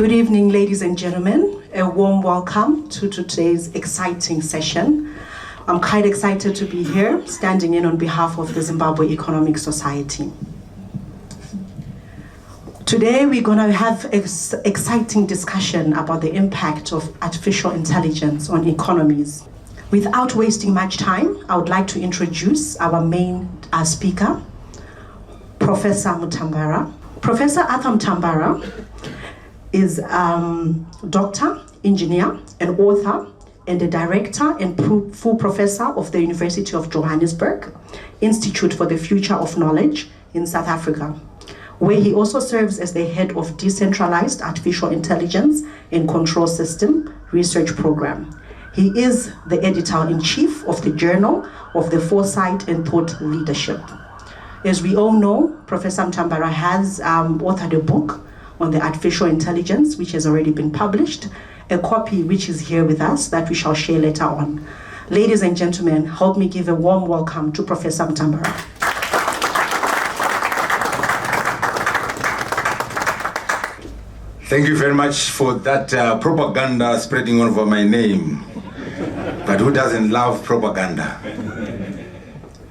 Good evening, ladies and gentlemen. A warm welcome to today's exciting session. I'm quite excited to be here, standing in on behalf of the Zimbabwe Economic Society. Today, we're going to have an exciting discussion about the impact of artificial intelligence on economies. Without wasting much time, I would like to introduce our main speaker, Professor Mutambara. Professor Arthur Mutambara is doctor, engineer, and author, and the director and full professor of the University of Johannesburg Institute for the Future of Knowledge in South Africa, where he also serves as the head of Decentralized Artificial Intelligence and Control System Research Program. He is the editor-in-chief of the Journal of the Foresight and Thought Leadership. As we all know, Professor Mutambara has authored a book on the artificial intelligence, which has already been published, a copy which is here with us that we shall share later on. Ladies and gentlemen, help me give a warm welcome to Professor Mutambara. Thank you very much for that propaganda spreading over my name. But who doesn't love propaganda?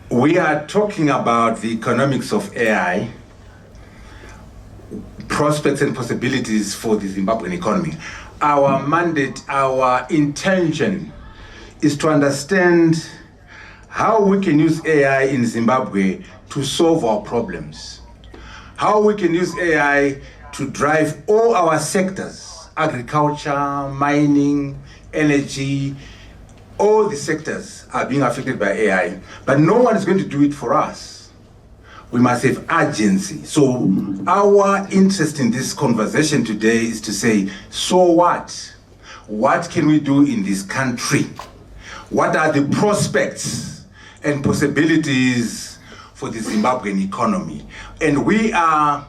We are talking about the economics of AI, prospects and possibilities for the Zimbabwean economy. Our mandate, our intention is to understand how we can use AI in Zimbabwe to solve our problems. How we can use AI to drive all our sectors, agriculture, mining, energy, all the sectors are being affected by AI, but no one is going to do it for us. We must have urgency. So our interest in this conversation today is to say, so what? What can we do in this country? What are the prospects and possibilities for the Zimbabwean economy? And we are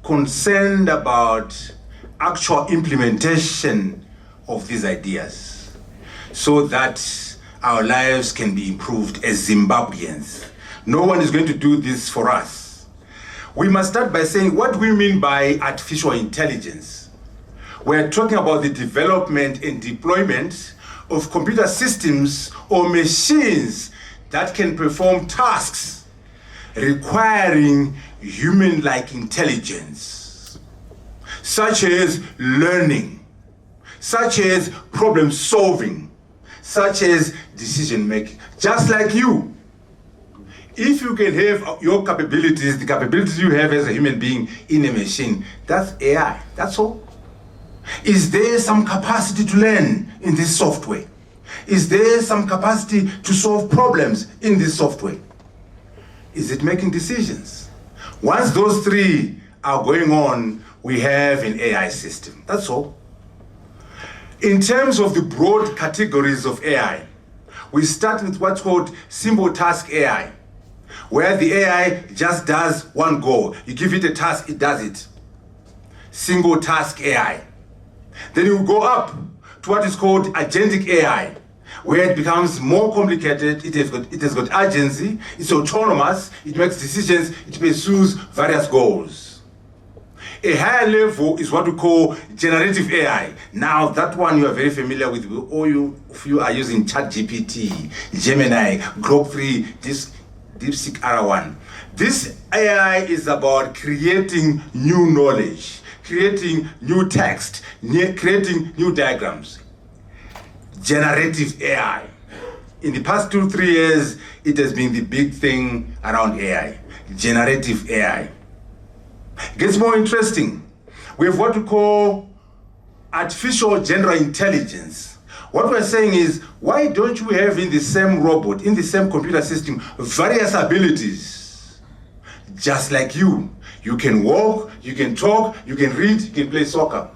concerned about actual implementation of these ideas so that our lives can be improved as Zimbabweans. No one is going to do this for us. We must start by saying what we mean by artificial intelligence. We're talking about the development and deployment of computer systems or machines that can perform tasks requiring human-like intelligence, such as learning, such as problem solving, such as decision making, just like you. If you can have your capabilities, the capabilities you have as a human being in a machine, that's AI, that's all. Is there some capacity to learn in this software? Is there some capacity to solve problems in this software? Is it making decisions? Once those three are going on, we have an AI system, that's all. In terms of the broad categories of AI, we start with what's called simple task AI, where the AI just does one goal. You give it a task, it does it. Single task AI. Then you go up to what is called agentic AI, where it becomes more complicated. It has got urgency, it's autonomous, it makes decisions, it pursues various goals. A higher level is what we call generative AI. Now that one you are very familiar with. All of you are using ChatGPT, Gemini, Grok 3, this DeepSeek R1. This AI is about creating new knowledge, creating new text, creating new diagrams. Generative AI. In the past 2-3 years, it has been the big thing around AI. Generative AI. It gets more interesting. We have what we call artificial general intelligence. What we're saying is, why don't we have in the same robot, in the same computer system, various abilities? Just like you. You can walk, you can talk, you can read, you can play soccer.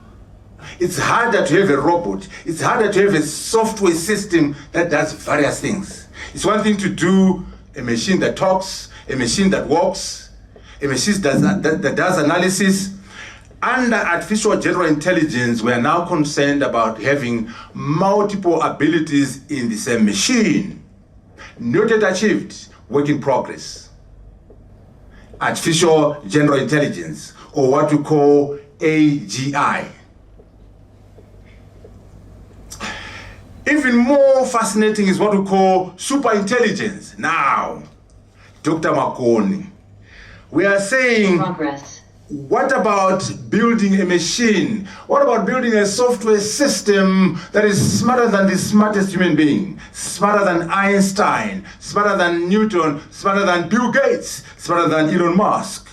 It's harder to have a robot. It's harder to have a software system that does various things. It's one thing to do a machine that talks, a machine that walks, a machine that does analysis. Under artificial general intelligence, we are now concerned about having multiple abilities in the same machine. Not yet achieved, work in progress. Artificial general intelligence, or what we call AGI. even more fascinating is what we call super intelligence. Now, Dr. Makoni, we are saying, Progress. what about building a machine? What about building a software system that is smarter than the smartest human being? Smarter than Einstein, smarter than Newton, smarter than Bill Gates, smarter than Elon Musk.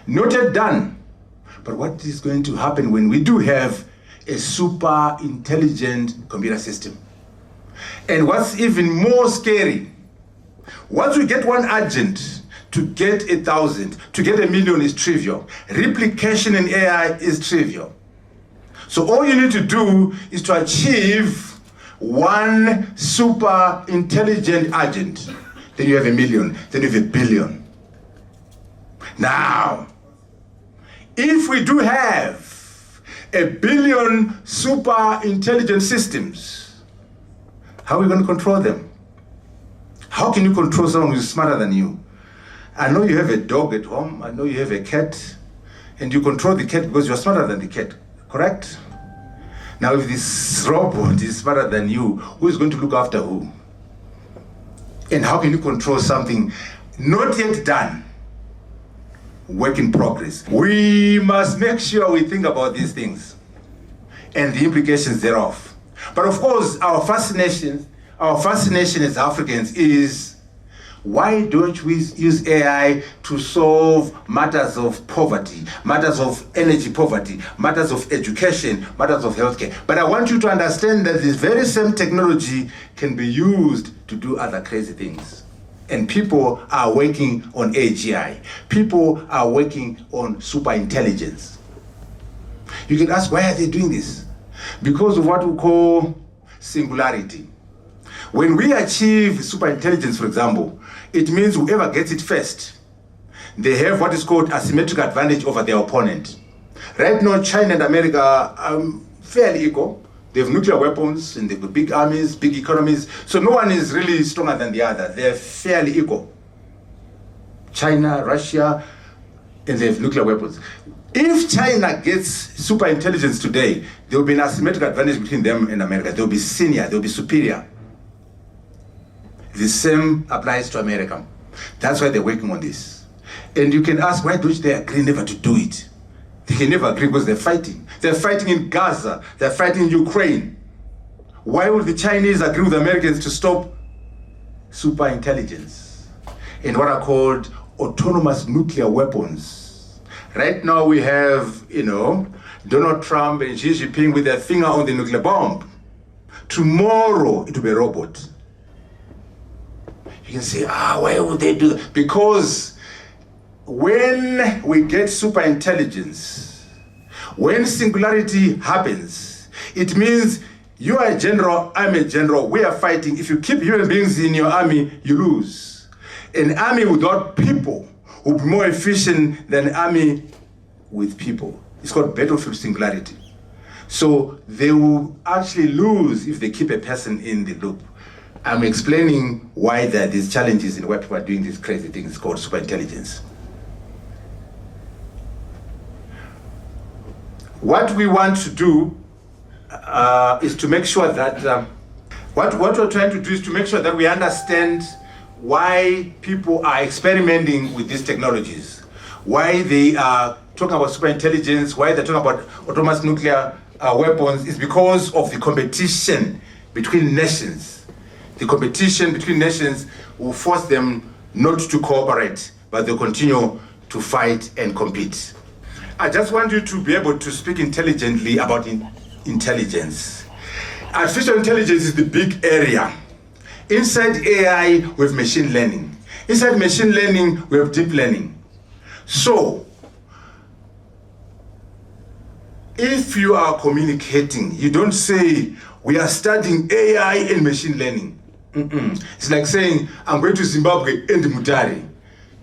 Not yet done. But what is going to happen when we do have a super intelligent computer system? And what's even more scary, once we get one agent, to get 1,000, to get 1,000,000 is trivial. Replication in AI is trivial. So all you need to do is to achieve one super intelligent agent. Then you have 1,000,000, then you have 1,000,000,000. Now, if we do have 1,000,000,000 super intelligent systems, how are we going to control them? How can you control someone who's smarter than you? I know you have a dog at home, I know you have a cat, and you control the cat because you're smarter than the cat, correct? Now if this robot is smarter than you, who is going to look after who? And how can you control something not yet done? Work in progress. We must make sure we think about these things and the implications thereof. But of course, our fascination as Africans is, why don't we use AI to solve matters of poverty, matters of energy poverty, matters of education, matters of healthcare? But I want you to understand that this very same technology can be used to do other crazy things. And people are working on AGI. People are working on super intelligence. You can ask, why are they doing this? Because of what we call singularity. When we achieve super intelligence, for example, it means whoever gets it first, they have what is called asymmetric advantage over their opponent. Right now, China and America are fairly equal. They have nuclear weapons and they've got big armies, big economies. So no one is really stronger than the other. They're fairly equal. China, Russia, and they have nuclear weapons. If China gets super intelligence today, there will be an asymmetric advantage between them and America. They will be senior, they will be superior. The same applies to America. That's why they're working on this. And you can ask, why don't they agree never to do it? They can never agree because they're fighting. They're fighting in Gaza. They're fighting in Ukraine. Why would the Chinese agree with the Americans to stop super intelligence and what are called autonomous nuclear weapons? Right now we have, Donald Trump and Xi Jinping with their finger on the nuclear bomb. Tomorrow it will be a robot. You can say, why would they do that? Because when we get super intelligence, when singularity happens, it means you are a general, I'm a general, we are fighting. If you keep human beings in your army, you lose. An army without people will be more efficient than an army with people. It's called battlefield singularity. So they will actually lose if they keep a person in the loop. I'm explaining why there are these challenges in why people are doing these crazy things called superintelligence. What we want to do is to make sure that, what we're trying to do is to make sure that we understand why people are experimenting with these technologies, why they are talking about superintelligence, why they're talking about autonomous nuclear weapons, is because of the competition between nations. The competition between nations will force them not to cooperate, but they'll continue to fight and compete. I just want you to be able to speak intelligently about intelligence. Artificial intelligence is the big area. Inside AI, we have machine learning. Inside machine learning, we have deep learning. So, if you are communicating, you don't say, we are studying AI and machine learning. It's like saying, I'm going to Zimbabwe and Mutambara.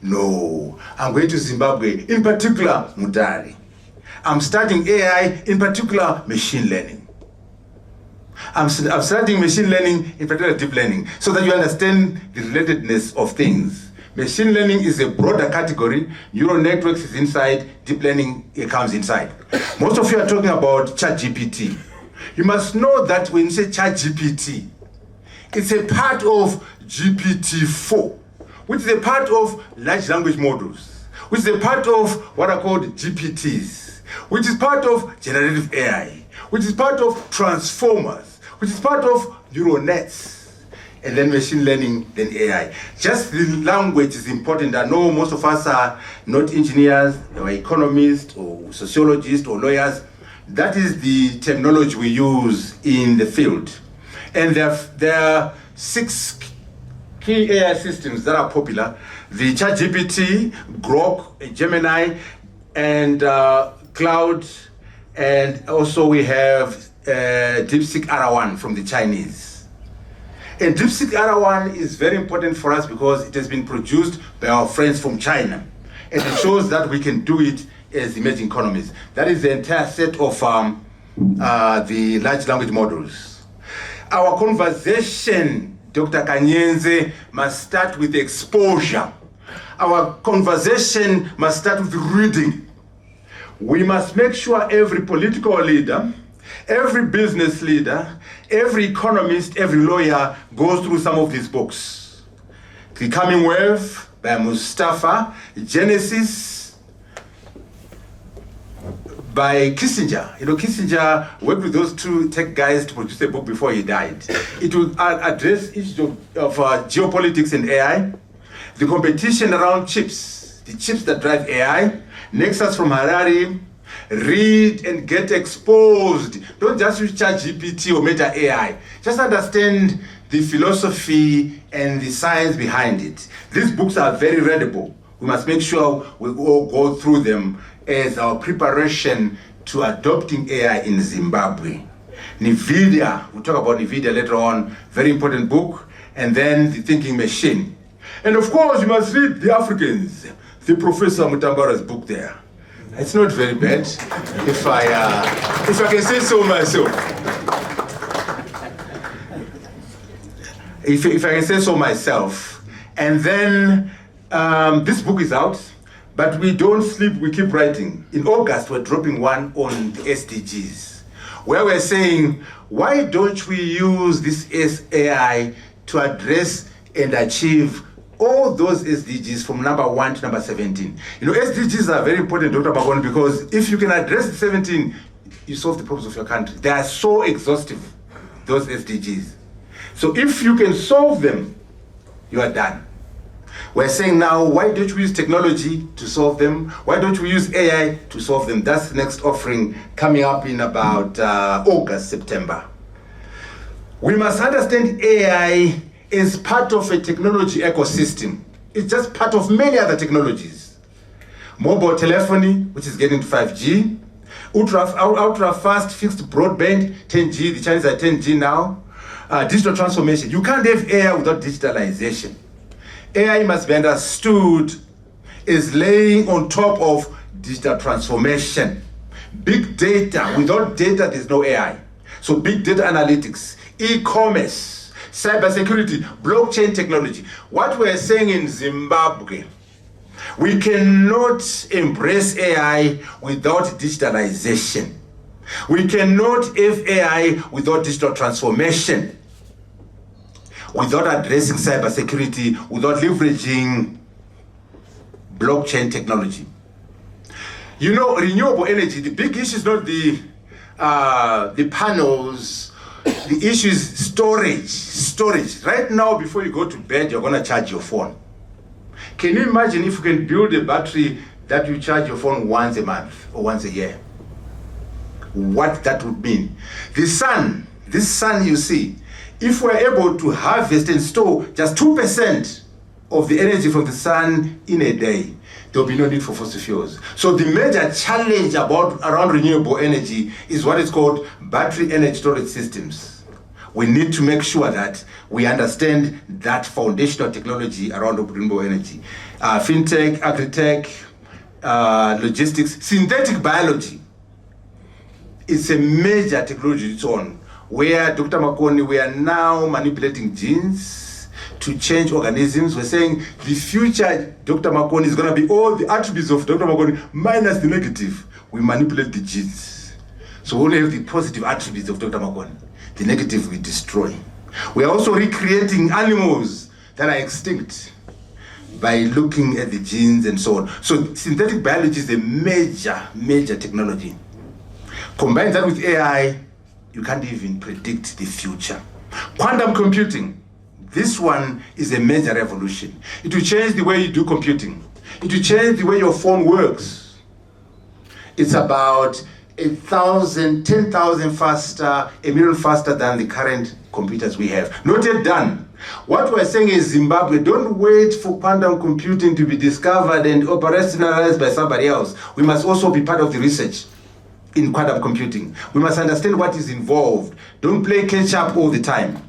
No, I'm going to Zimbabwe, in particular, Mutambara. I'm studying AI, in particular, machine learning. I'm studying machine learning, in particular, deep learning, so that you understand the relatedness of things. Machine learning is a broader category. Neural networks is inside, deep learning comes inside. Most of you are talking about ChatGPT. You must know that when you say ChatGPT, it's a part of GPT-4, which is a part of large language models, which is a part of what are called GPTs, which is part of generative AI, which is part of transformers, which is part of neural nets, and then machine learning, then AI. Just the language is important. I know most of us are not engineers or economists or sociologists or lawyers. That is the terminology we use in the field. And there are 6 key AI systems that are popular: the ChatGPT, Grok, Gemini, and Cloud, and also we have DeepSeek R1 from the Chinese. And DeepSeek R1 is very important for us because it has been produced by our friends from China. And it shows that we can do it as emerging economies. That is the entire set of the large language models. Our conversation, Dr. Kanyenze, must start with exposure. Our conversation must start with reading. We must make sure every political leader, every business leader, every economist, every lawyer goes through some of these books. The Coming Wave by Mustafa, Genesis by Kissinger. You know, Kissinger worked with those 2 tech guys to produce a book before he died. It will address issues of geopolitics and AI, the competition around chips, the chips that drive AI, Nexus from Harare. Read and get exposed. Don't just use ChatGPT or Meta AI. Just understand the philosophy and the science behind it. These books are very readable. We must make sure we all go through them as our preparation to adopting AI in Zimbabwe. NVIDIA, we'll talk about NVIDIA later on, very important book, and then the thinking machine. And of course, you must read The Africans, the Professor Mutambara's book there. It's not very bad, if I can say so myself. If I can say so myself. And then this book is out, but we don't sleep, we keep writing. In August, we're dropping one on the SDGs, where we're saying, why don't we use this AI to address and achieve all those SDGs from number 1 to number 17. You know, SDGs are very important, Dr. Magoni, because if you can address the 17, you solve the problems of your country. They are so exhaustive, those SDGs. So if you can solve them, you are done. We're saying now, why don't we use technology to solve them? Why don't we use AI to solve them? That's the next offering coming up in about August, September. We must understand AI is part of a technology ecosystem. It's just part of many other technologies. Mobile telephony, which is getting to 5G, ultra fast fixed broadband, 10G, the Chinese are 10G now, digital transformation. You can't have AI without digitalization. AI must be understood as laying on top of digital transformation. Big data, without data there's no AI. So big data analytics, e-commerce, cybersecurity, blockchain technology. What we're saying in Zimbabwe, we cannot embrace AI without digitalization. We cannot have AI without digital transformation, without addressing cybersecurity, without leveraging blockchain technology. You know, renewable energy, the big issue is not the panels. The issue is storage. Right now, before you go to bed, you're going to charge your phone. Can you imagine if you can build a battery that you charge your phone once a month or once a year? What that would mean. This sun you see, if we're able to harvest and store just 2% of the energy from the sun in a day, there will be no need for fossil fuels. So the major challenge around renewable energy is what is called battery energy storage systems. We need to make sure that we understand that foundational technology around renewable energy. Fintech, agri-tech, logistics, synthetic biology. It's a major technology its own, where Dr. Makoni, we are now manipulating genes to change organisms. We're saying the future, Dr. Makoni, is going to be all the attributes of Dr. Makoni minus the negative. We manipulate the genes. So we only have the positive attributes of Dr. Makone. The negative we destroy. We are also recreating animals that are extinct by looking at the genes and so on. So synthetic biology is a major technology. Combine that with AI, you can't even predict the future. Quantum computing, this one is a major revolution. It will change the way you do computing. It will change the way your phone works. It's about 10,000 faster, 1 million faster than the current computers we have. Not yet done. What we're saying is Zimbabwe, don't wait for quantum computing to be discovered and operationalized by somebody else. We must also be part of the research in quantum computing. We must understand what is involved. Don't play catch up all the time.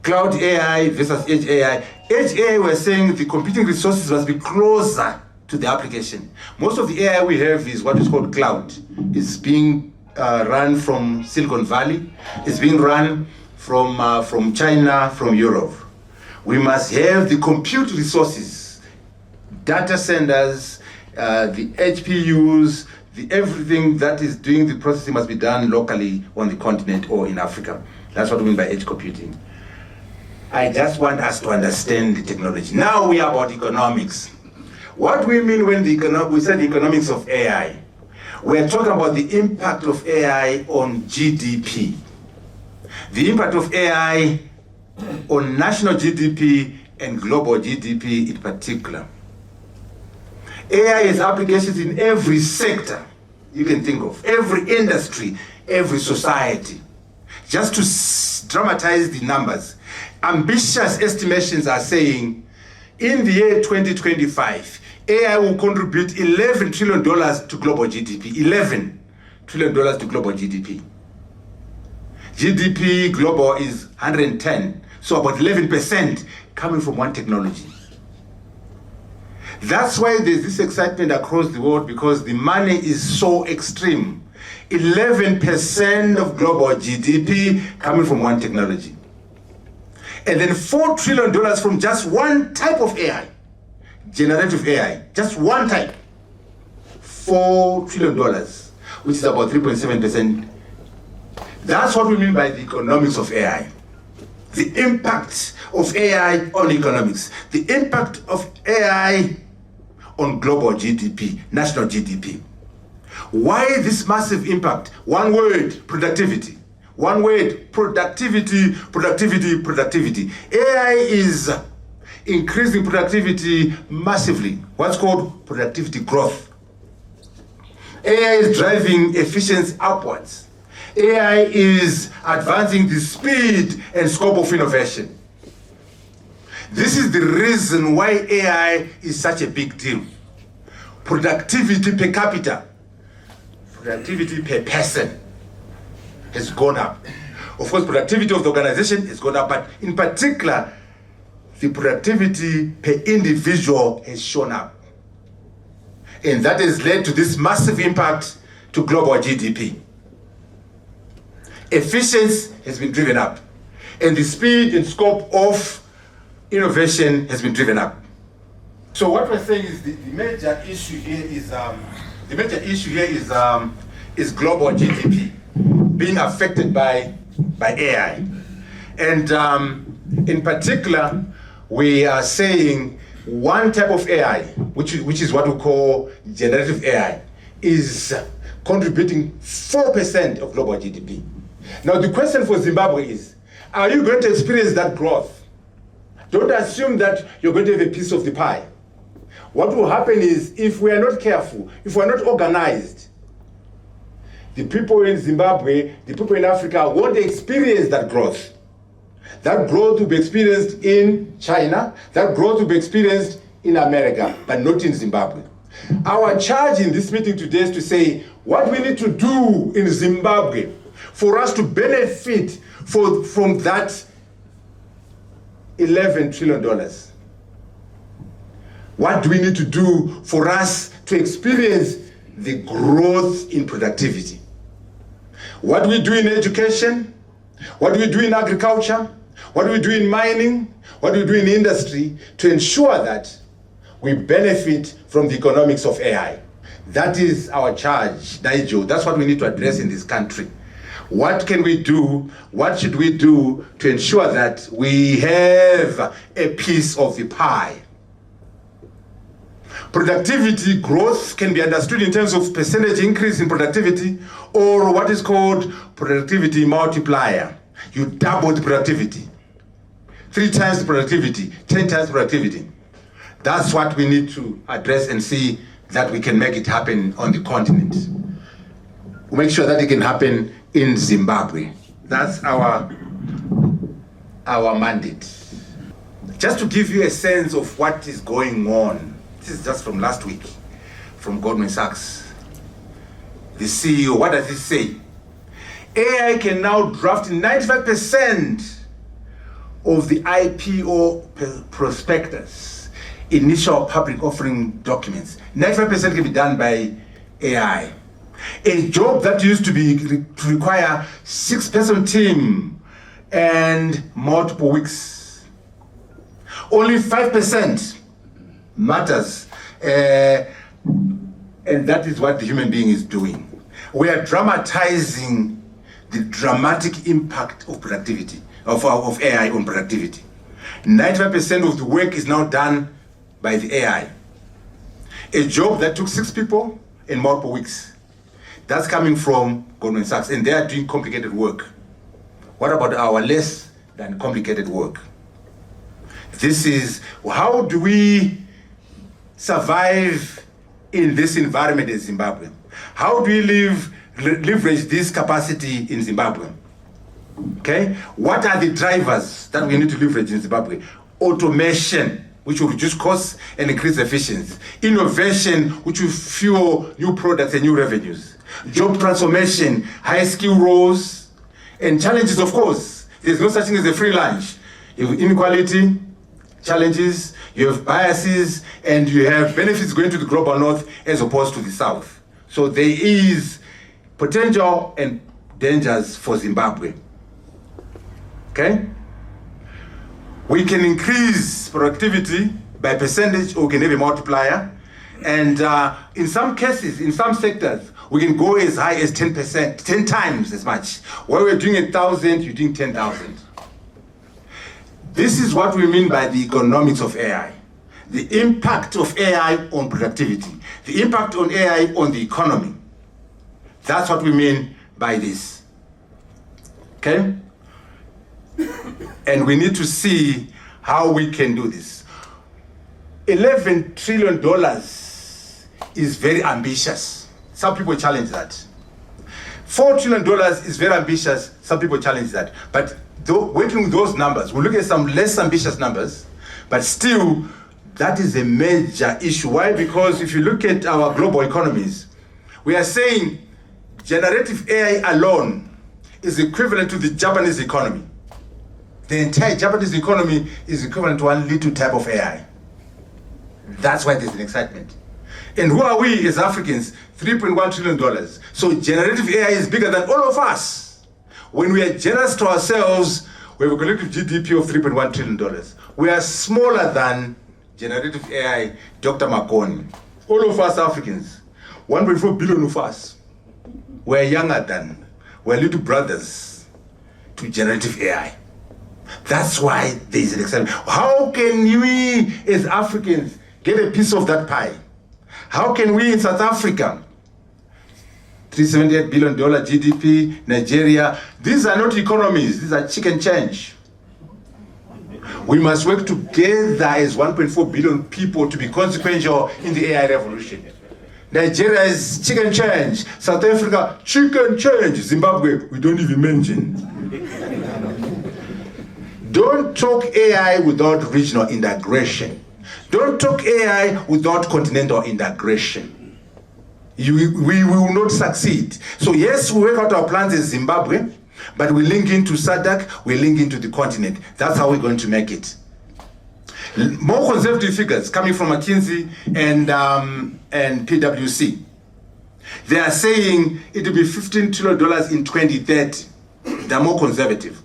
Cloud AI versus edge AI. Edge AI, we're saying the computing resources must be closer to the application. Most of the AI we have is what is called cloud. It's being run from Silicon Valley. It's being run from China, from Europe. We must have the compute resources, data centers, the HPUs, everything that is doing the processing must be done locally on the continent or in Africa. That's what we mean by edge computing. I just want us to understand the technology. Now we are about economics. What we mean when we said the economics of AI, we're talking about the impact of AI on GDP. The impact of AI on national GDP and global GDP in particular. AI has applications in every sector you can think of, every industry, every society. Just to dramatize the numbers, ambitious estimations are saying in the year 2025, AI will contribute $11 trillion to global GDP. $11 trillion to global GDP. GDP global is 110, so about 11% coming from one technology. That's why there's this excitement across the world, because the money is so extreme. 11% of global GDP coming from one technology. And then $4 trillion from just one type of AI, generative AI, just one type. $4 trillion, which is about 3.7%. That's what we mean by the economics of AI. The impact of AI on economics. The impact of AI on global GDP, national GDP. Why this massive impact? One word, productivity. One word, productivity, productivity, productivity. AI is increasing productivity massively. What's called productivity growth. AI is driving efficiency upwards. AI is advancing the speed and scope of innovation. This is the reason why AI is such a big deal. Productivity per capita, productivity per person has gone up. Of course, productivity of the organization has gone up, but in particular, the productivity per individual has shown up. And that has led to this massive impact to global GDP. Efficiency has been driven up, and the speed and scope of innovation has been driven up. So what we're saying is the major issue here is global GDP being affected by AI, and in particular, we are saying one type of AI, which is what we call generative AI, is contributing 4% of global GDP. Now the question for Zimbabwe is, are you going to experience that growth? Don't assume that you're going to have a piece of the pie. What will happen is, if we are not careful, if we are not organized, the people in Zimbabwe, the people in Africa won't experience that growth. That growth will be experienced in China, that growth will be experienced in America, but not in Zimbabwe. Our charge in this meeting today is to say what we need to do in Zimbabwe for us to benefit from that $11 trillion. What do we need to do for us to experience the growth in productivity? What do we do in education? What do we do in agriculture? What do we do in mining? What do we do in industry to ensure that we benefit from the economics of AI? That is our charge, Nigel. That's what we need to address in this country. What can we do? What should we do to ensure that we have a piece of the pie? Productivity growth can be understood in terms of percentage increase in productivity, or what is called productivity multiplier. You double the productivity. 3 times the productivity, 10 times productivity. That's what we need to address and see that we can make it happen on the continent. We'll make sure that it can happen in Zimbabwe. That's our mandate. Just to give you a sense of what is going on, this is just from last week, from Goldman Sachs. The CEO, what does he say? AI can now draft 95% of the IPO prospectus, initial public offering documents. 95% can be done by AI. A job that used to require 6-person team and multiple weeks. Only 5% matters, and that is what the human being is doing. We are dramatizing the dramatic impact of productivity, of AI on productivity. 95% of the work is now done by the AI. A job that took 6 people in multiple weeks. That's coming from Goldman Sachs, and they are doing complicated work. What about our less than complicated work? This is, how do we survive in this environment in Zimbabwe? How do we leverage this capacity in Zimbabwe? Okay, what are the drivers that we need to leverage in Zimbabwe? Automation, which will reduce costs and increase efficiency. Innovation, which will fuel new products and new revenues. Job transformation, high skill roles, and challenges, of course. There's no such thing as a free lunch. You have inequality, challenges, you have biases, and you have benefits going to the global north as opposed to the south. So there is potential and dangers for Zimbabwe. Okay? We can increase productivity by percentage, or we can have a multiplier. And in some cases, in some sectors, we can go as high as 10%, 10 times as much. While we're doing 1,000, you're doing 10,000. This is what we mean by the economics of AI. The impact of AI on productivity. The impact on AI on the economy. That's what we mean by this. Okay? And we need to see how we can do this. $11 trillion is very ambitious. Some people challenge that. $4 trillion is very ambitious. Some people challenge that. But working with those numbers, we'll look at some less ambitious numbers, but still, that is a major issue. Why? Because if you look at our global economies, we are saying generative AI alone is equivalent to the Japanese economy. The entire Japanese economy is equivalent to one little type of AI. That's why there's an excitement. And who are we as Africans? $3.1 trillion. So generative AI is bigger than all of us. When we are generous to ourselves, we have a collective GDP of $3.1 trillion. We are smaller than generative AI, Dr. Makoni. All of us Africans, 1.4 billion of us, we're younger than, we're little brothers to generative AI. That's why there is an excitement. How can we as Africans get a piece of that pie? How can we in South Africa, $378 billion GDP, Nigeria, these are not economies, these are chicken change. We must work together as 1.4 billion people to be consequential in the AI revolution. Nigeria is chicken change, South Africa, chicken change, Zimbabwe, we don't even mention. Don't talk AI without regional integration. Don't talk AI without continental integration. We will not succeed. So yes, we work out our plans in Zimbabwe, but we link into SADC, we link into the continent. That's how we're going to make it. More conservative figures coming from McKinsey and PwC. They are saying it will be $15 trillion in 2030. They're more conservative.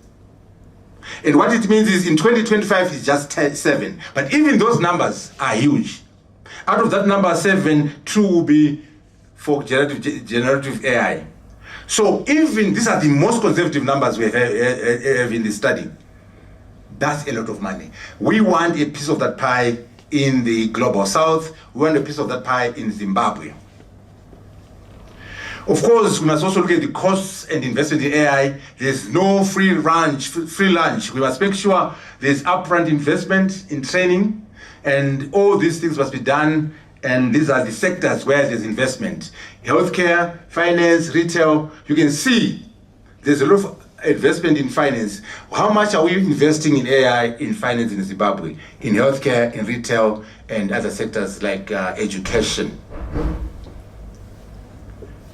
And what it means is in 2025 is just 7. But even those numbers are huge. Out of that number 7, 2 will be for generative AI. So even these are the most conservative numbers we have in this study. That's a lot of money. We want a piece of that pie in the global south. We want a piece of that pie in Zimbabwe. Of course, we must also look at the costs and investment in AI. There's no free lunch. We must make sure there's upfront investment in training, and all these things must be done. And these are the sectors where there's investment. Healthcare, finance, retail. You can see there's a lot of investment in finance. How much are we investing in AI in finance in Zimbabwe, in healthcare, in retail, and other sectors like education?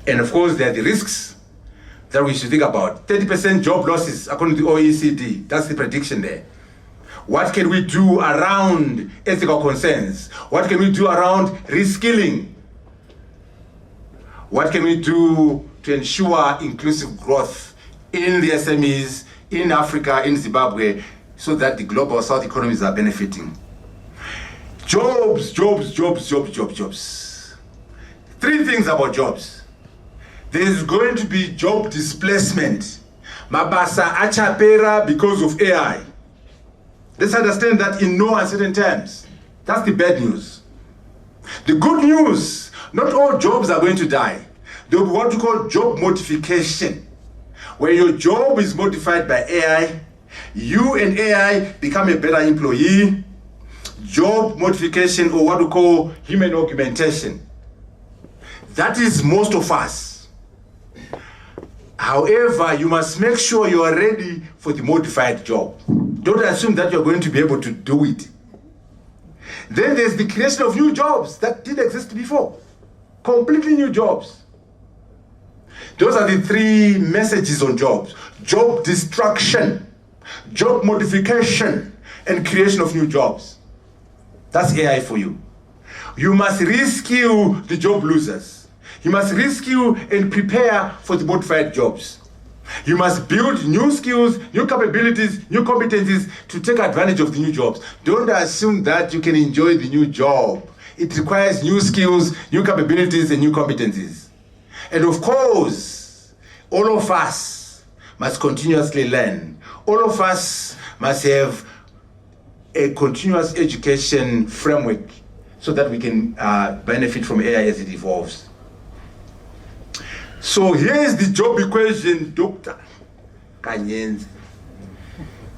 And of course, there are the risks that we should think about. 30% job losses according to the OECD. That's the prediction there. What can we do around ethical concerns? What can we do around reskilling? What can we do to ensure inclusive growth in the SMEs, in Africa, in Zimbabwe, so that the global south economies are benefiting? Jobs. Three things about jobs. There's going to be job displacement. Mabasa achapera because of AI. Let's understand that in no uncertain terms. That's the bad news. The good news, not all jobs are going to die. There will be what we call job modification, where your job is modified by AI. You and AI become a better employee. Job modification, or what we call human augmentation. That is most of us. However, you must make sure you are ready for the modified job. Don't assume that you're going to be able to do it. Then there's the creation of new jobs that didn't exist before. Completely new jobs. Those are the three messages on jobs. Job destruction, job modification, and creation of new jobs. That's AI for you. You must rescue the job losers. You must rescue and prepare for the modified jobs. You must build new skills, new capabilities, new competencies to take advantage of the new jobs. Don't assume that you can enjoy the new job. It requires new skills, new capabilities, and new competencies. And of course, all of us must continuously learn. All of us must have a continuous education framework so that we can benefit from AI as it evolves. So here's the job equation, Dr. Kanyenzi.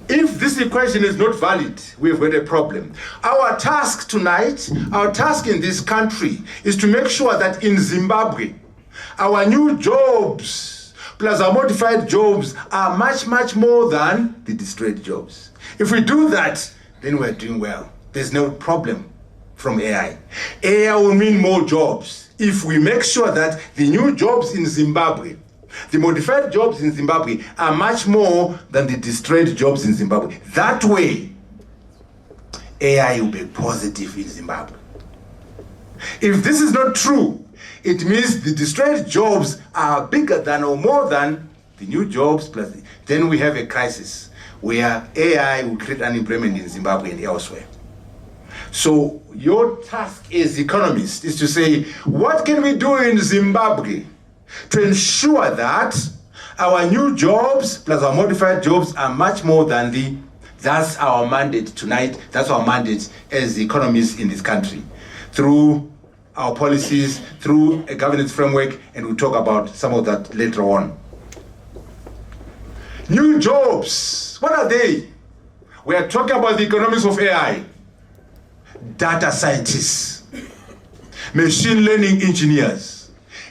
If this equation is not valid, we've got a problem. Our task tonight, our task in this country, is to make sure that in Zimbabwe, our new jobs plus our modified jobs are much, much more than the destroyed jobs. If we do that, then we're doing well. There's no problem from AI. AI will mean more jobs if we make sure that the new jobs in Zimbabwe, the modified jobs in Zimbabwe, are much more than the destroyed jobs in Zimbabwe. That way, AI will be positive in Zimbabwe. If this is not true, it means the destroyed jobs are bigger than or more than the new jobs plus then we have a crisis where AI will create unemployment in Zimbabwe and elsewhere. So your task as economists is to say, what can we do in Zimbabwe to ensure that our new jobs plus our modified jobs are much more than that's our mandate tonight, that's our mandate as economists in this country, through our policies, through a governance framework, and we'll talk about some of that later on. New jobs, what are they? We are talking about the economics of AI. Data scientists, machine learning engineers,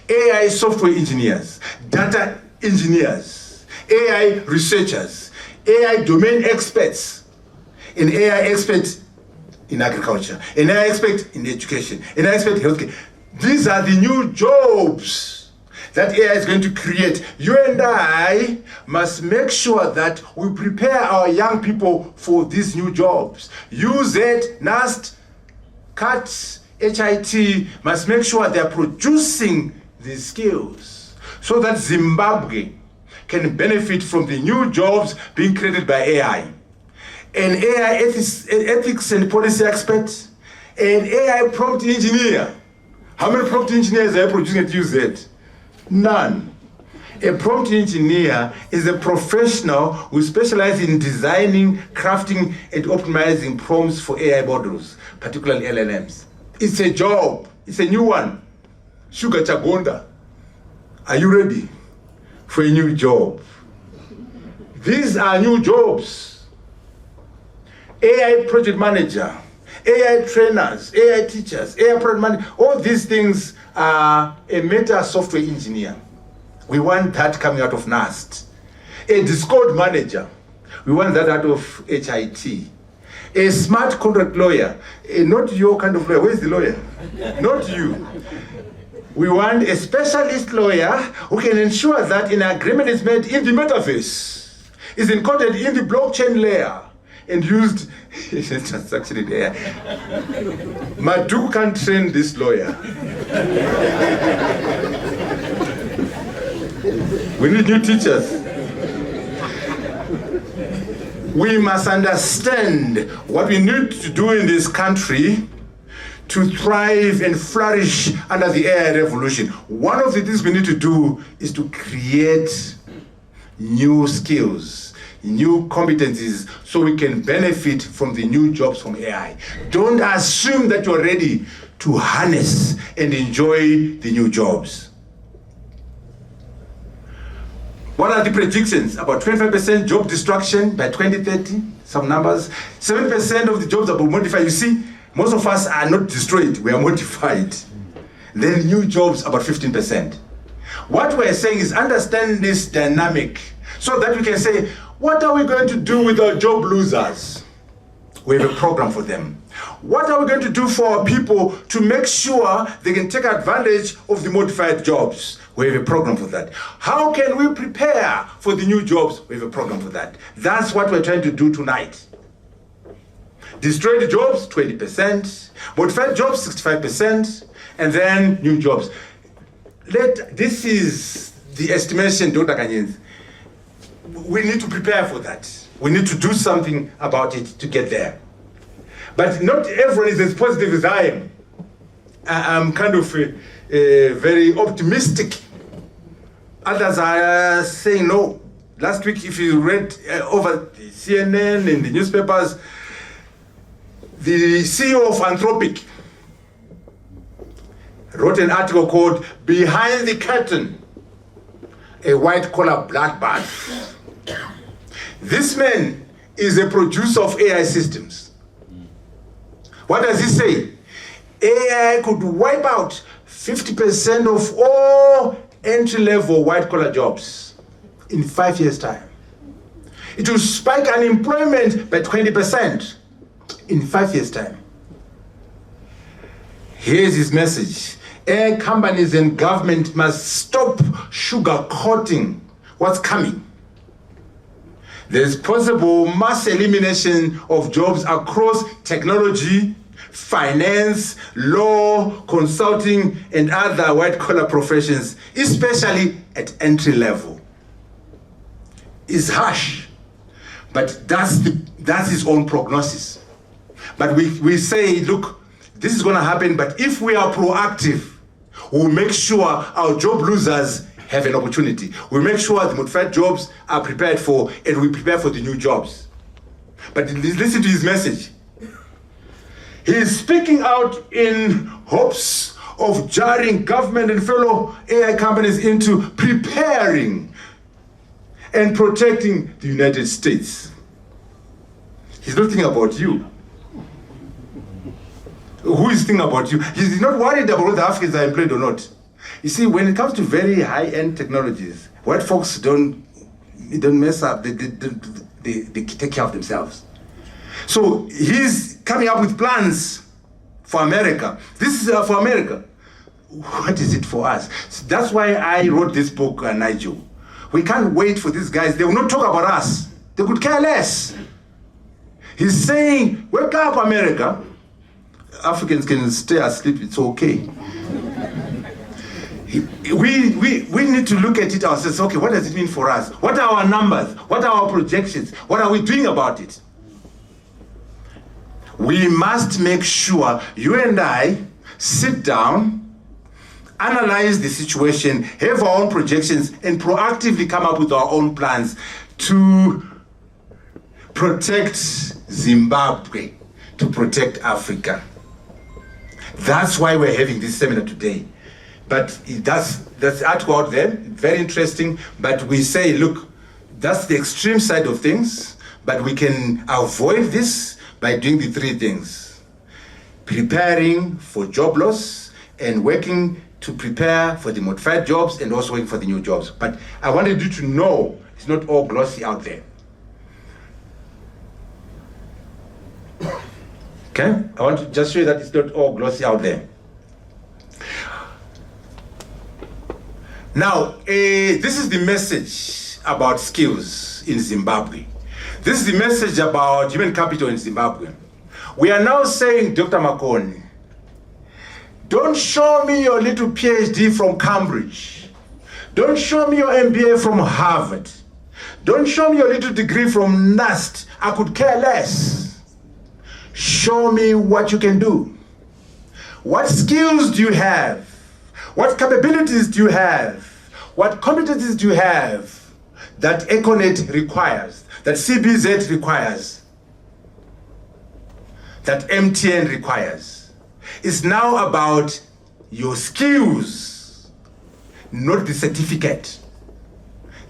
AI software engineers, data engineers, AI researchers, AI domain experts, an AI expert in agriculture, an AI expert in education, an AI expert in healthcare. These are the new jobs that AI is going to create. You and I must make sure that we prepare our young people for these new jobs. UZ, NAST, CAT, HIT must make sure they are producing these skills so that Zimbabwe can benefit from the new jobs being created by AI. An AI ethics and policy expert, an AI prompt engineer How many prompt engineers are producing at UZ? None. A prompt engineer is a professional who specializes in designing, crafting, and optimizing prompts for AI models, particularly LLMs. It's a job. It's a new one. Sugar Chagonda. Are you ready for a new job? These are new jobs. AI project manager, AI trainers, AI teachers, AI project manager, all these things are a meta software engineer. We want that coming out of NAST. A Discord manager, we want that out of HIT. A smart contract lawyer, not your kind of lawyer. Where's the lawyer? Not you. We want a specialist lawyer who can ensure that an agreement is made in the metaverse, is encoded in the blockchain layer, and used in transaction in AI. Maduku can't train this lawyer. We need new teachers. We must understand what we need to do in this country to thrive and flourish under the AI revolution. One of the things we need to do is to create new skills, new competencies, so we can benefit from the new jobs from AI. Don't assume that you're ready to harness and enjoy the new jobs. What are the predictions? About 25% job destruction by 2030, some numbers. 7% of the jobs are modified. You see, most of us are not destroyed, we are modified. Then new jobs, about 15%. What we're saying is understand this dynamic so that we can say, what are we going to do with our job losers? We have a program for them. What are we going to do for our people to make sure they can take advantage of the modified jobs? We have a program for that. How can we prepare for the new jobs? We have a program for that. That's what we're trying to do tonight. Destroyed jobs, 20%. Modified jobs, 65%. And then new jobs. This is the estimation, Dr. Kanyens. We need to prepare for that. We need to do something about it to get there. But not everyone is as positive as I am. I'm kind of very optimistic. Others are saying no. Last week, if you read over the CNN and the newspapers, the CEO of Anthropic wrote an article called "Behind the Curtain, a White-Collar Bloodbath." This man is a producer of AI systems. What does he say? AI could wipe out 50% of all entry-level white-collar jobs in 5 years' time. It will spike unemployment by 20% in 5 years' time. Here's his message. AI companies and government must stop sugarcoating what's coming. There's possible mass elimination of jobs across technology, finance, law, consulting, and other white-collar professions, especially at entry level. It's harsh, but that's his own prognosis. But we say, look, this is going to happen, but if we are proactive, we'll make sure our job losers have an opportunity. We make sure the modified jobs are prepared for, and we prepare for the new jobs. But listen to his message. He is speaking out in hopes of jarring government and fellow AI companies into preparing and protecting the United States. He's not thinking about you. Who is thinking about you? He's not worried about whether Africans are employed or not. You see, when it comes to very high-end technologies, white folks don't mess up. They take care of themselves. So he's coming up with plans for America. This is for America. What is it for us? So that's why I wrote this book, Nigel. We can't wait for these guys. They will not talk about us. They could care less. He's saying, wake up, America. Africans can stay asleep, it's okay. We need to look at it ourselves. Okay, what does it mean for us? What are our numbers? What are our projections? What are we doing about it? We must make sure you and I sit down analyze the situation, have our own projections, and proactively come up with our own plans to protect Zimbabwe, to protect Africa. That's why we're having this seminar today. But that's article out there, very interesting, but we say, look, that's the extreme side of things, but we can avoid this by doing the three things: preparing for job loss and working to prepare for the modified jobs and also working for the new jobs. But I wanted you to know it's not all glossy out there. Okay? I want to just show you that it's not all glossy out there. Now, this is the message about skills in Zimbabwe. This is the message about human capital in Zimbabwe. We are now saying, Dr. Makoni, don't show me your little PhD from Cambridge. Don't show me your MBA from Harvard. Don't show me your little degree from NUST. I could care less. Show me what you can do. What skills do you have? What capabilities do you have? What competencies do you have that Econet requires, that CBZ requires, that MTN requires? It's now about your skills, not the certificate.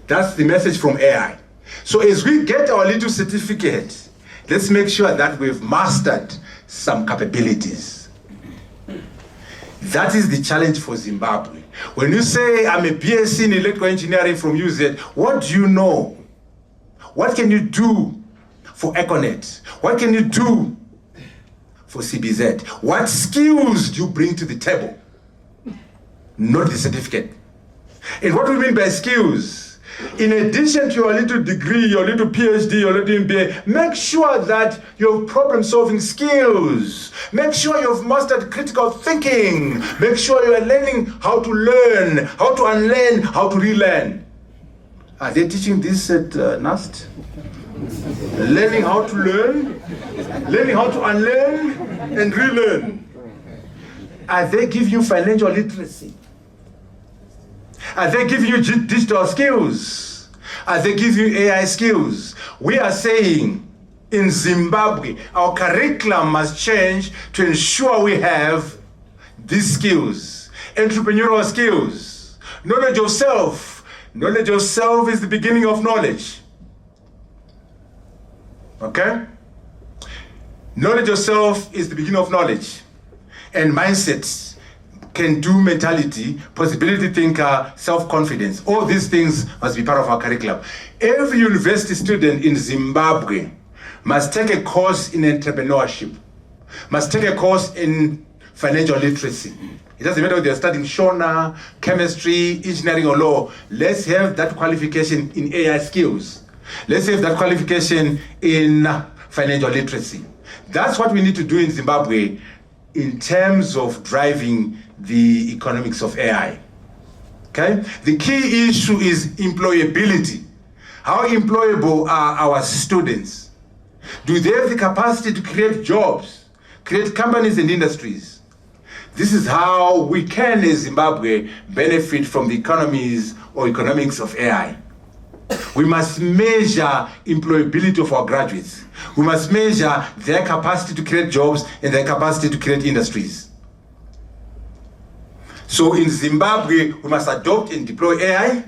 That's the message from AI. So as we get our little certificate, let's make sure that we've mastered some capabilities. That is the challenge for Zimbabwe. When you say, I'm a BSc in electrical engineering from UZ, what do you know? What can you do for Econet? What can you do for CBZ? What skills do you bring to the table? Not the certificate. And what do we mean by skills? In addition to your little degree, your little PhD, your little MBA, make sure that you have problem-solving skills. Make sure you've mastered critical thinking. Make sure you are learning how to learn, how to unlearn, how to relearn. Are they teaching this at NUST? Learning how to learn, learning how to unlearn and relearn. Are they giving you financial literacy? Are they giving you digital skills? Are they giving you AI skills? We are saying in Zimbabwe, our curriculum must change to ensure we have these skills. Entrepreneurial skills, knowledge of self. Knowledge of self is the beginning of knowledge. Okay? Knowledge of self is the beginning of knowledge. And mindsets. Can do mentality, possibility thinker, self-confidence. All these things must be part of our curriculum. Every university student in Zimbabwe must take a course in entrepreneurship, must take a course in financial literacy. It doesn't matter if they're studying Shona, chemistry, engineering or law. Let's have that qualification in AI skills. Let's have that qualification in financial literacy. That's what we need to do in Zimbabwe in terms of driving the economics of AI. Okay? The key issue is employability. How employable are our students? Do they have the capacity to create jobs, create companies and industries? This is how we can, as Zimbabwe, benefit from the economies or economics of AI. We must measure employability of our graduates. We must measure their capacity to create jobs and their capacity to create industries. So in Zimbabwe, we must adopt and deploy AI.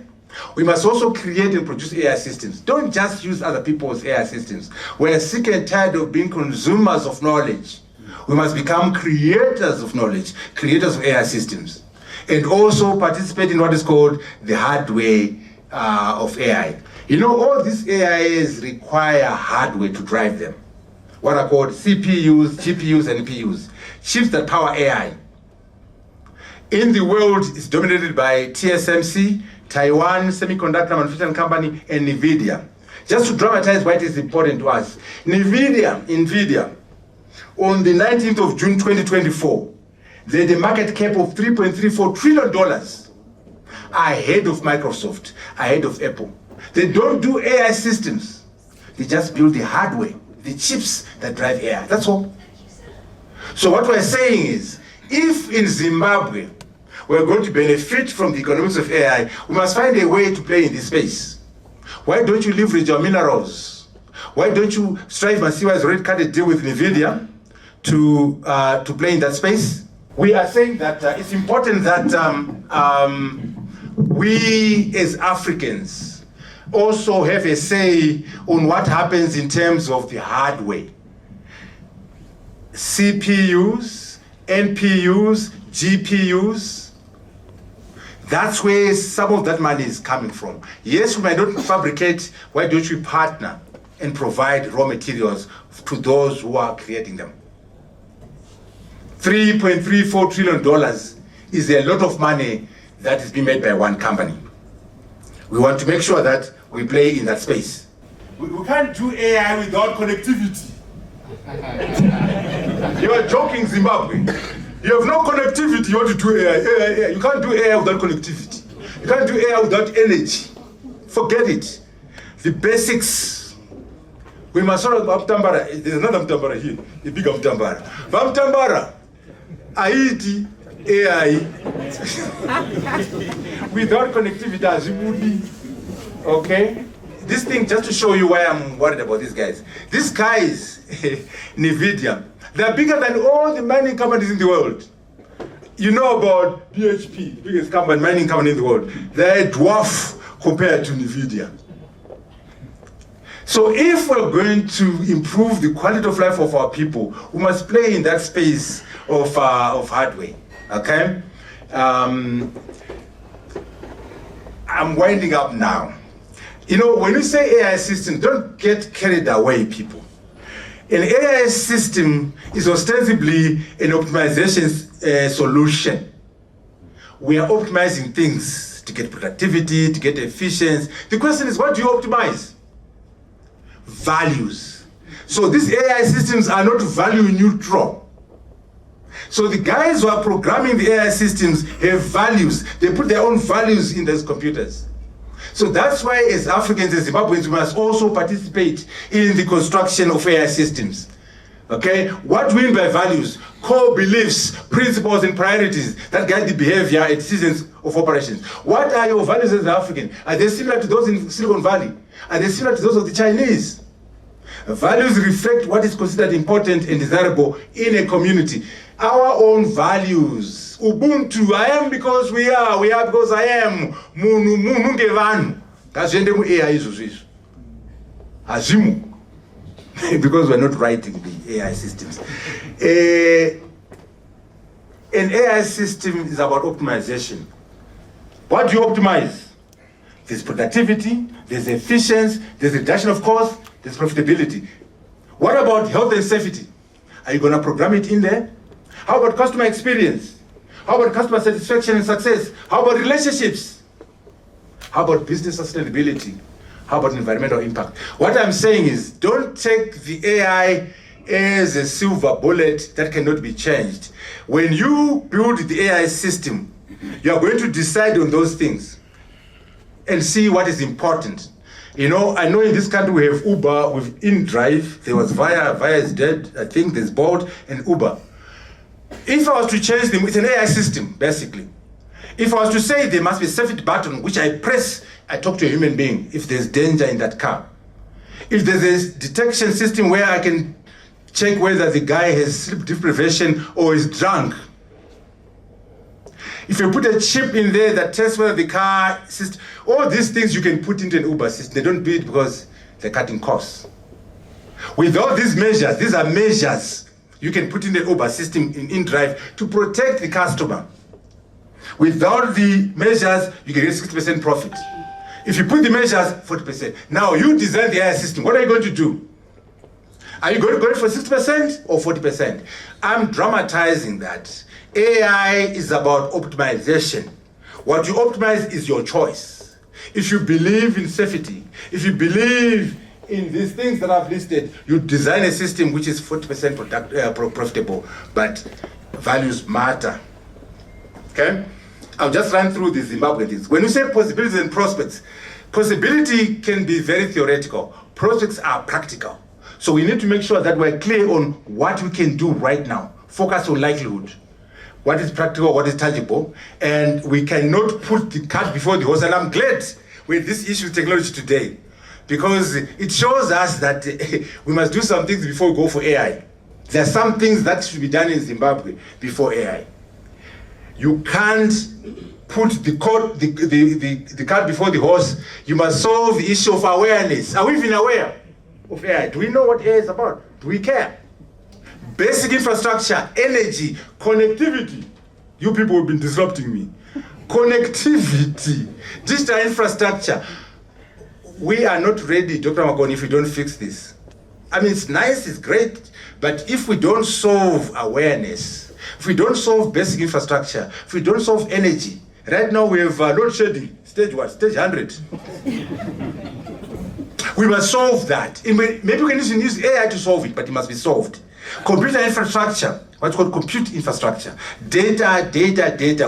We must also create and produce AI systems. Don't just use other people's AI systems. We're sick and tired of being consumers of knowledge. We must become creators of knowledge, creators of AI systems, and also participate in what is called the hardware of AI. You know, all these AIs require hardware to drive them. What are called CPUs, GPUs, and PUs, chips that power AI. In the world, it's dominated by TSMC, Taiwan Semiconductor Manufacturing Company, and NVIDIA. Just to dramatize why it is important to us, NVIDIA, on the 19th of June 2024, they had a market cap of $3.34 trillion, ahead of Microsoft, ahead of Apple. They don't do AI systems. They just build the hardware, the chips that drive AI. That's all. So what we're saying is, if in Zimbabwe, we're going to benefit from the economics of AI, we must find a way to play in this space. Why don't you leverage your minerals? Why don't you strive and see why has already cut a deal with NVIDIA to play in that space? We are saying that it's important that we as Africans also have a say on what happens in terms of the hardware. CPUs, NPUs, GPUs. That's where some of that money is coming from. Yes, we might not fabricate. Why don't we partner and provide raw materials to those who are creating them? $3.34 trillion is a lot of money that is being made by one company. We want to make sure that we play in that space. We can't do AI without connectivity. You are joking, Zimbabwe. You have no connectivity, you want to do AI. You can't do AI without connectivity. You can't do AI without energy. Forget it. The basics. We must sort of Mutambara. There's another Mutambara here, a bigger Mutambara. Mutambara, IT, AI. Without connectivity, as you would be. Okay? This thing, just to show you why I'm worried about these guys. These guys, NVIDIA, they're bigger than all the mining companies in the world. You know about BHP, the biggest mining company in the world. They're a dwarf compared to NVIDIA. So if we're going to improve the quality of life of our people, we must play in that space of hardware, okay? I'm winding up now. You know, when you say AI system, don't get carried away, people. An AI system is ostensibly an optimization solution. We are optimizing things to get productivity, to get efficiency. The question is, what do you optimize? Values. So these AI systems are not value neutral. So the guys who are programming the AI systems have values. They put their own values in those computers. So that's why as Africans and Zimbabweans, we must also participate in the construction of AI systems. Okay? What we mean by values? Core beliefs, principles, and priorities that guide the behavior and decisions of operations. What are your values as an African? Are they similar to those in Silicon Valley? Are they similar to those of the Chinese? Values reflect what is considered important and desirable in a community. Our own values. Ubuntu, I am because we are because I am. Munu ngevanu. Kazende mu AI izo. Azimu. Because we're not writing the AI systems. An AI system is about optimization. What do you optimize? There's productivity, there's efficiency, there's reduction of cost, there's profitability. What about health and safety? Are you going to program it in there? How about customer experience? How about customer satisfaction and success? How about relationships? How about business sustainability? How about environmental impact? What I'm saying is, don't take the AI as a silver bullet that cannot be changed. When you build the AI system, you are going to decide on those things and see what is important. You know, I know in this country we have Uber, with InDrive, there was Via is dead, I think there's Bolt and Uber. If I was to change them, it's an AI system, basically. If I was to say there must be a safety button, which I press, I talk to a human being, if there's danger in that car. If there's a detection system where I can check whether the guy has sleep deprivation or is drunk. If you put a chip in there that tests whether the car system, all these things you can put into an Uber system. They don't do it because they're cutting costs. With all these measures, these are measures you can put in the Uber system in InDrive to protect the customer. Without the measures, you can get 60% profit. If you put the measures, 40%. Now you design the AI system. What are you going to do? Are you going to go for 60% or 40%? I'm dramatizing that. AI is about optimization. What you optimize is your choice. If you believe in safety, if you believe in these things that I've listed, you design a system which is 40% profitable, but values matter. Okay? I'll just run through the Zimbabwe things. When you say possibilities and prospects, possibility can be very theoretical. Prospects are practical. So we need to make sure that we're clear on what we can do right now. Focus on likelihood. what is practical, what is tangible, and we cannot put the cart before the horse. And I'm glad with this issue of technology today, because it shows us that we must do some things before we go for AI. There are some things that should be done in Zimbabwe before AI. You can't put the cart before the horse. You must solve the issue of awareness. Are we even aware of AI? Do we know what AI is about? Do we care? Basic infrastructure, energy, connectivity. You people have been disrupting me. Connectivity, digital infrastructure. We are not ready, Dr. Makoni, if we don't fix this. I mean, it's nice, it's great, but if we don't solve awareness, if we don't solve basic infrastructure, if we don't solve energy, right now we have load shedding, stage what? Stage 100. We must solve that. Maybe we can even use AI to solve it, but it must be solved. Computer infrastructure, what's called compute infrastructure. Data.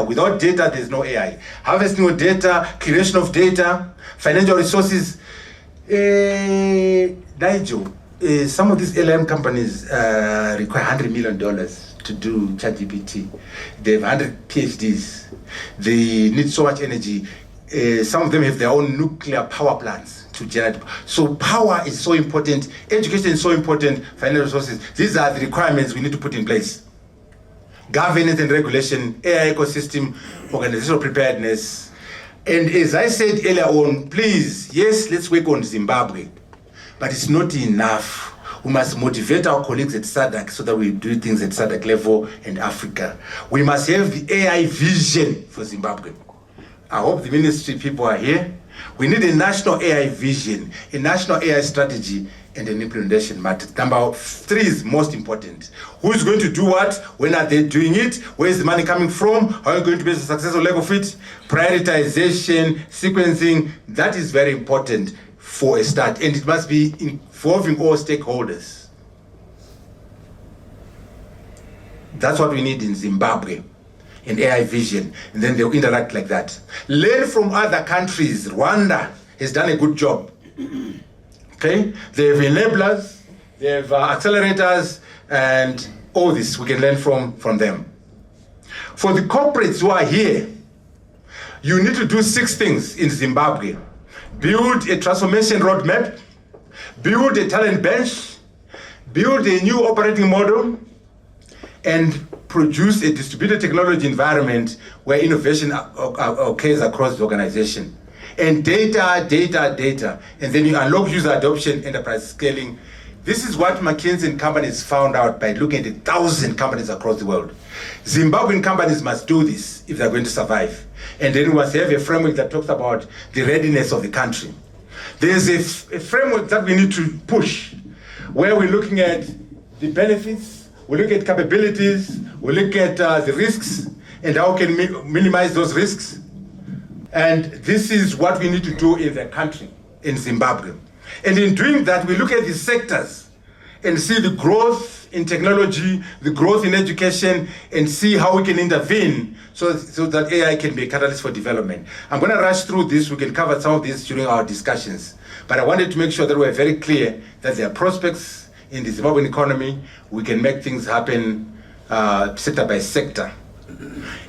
Without data, there's no AI. Harvesting of data, creation of data, financial resources. Nigel, some of these LM companies require $100 million to do ChatGPT. They have 100 PhDs. They need so much energy. Some of them have their own nuclear power plants to generate. So power is so important, education is so important, financial resources. These are the requirements we need to put in place. Governance and regulation, AI ecosystem, organizational preparedness. And as I said earlier on, please, yes, let's work on Zimbabwe, but it's not enough. We must motivate our colleagues at SADC so that we do things at SADC level and Africa. We must have the AI vision for Zimbabwe. I hope the ministry people are here. We need a national AI vision, a national AI strategy, and an implementation matrix. Number 3 is most important. Who is going to do what? When are they doing it? Where is the money coming from? How are you going to be a successful leg of it? Prioritization, sequencing, that is very important for a start. And it must be involving all stakeholders. That's what we need in Zimbabwe. An AI vision, and then they'll interact like that. Learn from other countries. Rwanda has done a good job. Okay? They have enablers, they have accelerators, and all this we can learn from them. For the corporates who are here, you need to do 6 things in Zimbabwe. Build a transformation roadmap, build a talent bench, build a new operating model, and produce a distributed technology environment where innovation occurs across the organization. And data, and then you unlock user adoption, enterprise scaling. This is what McKinsey and companies found out by looking at 1,000 companies across the world. Zimbabwean companies must do this if they're going to survive. And then we must have a framework that talks about the readiness of the country. There's a framework that we need to push, where we're looking at the benefits, we look at capabilities, we look at the risks, and how we can minimize those risks. And this is what we need to do in the country, in Zimbabwe. And in doing that, we look at the sectors and see the growth in technology, the growth in education, and see how we can intervene so that AI can be a catalyst for development. I'm going to rush through this. We can cover some of this during our discussions. But I wanted to make sure that we're very clear that there are prospects in the Zimbabwean economy. We can make things happen sector by sector.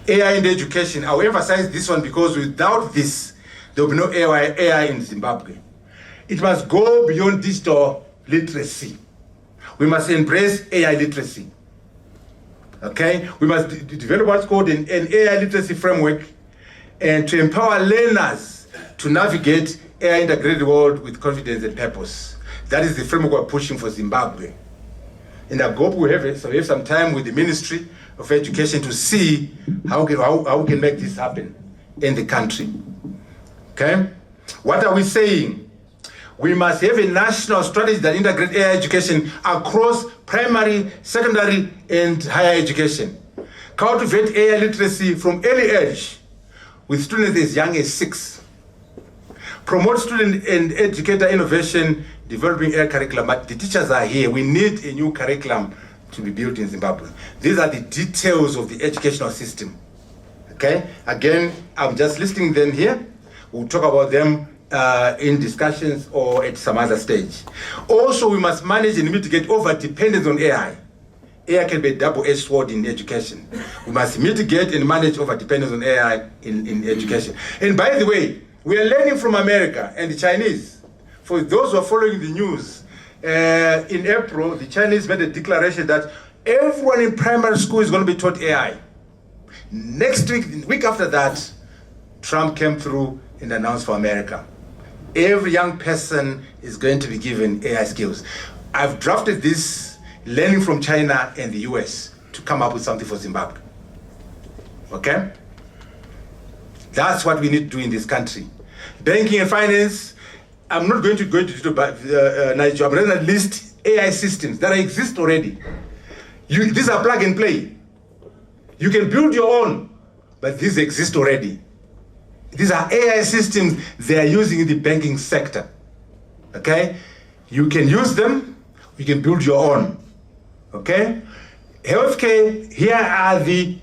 AI in education, I will emphasize this one because without this, there will be no AI in Zimbabwe. It must go beyond digital literacy. We must embrace AI literacy. Okay? We must develop what's called an AI literacy framework and to empower learners to navigate AI integrated world with confidence and purpose. That is the framework we're pushing for Zimbabwe. And I hope we have some time with the Ministry of Education to see how we can make this happen in the country. Okay? What are we saying? We must have a national strategy that integrates AI education across primary, secondary, and higher education. Cultivate AI literacy from early age with students as young as 6. Promote student and educator innovation, developing AI curriculum. But the teachers are here. We need a new curriculum to be built in Zimbabwe. These are the details of the educational system. Okay? Again, I'm just listing them here. We'll talk about them in discussions or at some other stage. Also, we must manage and mitigate over-dependence on AI AI can be a double-edged sword in education. We must mitigate and manage over-dependence on AI in education. And by the way, we are learning from America and the Chinese. For those who are following the news, in April, the Chinese made a declaration that everyone in primary school is going to be taught AI. Next week, the week after that, Trump came through and announced for America. Every young person is going to be given AI skills. I've drafted this, learning from China and the US, to come up with something for Zimbabwe. Okay? That's what we need to do in this country. Banking and finance, I'm not going to go into Nigeria, but at least AI systems that exist already. These are plug and play. You can build your own, but these exist already. These are AI systems they are using in the banking sector. Okay? You can use them, you can build your own. Okay? Healthcare, here are the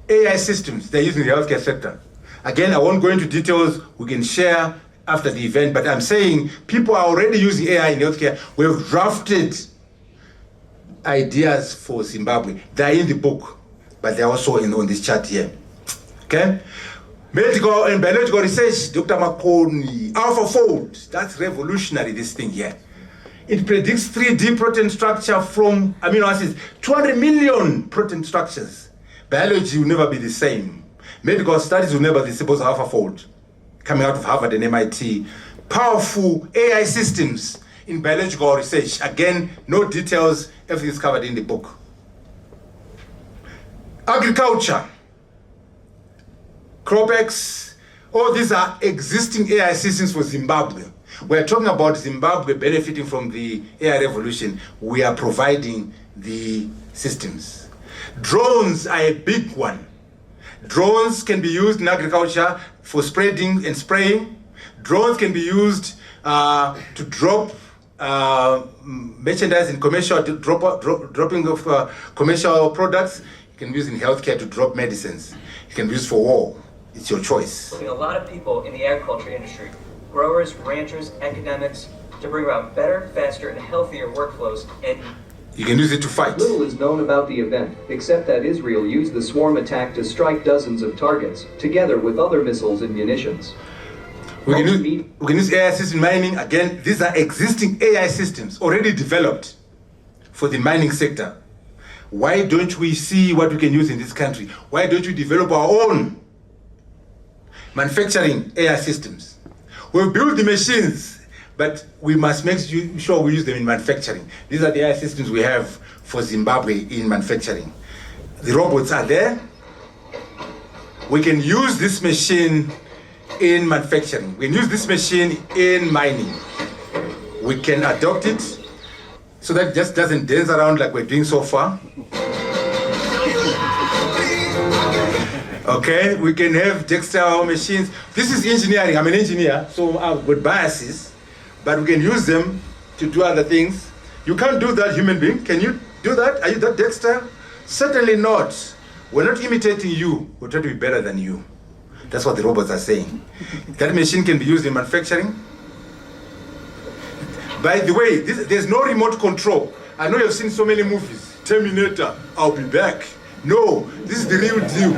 AI systems they're using in the healthcare sector. Again, I won't go into details, we can share after the event, but I'm saying people are already using AI in healthcare. We've drafted ideas for Zimbabwe. They're in the book, but they're also on this chart here. Okay? Medical and biological research, Dr. Makoni, AlphaFold, that's revolutionary, this thing here. It predicts 3D protein structure from amino acids, 200 million protein structures. Biology will never be the same. Medical studies will never be the same as AlphaFold, coming out of Harvard and MIT. Powerful AI systems in biological research. Again, no details, everything is covered in the book. Agriculture, CropX, all these are existing AI systems for Zimbabwe. We're talking about Zimbabwe benefiting from the AI revolution. We are providing the systems. Drones are a big one. Drones can be used in agriculture for spreading and spraying. Drones can be used to drop merchandise in commercial, dropping of commercial products. You can use in healthcare to drop medicines. You can use for war. It's your choice. A lot of people in the agriculture industry, growers, ranchers, academics, to bring about better, faster, and healthier workflows, and you can use it to fight. Little is known about the event, except that Israel used the swarm attack to strike dozens of targets, together with other missiles and munitions. We can use AI system mining. Again, these are existing AI systems already developed for the mining sector. Why don't we see what we can use in this country? Why don't we develop our own manufacturing AI systems? We'll build the machines, but we must make sure we use them in manufacturing. These are the AI systems we have for Zimbabwe in manufacturing. The robots are there. We can use this machine in manufacturing. We can use this machine in mining. We can adopt it so that it just doesn't dance around like we're doing so far. Okay, we can have textile machines. This is engineering. I'm an engineer, so I've got biases, but we can use them to do other things. You can't do that, human being. Can you do that? Are you that dexter? Certainly not. We're not imitating you. We're trying to be better than you. That's what the robots are saying. That machine can be used in manufacturing. By the way, there's no remote control. I know you've seen so many movies. Terminator, I'll be back. No, this is the real deal.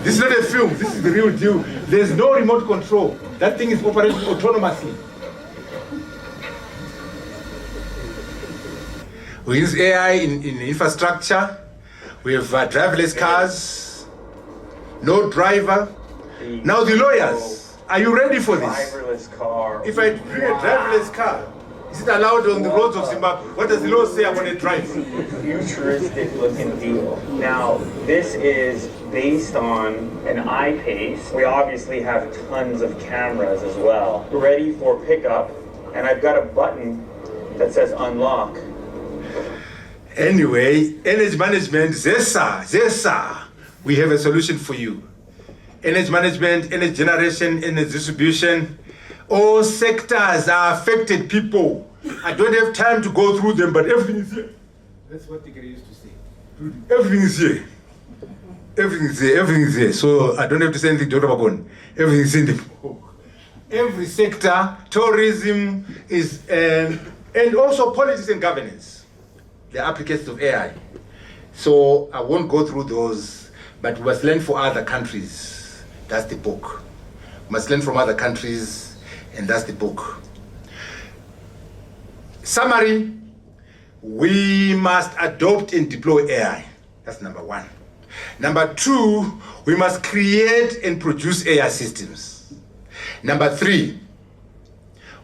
This is not a film, this is the real deal. There's no remote control. That thing is operating autonomously. We use AI in infrastructure. We have driverless cars, no driver. Now the lawyers, are you ready for this? Driverless car. If I bring a driverless car, is it allowed on the roads of Zimbabwe? What does the law say about a driver? Futuristic looking vehicle. Now, this is based on an I-Pace. We obviously have tons of cameras as well. Ready for pickup, and I've got a button that says unlock. Anyway, energy management, ZES, we have a solution for you. Energy management, energy generation, energy distribution, all sectors are affected, people. I don't have time to go through them, but everything is here. That's what Tigre used to say. Everything is here. Everything is here, everything is here. So I don't have to say anything to Dr. Makoni. Everything is in the book. Every sector, tourism is, and also politics and governance. the applications of AI. So I won't go through those, but we must learn for other countries. That's the book. We must learn from other countries, and that's the book. Summary, we must adopt and deploy AI. That's number one. Number two, we must create and produce AI systems. Number three,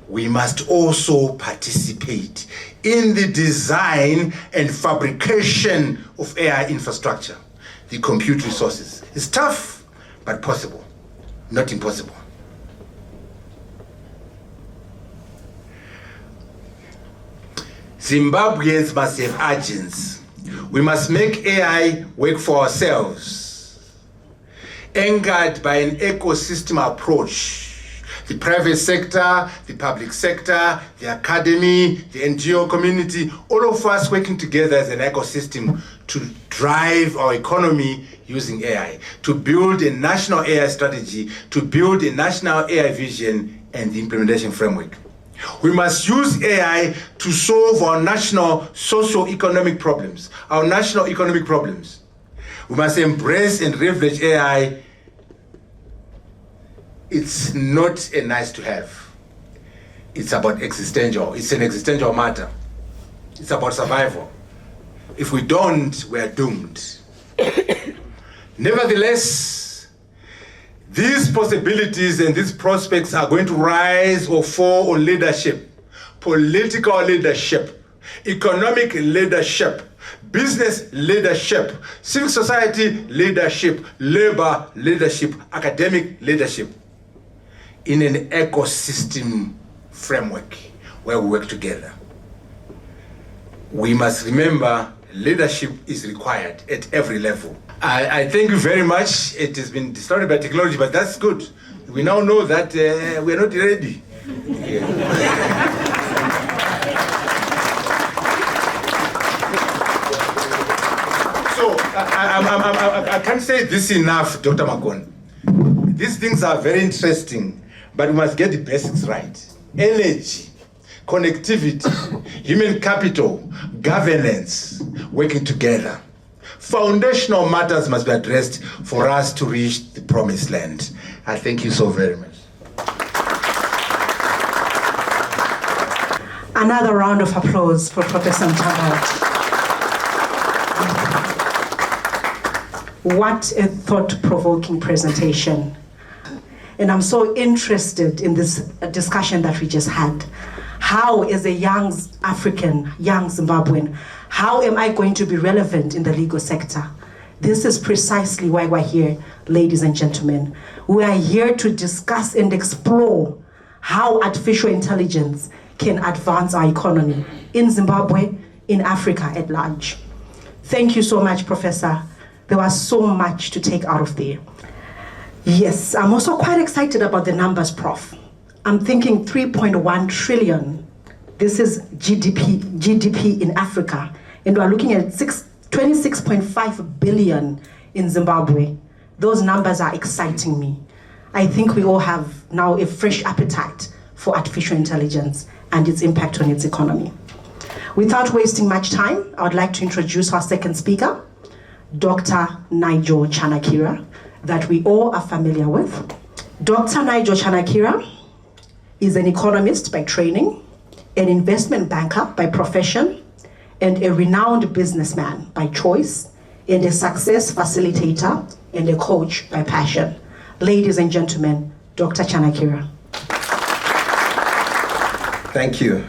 we must also participate in the design and fabrication of AI infrastructure, the compute resources. It's tough, but possible, not impossible. Zimbabweans must have agents. We must make AI work for ourselves, anchored by an ecosystem approach. The private sector, the public sector, the academy, the NGO community, all of us working together as an ecosystem to drive our economy using AI, to build a national AI strategy, to build a national AI vision and the implementation framework. We must use AI to solve our national socio-economic problems, our national economic problems. We must embrace and leverage AI. It's not a nice to have. It's about existential. It's an existential matter. It's about survival. If we don't, we are doomed. Nevertheless, these possibilities and these prospects are going to rise or fall on leadership, political leadership, economic leadership, business leadership, civic society leadership, labor leadership, academic leadership, in an ecosystem framework where we work together. We must remember leadership is required at every level. I thank you very much. It has been distorted by technology, but that's good. We now know that we're not ready. So I can't say this enough, Dr. Makon. These things are very interesting, but we must get the basics right. Energy, connectivity, human capital, governance, working together. Foundational matters must be addressed for us to reach the promised land. I thank you so very much. Another round of applause for Professor Mutambara. What a thought-provoking presentation. And I'm so interested in this discussion that we just had. How, as a young African, young Zimbabwean, how am I going to be relevant in the legal sector? This is precisely why we're here, ladies and gentlemen. We are here to discuss and explore how artificial intelligence can advance our economy in Zimbabwe, in Africa at large. Thank you so much, Professor. There was so much to take out of there. Yes, I'm also quite excited about the numbers, Prof. I'm thinking 3.1 trillion. This is GDP in Africa. And we're looking at 26.5 billion in Zimbabwe. Those numbers are exciting me. I think we all have now a fresh appetite for artificial intelligence and its impact on its economy. Without wasting much time, I would like to introduce our second speaker, Dr. Nigel Chanakira, that we all are familiar with. Dr. Nigel Chanakira is an economist by training, an investment banker by profession, and a renowned businessman by choice, and a success facilitator and a coach by passion. Ladies and gentlemen, Dr. Chanakira. Thank you.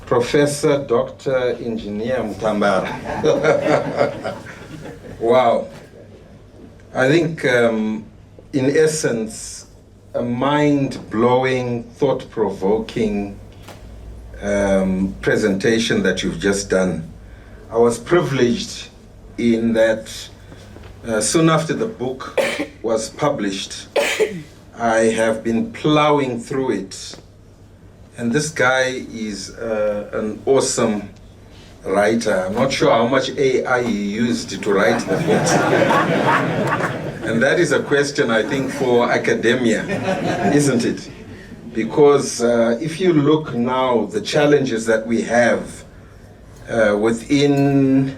Professor Dr. Engineer Mutambara. Wow. I think, in essence, a mind-blowing, thought-provoking presentation that you've just done. I was privileged in that soon after the book was published, I have been plowing through it. And this guy is an awesome writer. I'm not sure how much AI he used to write the book. And that is a question, I think, for academia, isn't it? Because if you look now, the challenges that we have within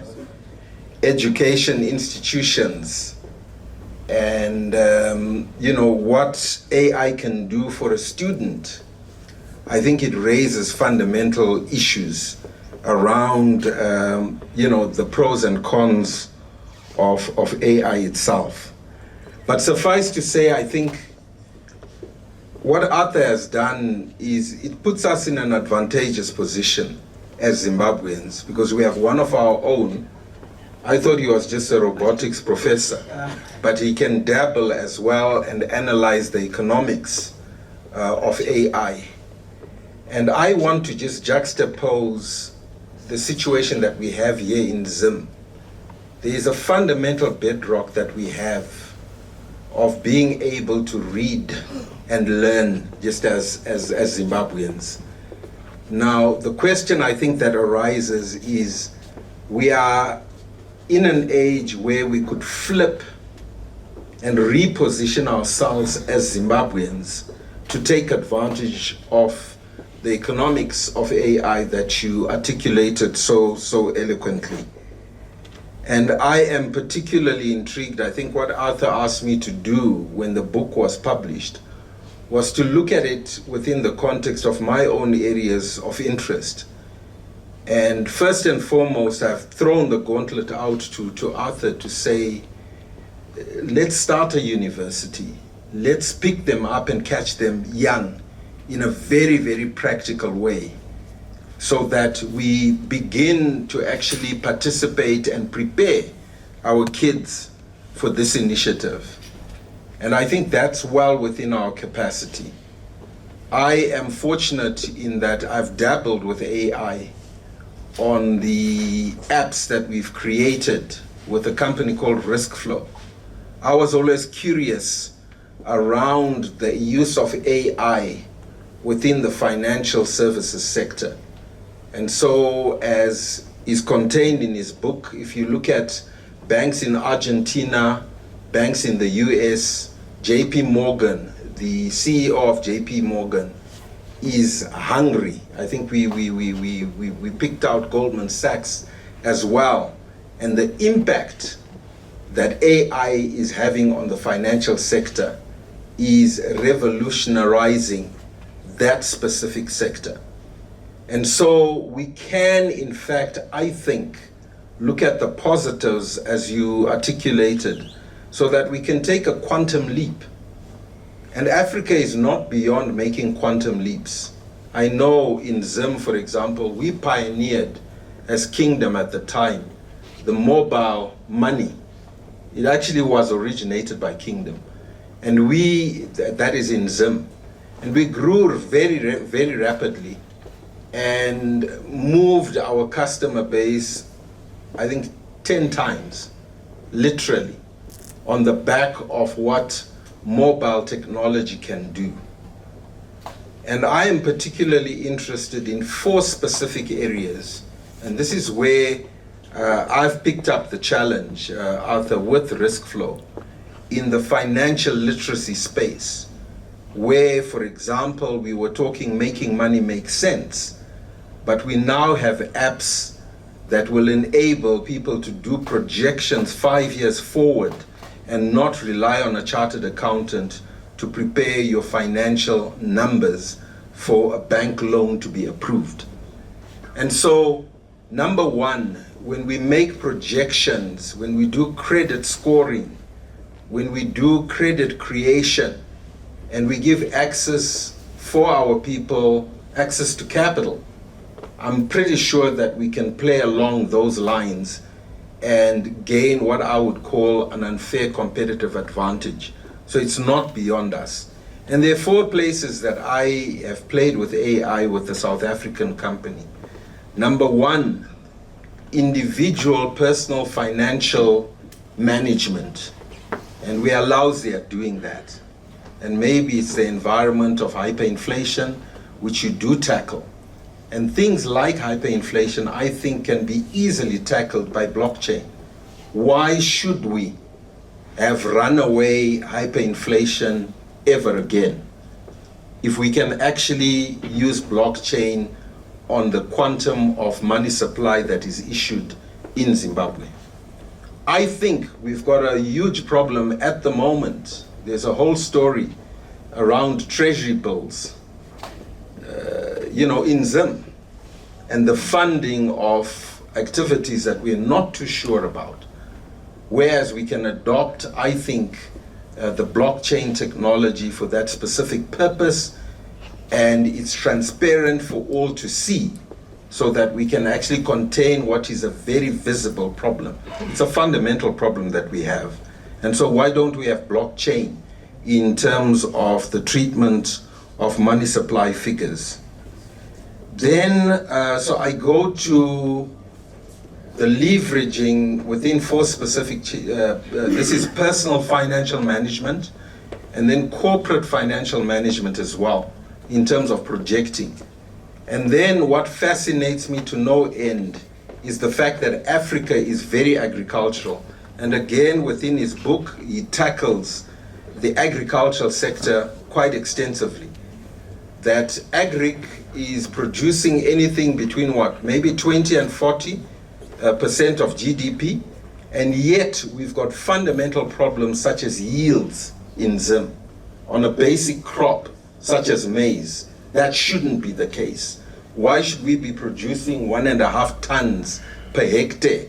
education institutions and what AI can do for a student, I think it raises fundamental issues around the pros and cons of AI itself. But suffice to say, I think what Arthur has done is it puts us in an advantageous position as Zimbabweans, because we have one of our own. I thought he was just a robotics professor, but he can dabble as well and analyze the economics of AI. And I want to just juxtapose the situation that we have here in Zim. There is a fundamental bedrock that we have of being able to read and learn just as Zimbabweans. Now, the question I think that arises is, we are in an age where we could flip and reposition ourselves as Zimbabweans to take advantage of the economics of AI that you articulated so eloquently. And I am particularly intrigued. I think what Arthur asked me to do when the book was published was to look at it within the context of my own areas of interest. And first and foremost, I've thrown the gauntlet out to Arthur to say, let's start a university. Let's pick them up and catch them young in a very, very practical way, so that we begin to actually participate and prepare our kids for this initiative. And I think that's well within our capacity. I am fortunate in that I've dabbled with AI on the apps that we've created with a company called RiskFlow. I was always curious around the use of AI within the financial services sector. And so, as is contained in his book, if you look at banks in Argentina, banks in the US, JP Morgan, the CEO of JP Morgan, is hungry. I think we picked out Goldman Sachs as well. And the impact that AI is having on the financial sector is revolutionizing that specific sector. And so we can, in fact, I think, look at the positives as you articulated, so that we can take a quantum leap. And Africa is not beyond making quantum leaps. I know in Zim, for example, we pioneered as Kingdom at the time the mobile money. It actually was originated by Kingdom. And that is in Zim. And we grew very, very rapidly and moved our customer base, I think, 10 times, literally, on the back of what mobile technology can do. And I am particularly interested in 4 specific areas. And this is where I've picked up the challenge, Arthur, with RiskFlow, in the financial literacy space, where, for example, we were talking making money make sense, but we now have apps that will enable people to do projections 5 years forward and not rely on a chartered accountant to prepare your financial numbers for a bank loan to be approved. And so, number one, when we make projections, when we do credit scoring, when we do credit creation, and we give access for our people, access to capital, I'm pretty sure that we can play along those lines and gain what I would call an unfair competitive advantage. So it's not beyond us. And there are 4 places that I have played with AI with the South African company. Number 1, individual personal financial management. And we are lousy at doing that. And maybe it's the environment of hyperinflation, which you do tackle. And things like hyperinflation, I think, can be easily tackled by blockchain. Why should we have runaway hyperinflation ever again if we can actually use blockchain on the quantum of money supply that is issued in Zimbabwe. I think we've got a huge problem at the moment. There's a whole story around treasury bills, in Zim, and the funding of activities that we're not too sure about. Whereas we can adopt, I think, the blockchain technology for that specific purpose, and it's transparent for all to see, so that we can actually contain what is a very visible problem. It's a fundamental problem that we have. And so why don't we have blockchain in terms of the treatment of money supply figures? Then, so I go to the leveraging within 4 specific, this is personal financial management, and then corporate financial management as well, in terms of projecting. And then what fascinates me to no end is the fact that Africa is very agricultural. And again, within his book, he tackles the agricultural sector quite extensively. That agric is producing anything between maybe 20 and 40% of GDP, and yet we've got fundamental problems such as yields in Zim on a basic crop such as maize. That shouldn't be the case. Why should we be producing 1.5 tons per hectare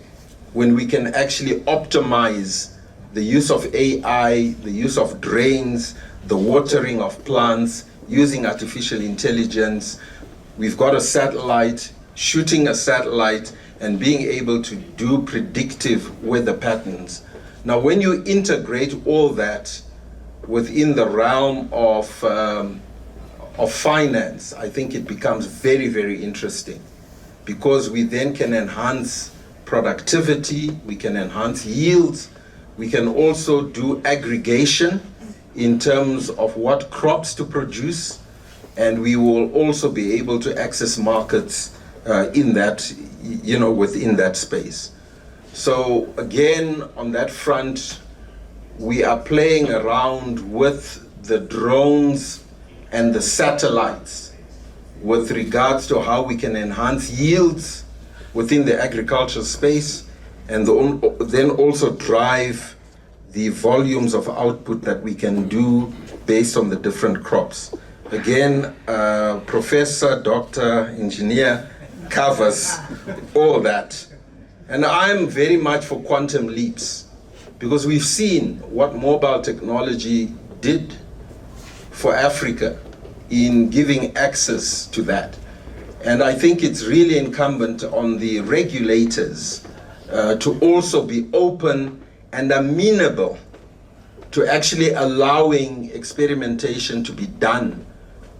when we can actually optimize the use of AI, the use of drains, the watering of plants, using artificial intelligence? We've got a satellite, shooting a satellite and being able to do predictive weather patterns. Now, when you integrate all that within the realm of finance, I think it becomes very, very interesting, because we then can enhance productivity, we can enhance yields, we can also do aggregation in terms of what crops to produce, and we will also be able to access markets in that, within that space. So again, on that front, we are playing around with the drones and the satellites with regards to how we can enhance yields within the agricultural space, and then also drive the volumes of output that we can do based on the different crops. Again, Professor, Doctor, Engineer covers all that. And I'm very much for quantum leaps, because we've seen what mobile technology did for Africa in giving access to that. And I think it's really incumbent on the regulators to also be open and amenable to actually allowing experimentation to be done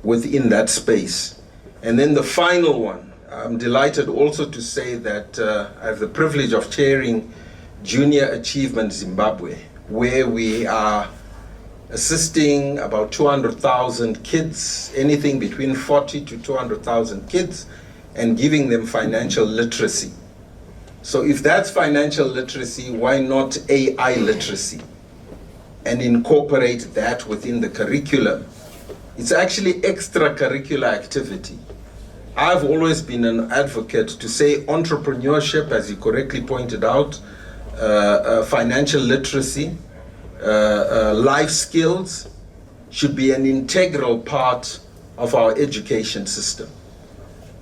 within that space. And then the final one, I'm delighted also to say that I have the privilege of chairing Junior Achievement Zimbabwe, where we are assisting about 200,000 kids, anything between 40 to 200,000 kids, and giving them financial literacy. So if that's financial literacy, why not AI literacy? And incorporate that within the curriculum. It's actually extracurricular activity. I've always been an advocate to say entrepreneurship, as you correctly pointed out, financial literacy, life skills should be an integral part of our education system.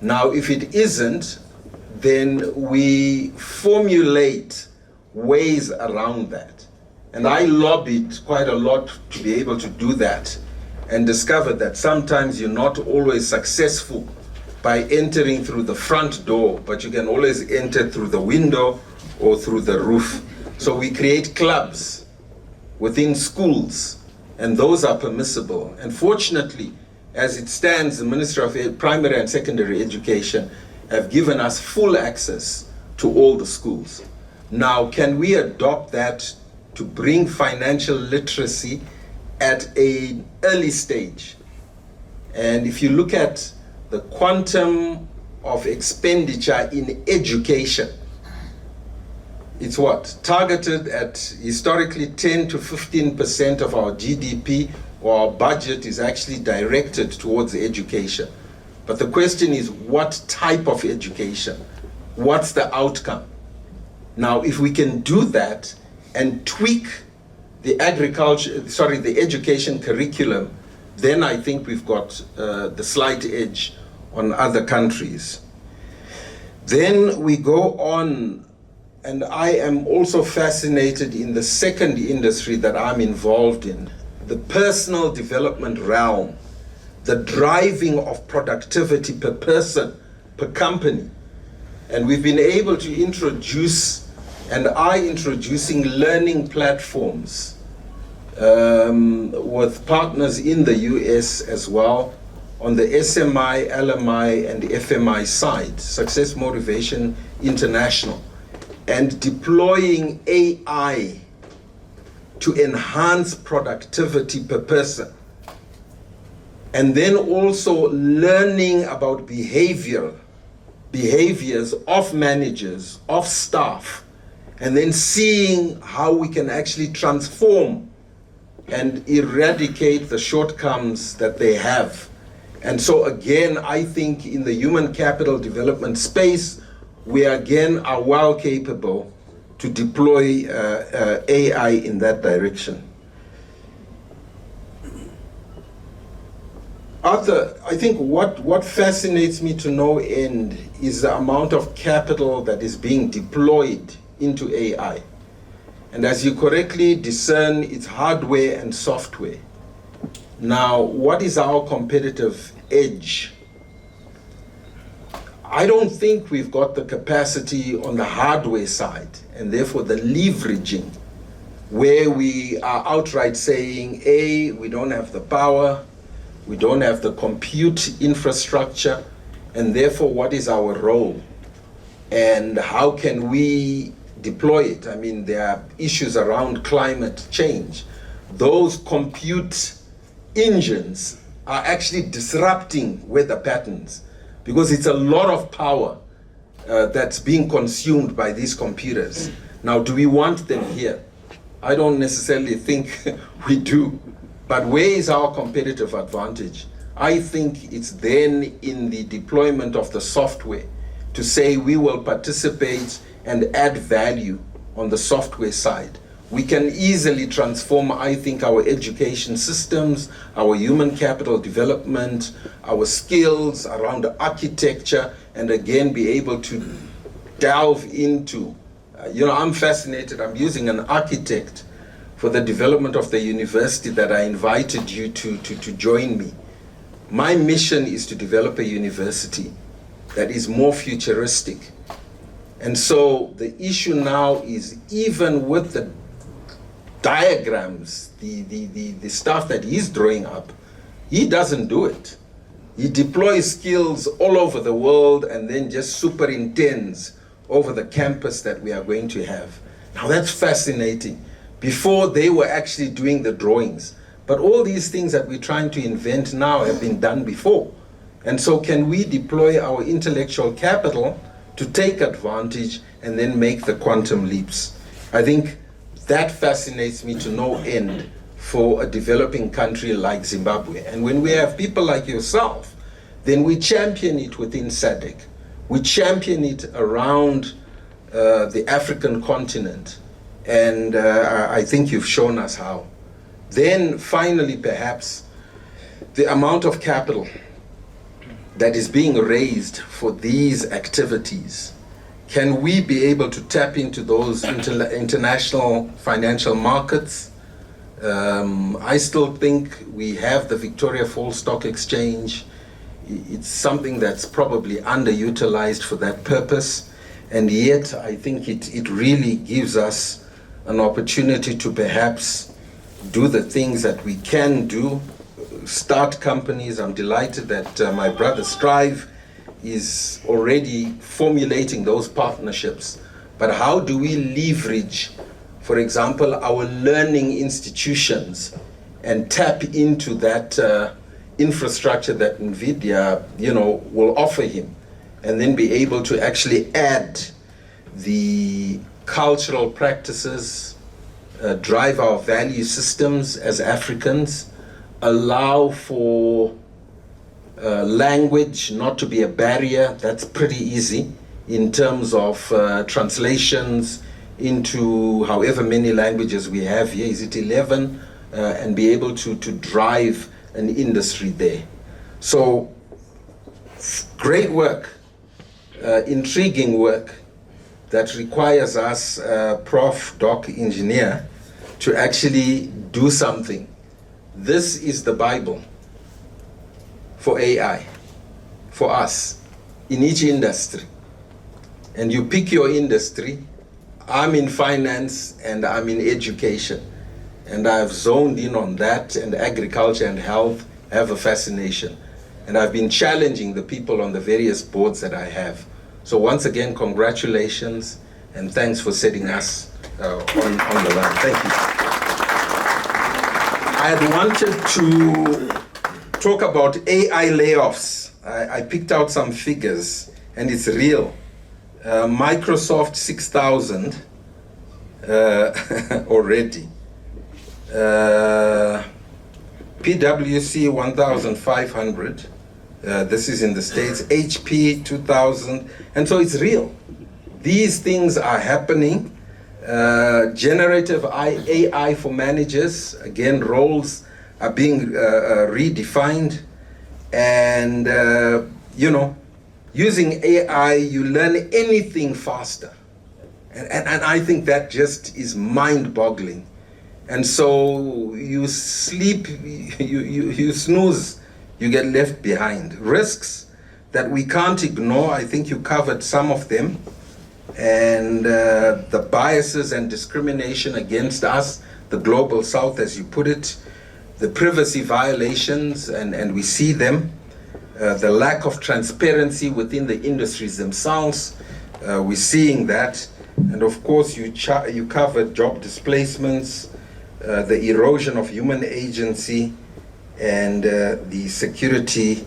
Now, if it isn't, then we formulate ways around that. And I lobbied quite a lot to be able to do that, and discovered that sometimes you're not always successful by entering through the front door, but you can always enter through the window or through the roof. So we create clubs within schools, and those are permissible. And fortunately, as it stands, the Ministry of Primary and Secondary Education have given us full access to all the schools. Now, can we adopt that to bring financial literacy at an early stage? And if you look at the quantum of expenditure in education, it's what? Targeted at historically 10 to 15% of our GDP, or our budget is actually directed towards education. But the question is, what type of education? What's the outcome? Now, if we can do that and tweak the education curriculum, then I think we've got the slight edge on other countries. Then we go on, and I am also fascinated in the second industry that I'm involved in, the personal development realm, the driving of productivity per person, per company. And we've been able to introduce, and are introducing, learning platforms with partners in the US as well, on the SMI, LMI, and FMI side, Success Motivation International, and deploying AI to enhance productivity per person. And then also learning about behaviors of managers, of staff, and then seeing how we can actually transform and eradicate the shortcomings that they have. And so again, I think in the human capital development space, we again are well capable to deploy AI in that direction. I think what fascinates me to no end is the amount of capital that is being deployed into AI. And as you correctly discern, it's hardware and software. Now, what is our competitive edge? I don't think we've got the capacity on the hardware side, and therefore the leveraging, where we are outright saying, A, we don't have the power, we don't have the compute infrastructure, and therefore what is our role? And how can we deploy it? I mean, there are issues around climate change. Those compute engines are actually disrupting weather patterns because it's a lot of power that's being consumed by these computers. Now, do we want them here? I don't necessarily think we do. But where is our competitive advantage? I think it's then in the deployment of the software to say we will participate and add value on the software side. We can easily transform, I think, our education systems, our human capital development, our skills around architecture, and again be able to delve into, I'm fascinated, I'm using an architect for the development of the university that I invited you to join me. My mission is to develop a university that is more futuristic. And so the issue now is, even with the diagrams, the stuff that he's drawing up, he doesn't do it. He deploys skills all over the world and then just superintends over the campus that we are going to have. Now that's fascinating. Before, they were actually doing the drawings. But all these things that we're trying to invent now have been done before. And so can we deploy our intellectual capital to take advantage and then make the quantum leaps? I think that fascinates me to no end for a developing country like Zimbabwe. And when we have people like yourself, then we champion it within SADC. We champion it around the African continent. And I think you've shown us how. Then finally, perhaps, the amount of capital that is being raised for these activities. Can we be able to tap into those international financial markets? I still think we have the Victoria Falls Stock Exchange. It's something that's probably underutilized for that purpose. And yet, I think it really gives us an opportunity to perhaps do the things that we can do, start companies. I'm delighted that my brother Strive is already formulating those partnerships. But how do we leverage, for example, our learning institutions and tap into that infrastructure that NVIDIA, will offer him, and then be able to actually add the cultural practices, drive our value systems as Africans, allow for language not to be a barrier. That's pretty easy in terms of translations into however many languages we have here. Is it 11? And be able to drive an industry there. So great work, intriguing work that requires us, Prof, Doc, Engineer, to actually do something. This is the Bible for AI, for us, in each industry. And you pick your industry. I'm in finance and I'm in education. And I've zoned in on that, and agriculture and health have a fascination. And I've been challenging the people on the various boards that I have. So once again, congratulations, and thanks for setting us on the line. Thank you. I had wanted to talk about AI layoffs. I picked out some figures, and it's real. Microsoft 6,000 already. PwC 1,500. This is in the States. HP 2,000. And so it's real. These things are happening. Generative AI for managers. Again, roles are being redefined. And, you know, using AI, you learn anything faster. And I think that just is mind-boggling. And so you sleep, you snooze, you get left behind. Risks that we can't ignore, I think you covered some of them. And the biases and discrimination against us, the global south as you put it, the privacy violations, and we see them. The lack of transparency within the industries themselves, we're seeing that. And of course you covered job displacements, the erosion of human agency, and the security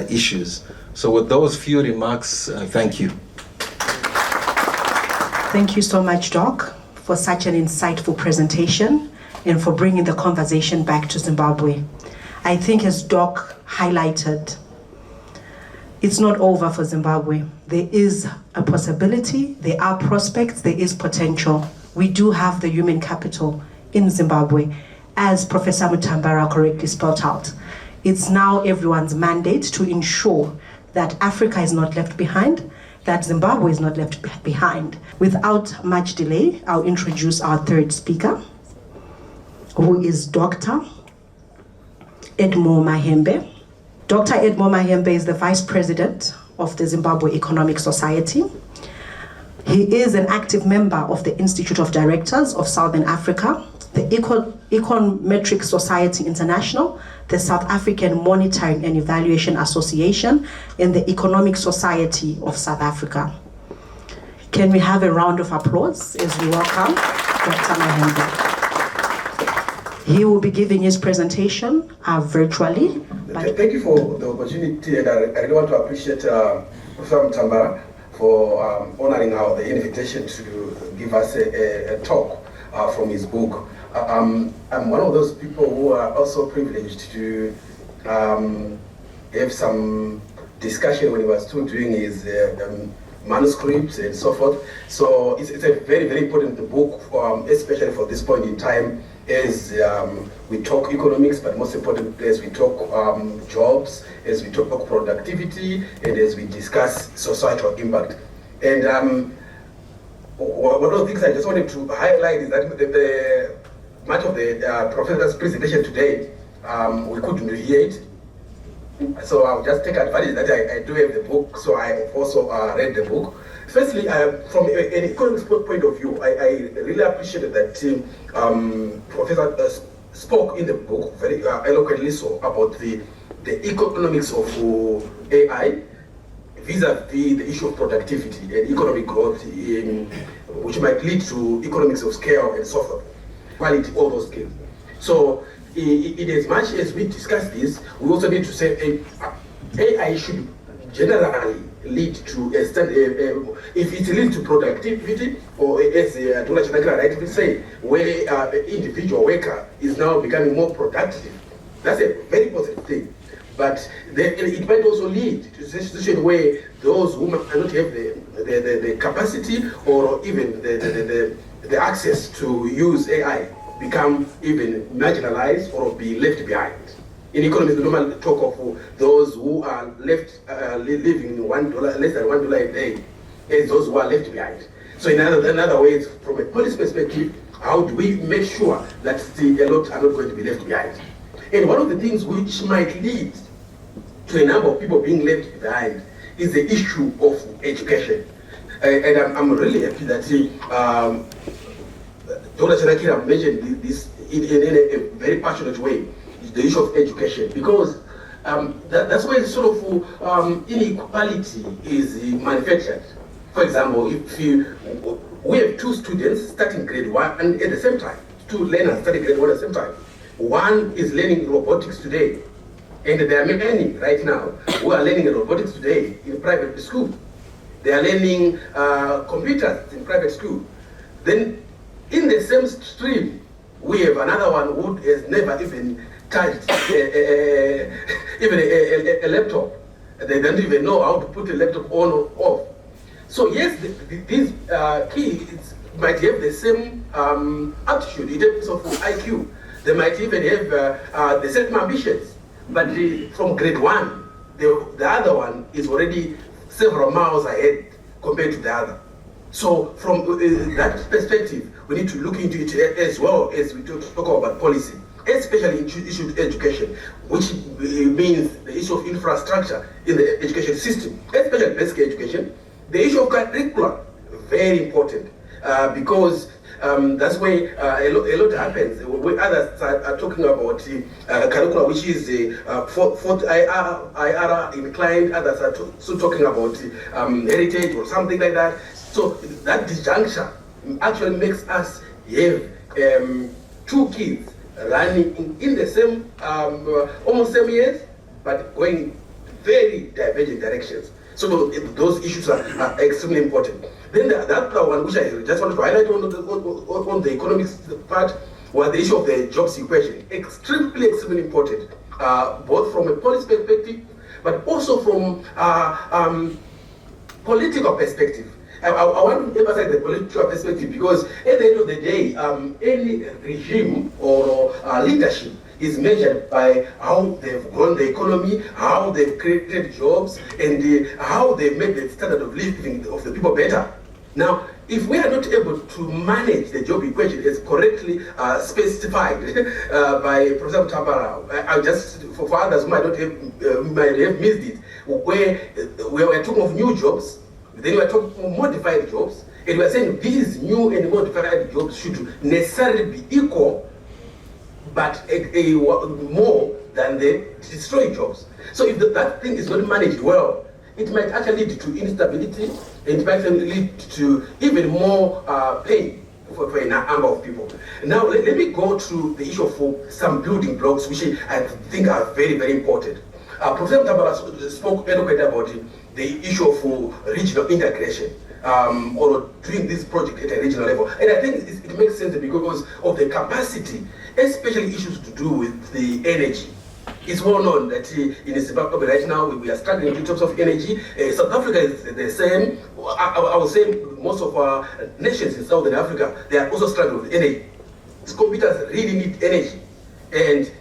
issues. So with those few remarks, thank you. Thank you so much, Doc, for such an insightful presentation and for bringing the conversation back to Zimbabwe. I think as Doc highlighted, it's not over for Zimbabwe. There is a possibility, there are prospects, there is potential. We do have the human capital in Zimbabwe, as Professor Mutambara correctly spelled out. It's now everyone's mandate to ensure that Africa is not left behind, that Zimbabwe is not left behind. Without much delay, I'll introduce our third speaker, who is Dr. Edmore Mahembe. Dr. Edmore Mahembe is the Vice President of the Zimbabwe Economic Society. He is an active member of the Institute of Directors of Southern Africa, the Econometric Society International, the South African Monitoring and Evaluation Association, and the Economic Society of South Africa. Can we have a round of applause as we welcome Dr. Mahembe? He will be giving his presentation virtually. Thank you for the opportunity, and I really want to appreciate Professor Mutambara for honoring the invitation to give us a talk from his book. I'm one of those people who are also privileged to have some discussion when he was still doing his manuscripts and so forth. So it's a very, very important book, especially for this point in time, as we talk economics, but most importantly, as we talk jobs, as we talk productivity, and as we discuss societal impact. And one of the things I just wanted to highlight is that much of the professor's presentation today, we couldn't hear it. So I'll just take advantage that I do have the book, so I also read the book. Firstly, from an economics point of view, I really appreciated that Professor spoke in the book very eloquently so about the economics of AI vis-a-vis the issue of productivity and economic growth, which might lead to economics of scale and so forth, quality, all those things. So in as much as we discuss this, we also need to say AI should generally lead to if it leads to productivity, or as Dr. Chinakira rightly said, where the individual worker is now becoming more productive, that's a very positive thing. but it might also lead to a situation where those who might not have the capacity or even the access to use AI become even marginalized or be left behind. In economics, we normally talk of those who are left living $1, less than $1 a day, as those who are left behind. So in other ways, from a policy perspective, how do we make sure that a lot are not going to be left behind? And one of the things which might lead to a number of people being left behind is the issue of education. And I'm really happy that Dr. Chanakira mentioned this in a very passionate way, the issue of education, because that's where sort of inequality is manufactured. For example, if we have two students starting grade 1 and at the same time, two learners starting grade 1 at the same time. One is learning robotics today, and there are many right now who are learning robotics today in private school. They are learning computers in private school. Then in the same stream, we have another one who has never even touched even a laptop. They don't even know how to put a laptop on or off. So yes, these kids might have the same aptitude in terms of IQ. They might even have the same ambitions. But from grade 1, the other one is already several miles ahead compared to the other. So from that perspective, we need to look into it as well as we talk about policy, especially issue of education, which means the issue of infrastructure in the education system, especially basic education. The issue of curriculum, very important, because that's where a lot happens. When others are talking about curriculum, which is fourth IR inclined, others are still talking about heritage or something like that. So that disjuncture actually makes us have two kids running in the same, almost same years, but going very divergent directions. So those issues are extremely important. Then the other one, which I just wanted to highlight on the economics part, was the issue of the jobs equation. Extremely important, both from a policy perspective, but also from political perspective. I want to emphasize the political perspective because at the end of the day, any regime or leadership is measured by how they've grown the economy, how they've created jobs, and how they've made the standard of living of the people better. Now, if we are not able to manage the job equation as correctly specified by Professor Mutambara, I just for others who might have missed it, where we were talking of new jobs, then we are talking of modified jobs, and we are saying these new and modified jobs should necessarily be equal, but more than the destroyed jobs. So if that thing is not managed well, it might actually lead to instability, and it might lead to even more pain for a number of people. Now, let me go to the issue of some building blocks, which I think are very, very important. Professor Mutambara spoke eloquently about the issue of regional integration, or doing this project at a regional level. And I think it makes sense because of the capacity, especially issues to do with the energy. It's well known that in Zimbabwe right now we are struggling in terms of energy. South Africa is the same. I would say most of our nations in Southern Africa, they are also struggling with energy. These computers really need energy, and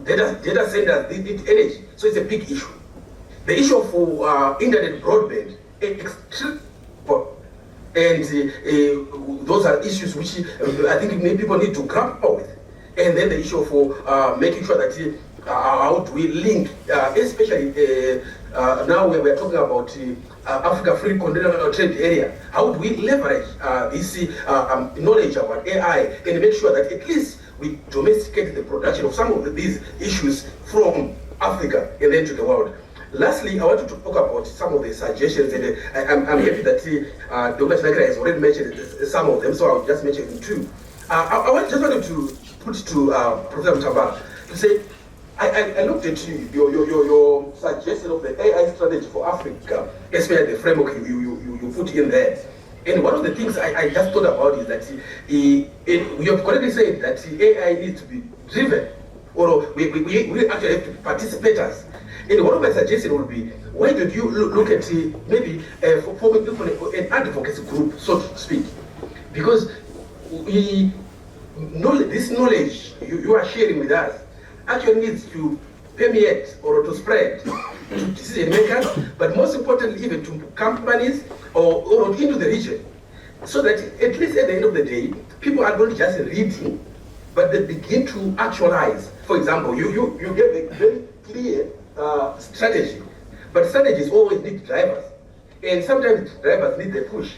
data centers need energy. So it's a big issue. The issue of internet broadband is extremely important. And those are issues which I think many people need to grapple with. And then the issue of making sure that how do we link, especially now we're talking about Africa Free Continental Trade Area. How do we leverage this knowledge about AI and make sure that at least we domesticate the production of some of these issues from Africa and then to the world. Lastly, I want to talk about some of the suggestions, and I'm happy that Dr. Chanakira has already mentioned some of them, so I'll just mention them too. I just wanted to put to Professor Mutambara to say, I looked at your suggestion of the AI strategy for Africa, especially the framework you put in there. And one of the things I just thought about is that we have correctly said that AI needs to be driven or we actually have to be participators. And one of my suggestions would be, why don't you look at maybe forming an advocacy group, so to speak, because this knowledge you are sharing with us actually needs to permeate or to spread to decision makers, but most importantly even to companies or into the region, so that at least at the end of the day, people are not just reading, but they begin to actualize. For example, you give a very clear strategy, but strategies always need drivers, and sometimes drivers need a push.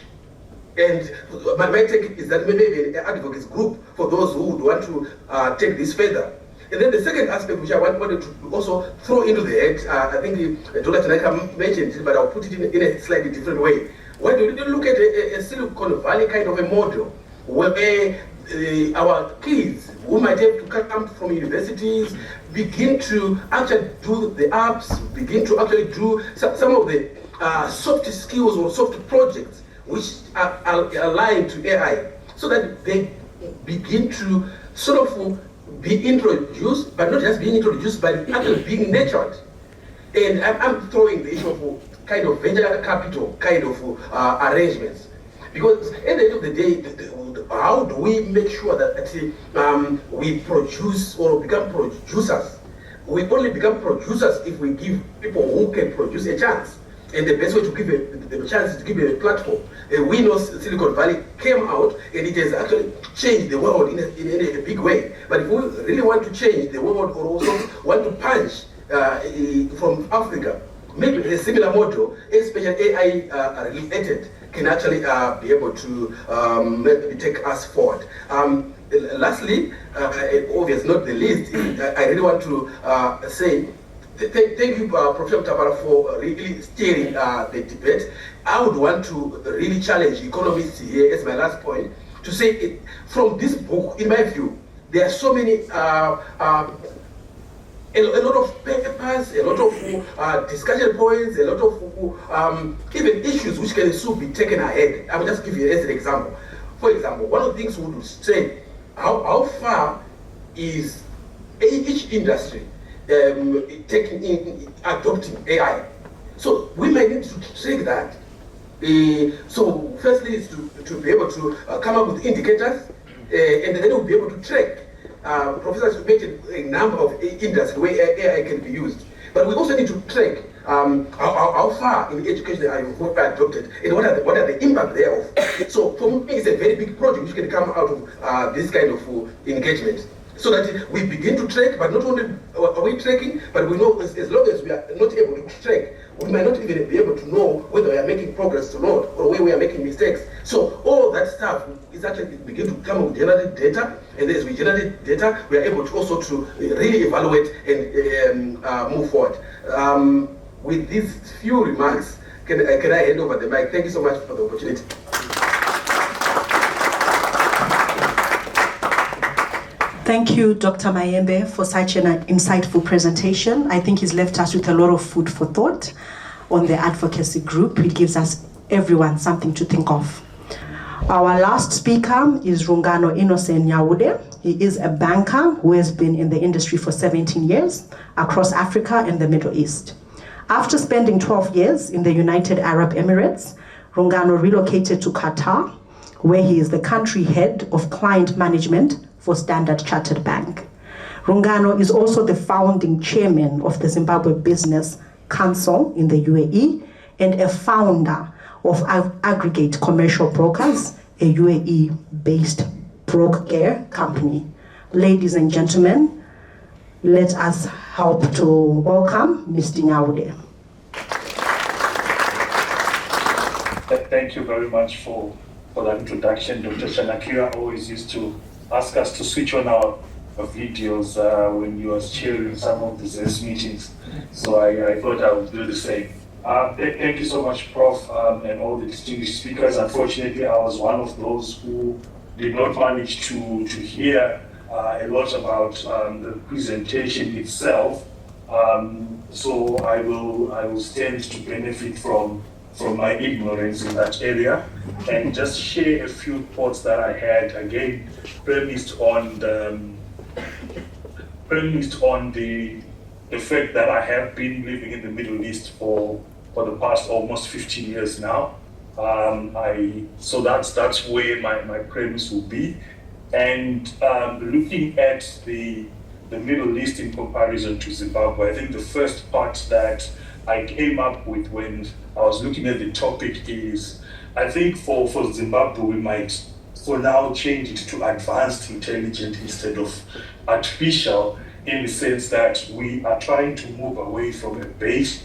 And my take is that maybe an advocacy group for those who would want to take this further. And then the second aspect which I wanted to also throw into the head, I think Dr. Tanaka mentioned it, but I'll put it in a slightly different way. Why do you look at a Silicon Valley kind of a model where our kids who might have to come from universities begin to actually do the apps, begin to actually do some of the soft skills or soft projects which are aligned to AI, so that they begin to sort of be introduced, but not just being introduced, but actually being nurtured. And I'm throwing the issue of kind of venture capital kind of arrangements. Because at the end of the day, how do we make sure that we produce or become producers? We only become producers if we give people who can produce a chance. And the best way to give a chance is to give a platform. We know Silicon Valley came out and it has actually changed the world in a big way. But if we really want to change the world or also want to punch from Africa, maybe a similar model, especially AI related, can actually be able to maybe take us forward. Lastly, obviously not the least, I really want to say thank you, Professor Mutambara, for really steering the debate. I would want to really challenge economists here as my last point to say from this book, in my view, there are so many a lot of papers, a lot of discussion points, a lot of even issues which can still be taken ahead. I will just give you as an example. For example, one of the things we would say, how far is each industry adopting AI? So we might need to check that. So firstly is to be able to come up with indicators, and then we'll be able to track. Professors mentioned a number of industries where AI can be used, but we also need to track how far in education are you adopted, and what are the impact thereof. So for me, it's a very big project which can come out of this kind of engagement, so that we begin to track. But not only are we tracking, but we know as long as we are not able to track, we might not even be able to know whether we are making progress or not, or where we are making mistakes. So all that stuff is actually begin to come with generate data, and as we generate data, we are able to also to really evaluate and move forward. With these few remarks, can I hand over the mic? Thank you so much for the opportunity. Thank you, Dr. Mayembe, for such an insightful presentation. I think he's left us with a lot of food for thought on the advocacy group. It gives us everyone something to think of. Our last speaker is Rungano Innocent Nyawude. He is a banker who has been in the industry for 17 years across Africa and the Middle East. After spending 12 years in the United Arab Emirates, Rungano relocated to Qatar, where he is the country head of client management for Standard Chartered Bank. Rungano is also the founding chairman of the Zimbabwe Business Council in the UAE and a founder of Aggregate Commercial Brokers, a UAE-based broker company. Ladies and gentlemen, let us help to welcome Mr. Nyawude. Thank you very much for that introduction. Dr. Shanakia always used to ask us to switch on our videos when you were chairing some of the ZES meetings. So I thought I would do the same. Thank you so much, Prof, and all the distinguished speakers. Unfortunately, I was one of those who did not manage to hear a lot about the presentation itself. So I will stand to benefit from my ignorance in that area and just share a few thoughts that I had, again, premised on premised on the fact that I have been living in the Middle East for the past almost 15 years now. So that's where my premise will be. And looking at the Middle East in comparison to Zimbabwe, I think the first part that I came up with when I was looking at the topic is, I think for Zimbabwe, we might for now change it to advanced intelligence instead of artificial, in the sense that we are trying to move away from a base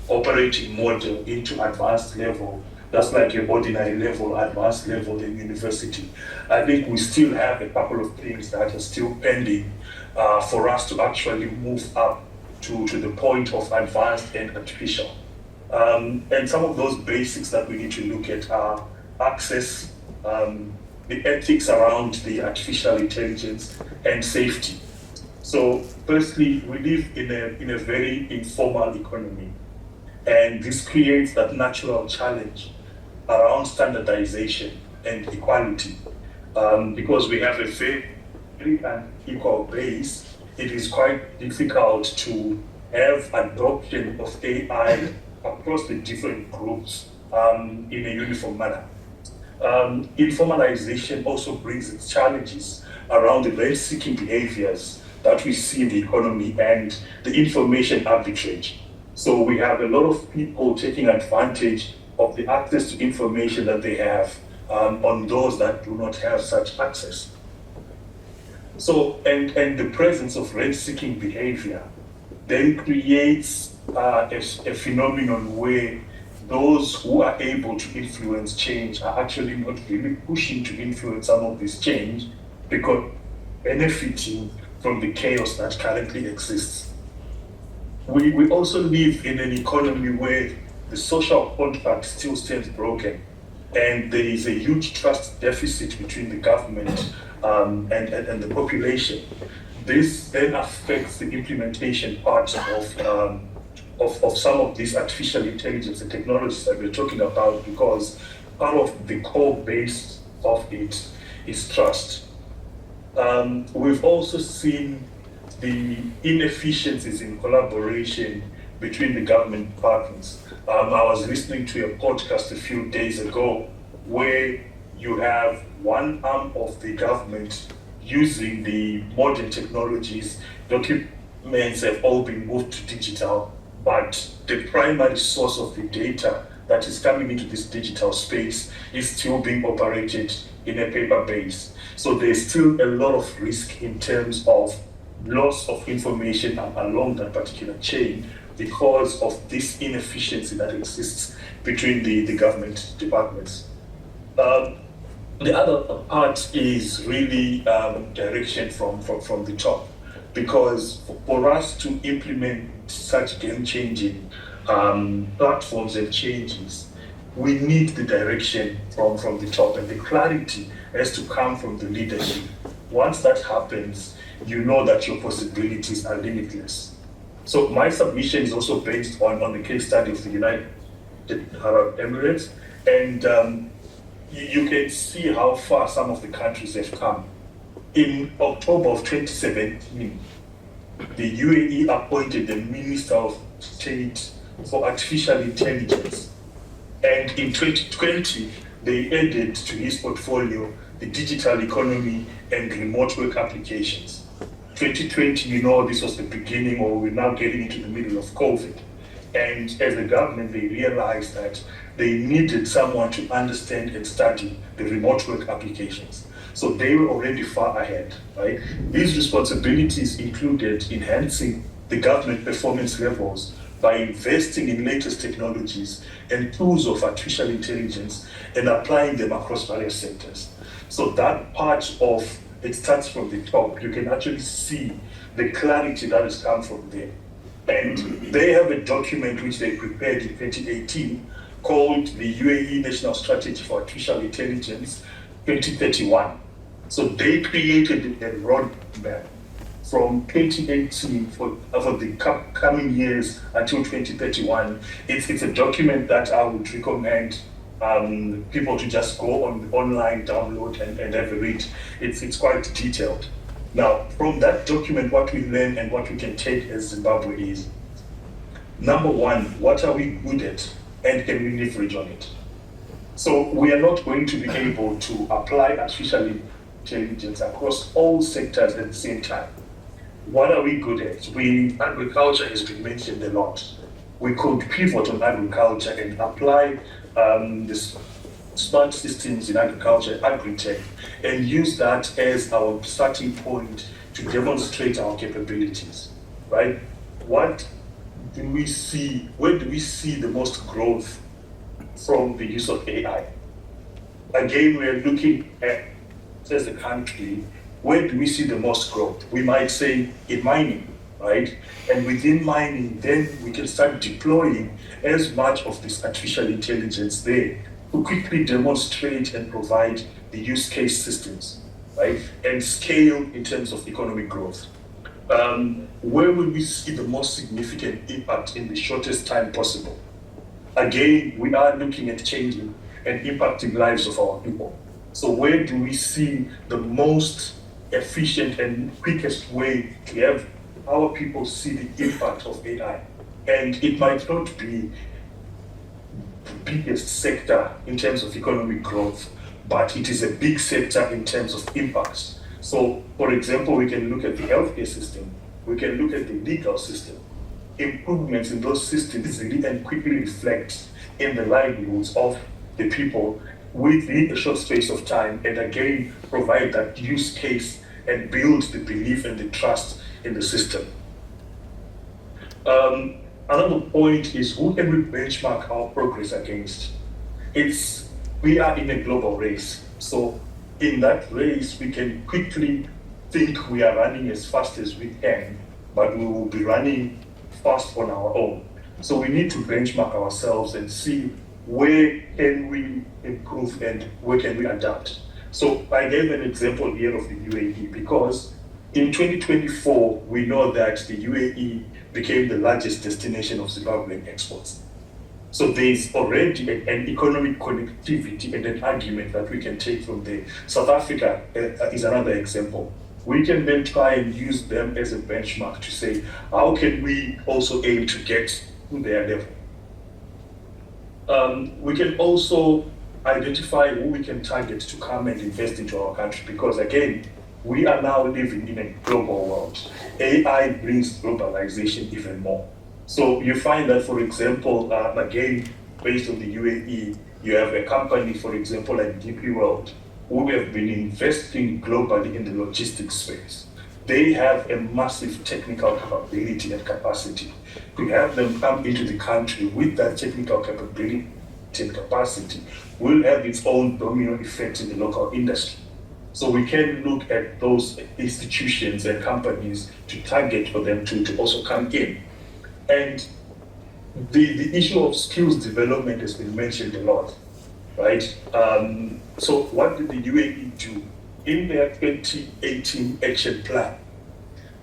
operating model into advanced level. That's like your ordinary level, advanced level in university. I think we still have a couple of things that are still pending for us to actually move up to the point of advanced and artificial. And some of those basics that we need to look at are access, the ethics around the artificial intelligence, and safety. So firstly, we live in a very informal economy, and this creates that natural challenge around standardization and equality. Because we have a very unequal base, it is quite difficult to have adoption of AI across the different groups in a uniform manner. Informalization also brings its challenges around the rent-seeking behaviors that we see in the economy and the information arbitrage. So we have a lot of people taking advantage of the access to information that they have on those that do not have such access. So, and the presence of rent-seeking behavior then creates a phenomenon where those who are able to influence change are actually not really pushing to influence some of this change because benefiting from the chaos that currently exists. We also live in an economy where the social contract still stands broken, and there is a huge trust deficit between the government and the population. This then affects the implementation part of some of these artificial intelligence and technologies that we're talking about, because part of the core base of it is trust. We've also seen the inefficiencies in collaboration between the government partners. I was listening to a podcast a few days ago where you have one arm of the government using the modern technologies. Documents have all been moved to digital, but the primary source of the data that is coming into this digital space is still being operated in a paper base. So there's still a lot of risk in terms of loss of information along that particular chain because of this inefficiency that exists between the government departments. The other part is really direction from the top, because for us to implement such game-changing platforms and changes, we need the direction from the top, and the clarity has to come from the leadership. Once that happens, you know that your possibilities are limitless. So my submission is also based on the case study of the United Arab Emirates, and you can see how far some of the countries have come. In October of 2017, the UAE appointed the Minister of State for Artificial Intelligence. And in 2020, they added to his portfolio the digital economy and remote work applications. 2020, you know, this was the beginning, or we're now getting into the middle of COVID. And as a government, they realized that they needed someone to understand and study the remote work applications. So they were already far ahead, right? These responsibilities included enhancing the government performance levels by investing in latest technologies and tools of artificial intelligence and applying them across various sectors. So that part of it starts from the top. You can actually see the clarity that has come from there. And they have a document which they prepared in 2018 called the UAE National Strategy for Artificial Intelligence 2031. So they created a roadmap from 2018 for the coming years until 2031. It's a document that I would recommend people to just go online, download, and have a read. It's quite detailed. Now, from that document, what we learn and what we can take as Zimbabwe is, number one, what are we good at and can we leverage on it? So we are not going to be able to apply artificial intelligence across all sectors at the same time. What are we good at? Agriculture has been mentioned a lot. We could pivot on agriculture and apply this smart systems in agriculture, agri-tech, and use that as our starting point to demonstrate our capabilities, right? What do we see, where do we see the most growth from the use of AI? Again, we're looking at, as a country, where do we see the most growth? We might say in mining, right? And within mining, then we can start deploying as much of this artificial intelligence there to quickly demonstrate and provide the use case systems, right? And scale in terms of economic growth. Where will we see the most significant impact in the shortest time possible? Again, we are looking at changing and impacting lives of our people. So where do we see the most efficient and quickest way to have our people see the impact of AI? And it might not be the biggest sector in terms of economic growth, but it is a big sector in terms of impacts. So, for example, we can look at the healthcare system, we can look at the legal system. Improvements in those systems really and quickly reflect in the livelihoods of the people within a short space of time, and again, provide that use case and build the belief and the trust in the system. Another point is, who can we benchmark our progress against? We are in a global race. So in that race, we can quickly think we are running as fast as we can, but we will be running fast on our own. So we need to benchmark ourselves and see where can we improve and where can we adapt. So I gave an example here of the UAE because in 2024, we know that the UAE became the largest destination of Zimbabwean exports. So there's already an economic connectivity and an argument that we can take from there. South Africa is another example. We can then try and use them as a benchmark to say, how can we also aim to get to their level? We can also identify who we can target to come and invest into our country, because again, we are now living in a global world. AI brings globalization even more. So you find that, for example, again, based on the UAE, you have a company, for example, like DP World, who have been investing globally in the logistics space. They have a massive technical capability and capacity. To have them come into the country with that technical capability and capacity will have its own domino effect in the local industry. So we can look at those institutions and companies to target for them to also come in. And the issue of skills development has been mentioned a lot, right? So what did the UAE do? In their 2018 action plan,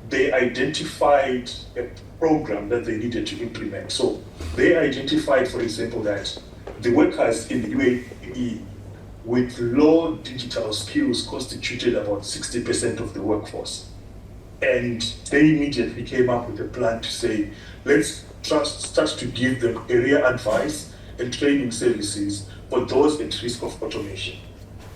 they identified a program that they needed to implement. So they identified, for example, that the workers in the UAE with low digital skills constituted about 60% of the workforce. And they immediately came up with a plan to say, let's start to give them career advice and training services for those at risk of automation.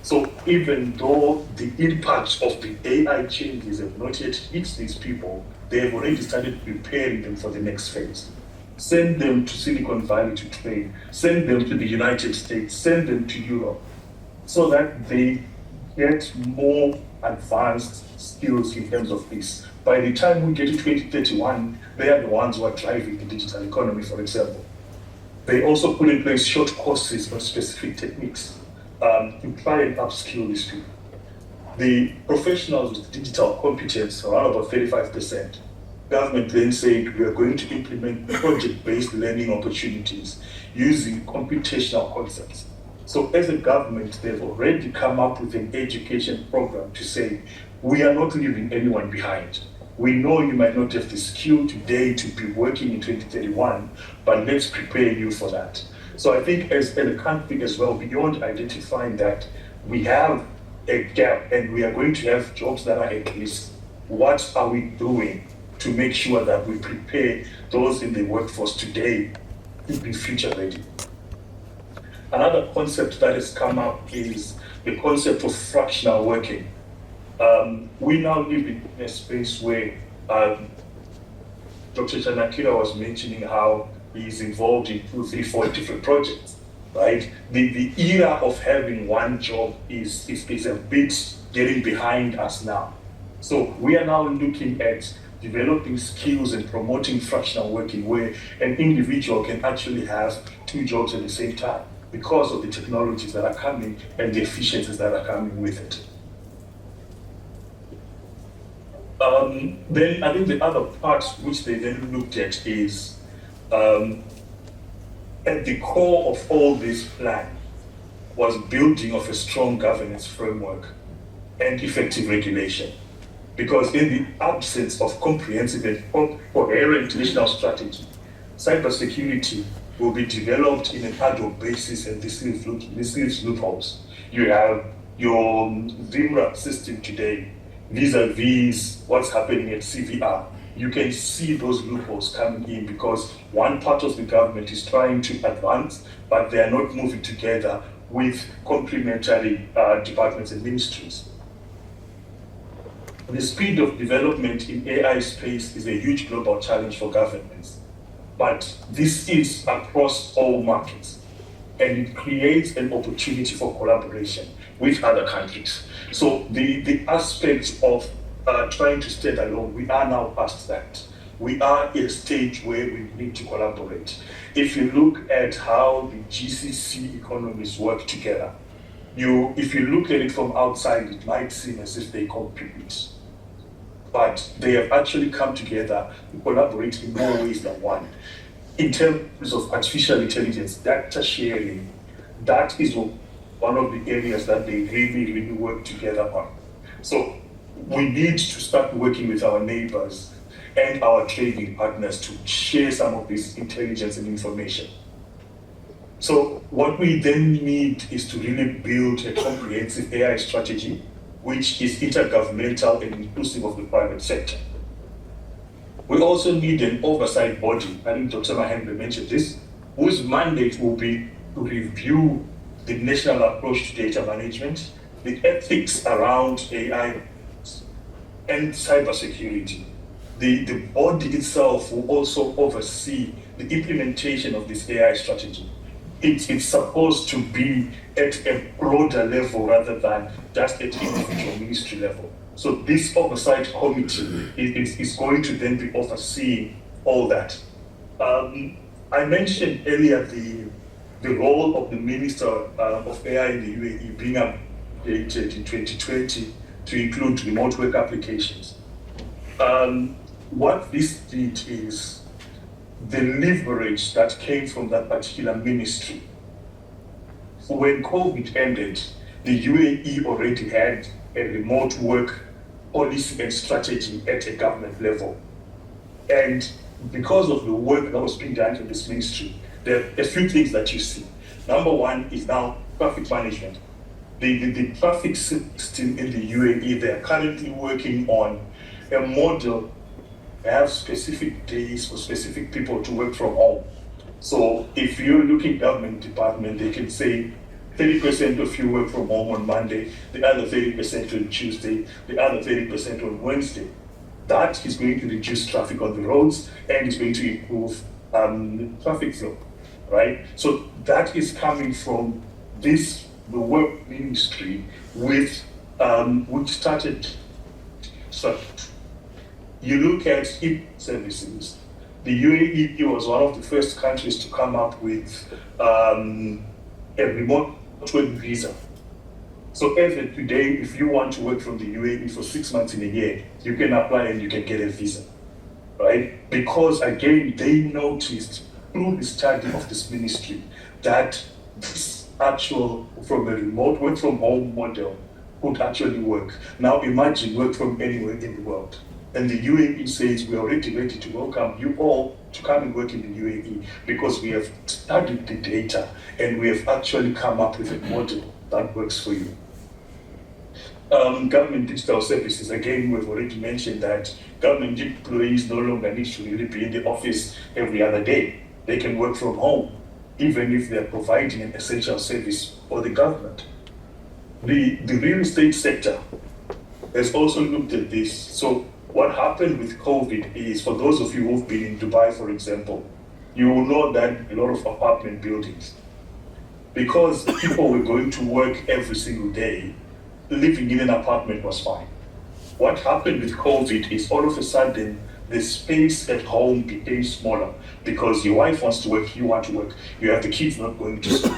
So even though the impact of the AI changes have not yet hit these people, they have already started preparing them for the next phase. Send them to Silicon Valley to train, send them to the United States, send them to Europe, so that they get more advanced skills in terms of this. By the time we get to 2031, they are the ones who are driving the digital economy, for example. They also put in place short courses on specific techniques to try and upskill these people. The professionals with digital competence are around about 35%. Government then said we are going to implement project-based learning opportunities using computational concepts. So as a government, they've already come up with an education program to say, we are not leaving anyone behind. We know you might not have the skill today to be working in 2031, but let's prepare you for that. So I think as a country as well, beyond identifying that we have a gap and we are going to have jobs that are at risk, what are we doing to make sure that we prepare those in the workforce today to be future ready? Another concept that has come up is the concept of fractional working. We now live in a space where Dr. Chanakira was mentioning how he's involved in 2, 3, 4 different projects, right? The era of having one job is a bit getting behind us now. So we are now looking at developing skills and promoting fractional working where an individual can actually have 2 jobs at the same time because of the technologies that are coming and the efficiencies that are coming with it. Then I think the other part which they then looked at is at the core of all this plan was building of a strong governance framework and effective regulation. Because in the absence of comprehensive and coherent national strategy, cybersecurity will be developed in an ad hoc basis, and this leaves loopholes. You have your ZIMRA system today, vis-a-vis what's happening at CVR. You can see those loopholes coming in because one part of the government is trying to advance, but they are not moving together with complementary departments and ministries. The speed of development in AI space is a huge global challenge for governments, but this is across all markets, and it creates an opportunity for collaboration with other countries. So the aspects of trying to stand alone, we are now past that. We are at a stage where we need to collaborate. If you look at how the GCC economies work together, if you look at it from outside, it might seem as if they compete. But they have actually come together to collaborate in more ways than one. In terms of artificial intelligence, data sharing, that is one of the areas that they really, really work together on. So we need to start working with our neighbors and our trading partners to share some of this intelligence and information. So what we then need is to really build a comprehensive AI strategy which is intergovernmental and inclusive of the private sector. We also need an oversight body, I think Dr. Mahendra mentioned this, whose mandate will be to review the national approach to data management, the ethics around AI, and cybersecurity. The body itself will also oversee the implementation of this AI strategy. It's supposed to be at a broader level rather than just at individual ministry level. So this oversight committee is going to then be overseeing all that. I mentioned earlier the role of the Minister of AI in the UAE being updated in 2020 to include remote work applications. What this did is the leverage that came from that particular ministry. When COVID ended, the UAE already had a remote work policy and strategy at a government level. And because of the work that was being done in this ministry, there are a few things that you see. Number one is now traffic management. The traffic system in the UAE, they are currently working on a model. They have specific days for specific people to work from home. So if you're looking at government department, they can say 30% of you work from home on Monday, the other 30% on Tuesday, the other 30% on Wednesday. That is going to reduce traffic on the roads and is going to improve traffic flow, right? So that is coming from the work ministry with which started. So you look at e-services. The UAE was one of the first countries to come up with a remote work visa. So as of today, if you want to work from the UAE for 6 months in a year, you can apply and you can get a visa, right? Because again, they noticed through the study of this ministry that this actual from a remote work from home model could actually work. Now imagine work from anywhere in the world. And the UAE says we're already ready to welcome you all to come and work in the UAE because we have studied the data and we have actually come up with a model that works for you. Government digital services, again, we've already mentioned that government employees no longer need to really be in the office every other day. They can work from home, even if they're providing an essential service for the government. The real estate sector has also looked at this. So what happened with COVID is, for those of you who've been in Dubai, for example, you will know that a lot of apartment buildings, because people were going to work every single day, living in an apartment was fine. What happened with COVID is all of a sudden the space at home became smaller because your wife wants to work, you want to work, you have the kids not going to school.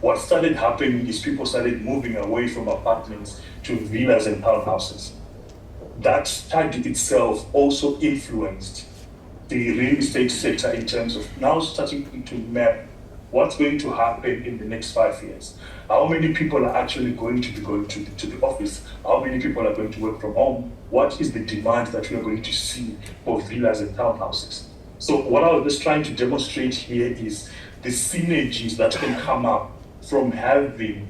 What started happening is people started moving away from apartments to villas and townhouses. That study itself also influenced the real estate sector in terms of now starting to map what's going to happen in the next 5 years. How many people are actually going to be going to the office? How many people are going to work from home? What is the demand that we are going to see for villas and townhouses? So what I was just trying to demonstrate here is the synergies that can come up from having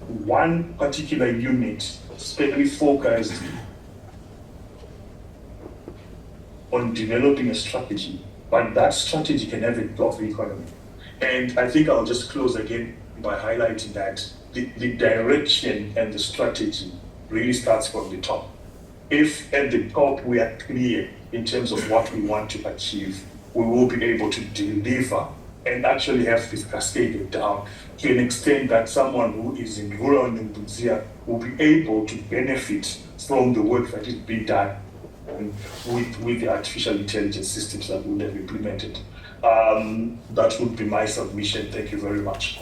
one particular unit specially focused on developing a strategy, but that strategy can have a growth economy. And I think I'll just close again by highlighting that the direction and the strategy really starts from the top. If at the top we are clear in terms of what we want to achieve, we will be able to deliver and actually have this cascaded down to an extent that someone who is in rural Nigeria will be able to benefit from the work that is being done with the artificial intelligence systems that we have implemented. That would be my submission. Thank you very much.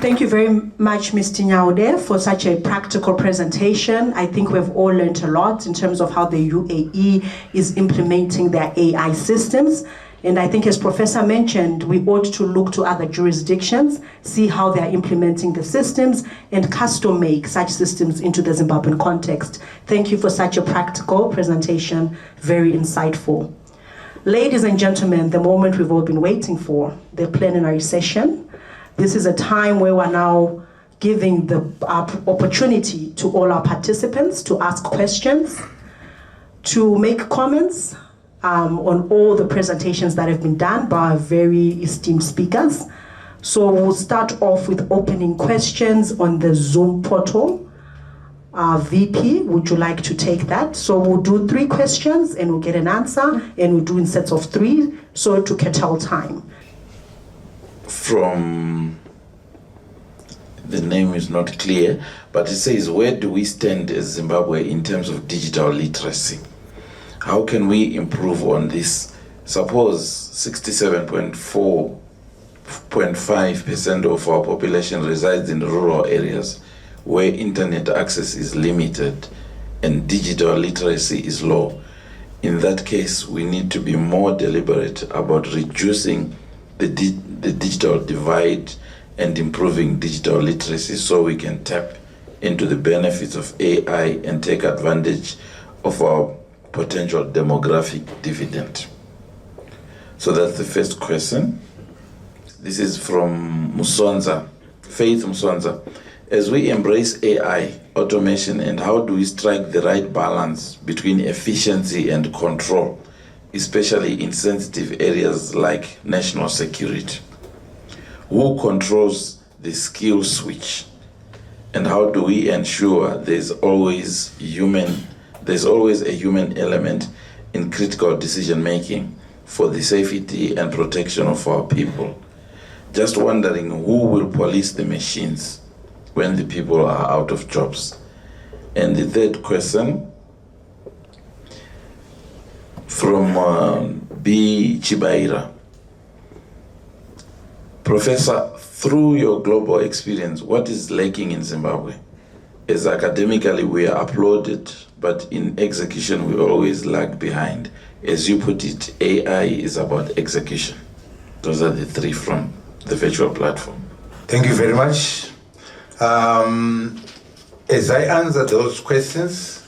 Thank you very much, Mr. Nyaude, for such a practical presentation. I think we've all learned a lot in terms of how the UAE is implementing their AI systems. And I think, as Professor mentioned, we ought to look to other jurisdictions, see how they're implementing the systems, and custom make such systems into the Zimbabwean context. Thank you for such a practical presentation, very insightful. Ladies and gentlemen, the moment we've all been waiting for, the plenary session. This is a time where we're now giving the opportunity to all our participants to ask questions, to make comments on all the presentations that have been done by our very esteemed speakers. So we'll start off with opening questions on the Zoom portal. VP, would you like to take that? So we'll do 3 questions and we'll get an answer, and we'll do in sets of 3 so to curtail time. From the name is not clear, but it says, where do we stand as Zimbabwe in terms of digital literacy? How can we improve on this? Suppose 67.5% of our population resides in rural areas where internet access is limited and digital literacy is low. In that case, we need to be more deliberate about reducing the digital divide and improving digital literacy so we can tap into the benefits of AI and take advantage of our potential demographic dividend. So that's the first question. This is from Musonza, Faith Musonza. As we embrace AI, automation, and how do we strike the right balance between efficiency and control, especially in sensitive areas like national security? Who controls the skill switch? And how do we ensure there's always a human element in critical decision making for the safety and protection of our people? Just wondering who will police the machines when the people are out of jobs. And the third question from B. Chibaira. Professor, through your global experience, what is lacking in Zimbabwe? As academically we are applauded, but in execution we always lag behind. As you put it, AI is about execution. Those are the 3 from the virtual platform. Thank you very much. As I answer those questions,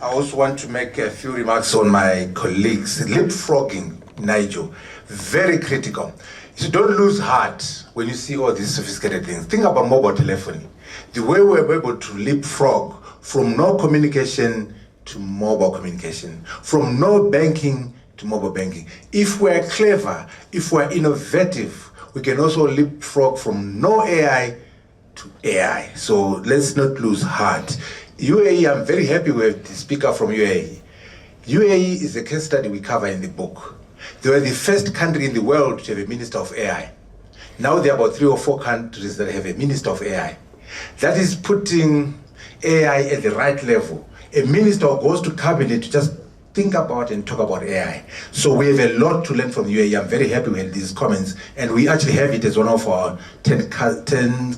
I also want to make a few remarks on my colleagues. Leapfrogging, Nigel, very critical. So don't lose heart when you see all these sophisticated things. Think about mobile telephony. The way we're able to leapfrog from no communication to mobile communication, from no banking to mobile banking. If we're clever, if we're innovative, we can also leapfrog from no AI to AI. So let's not lose heart. UAE, I'm very happy with the speaker from UAE. UAE is a case study we cover in the book. They were the first country in the world to have a minister of AI. Now there are about 3 or 4 countries that have a minister of AI. That is putting AI at the right level. A minister goes to cabinet to just think about and talk about AI. So we have a lot to learn from UAE. I'm very happy with these comments, and we actually have it as one of our 10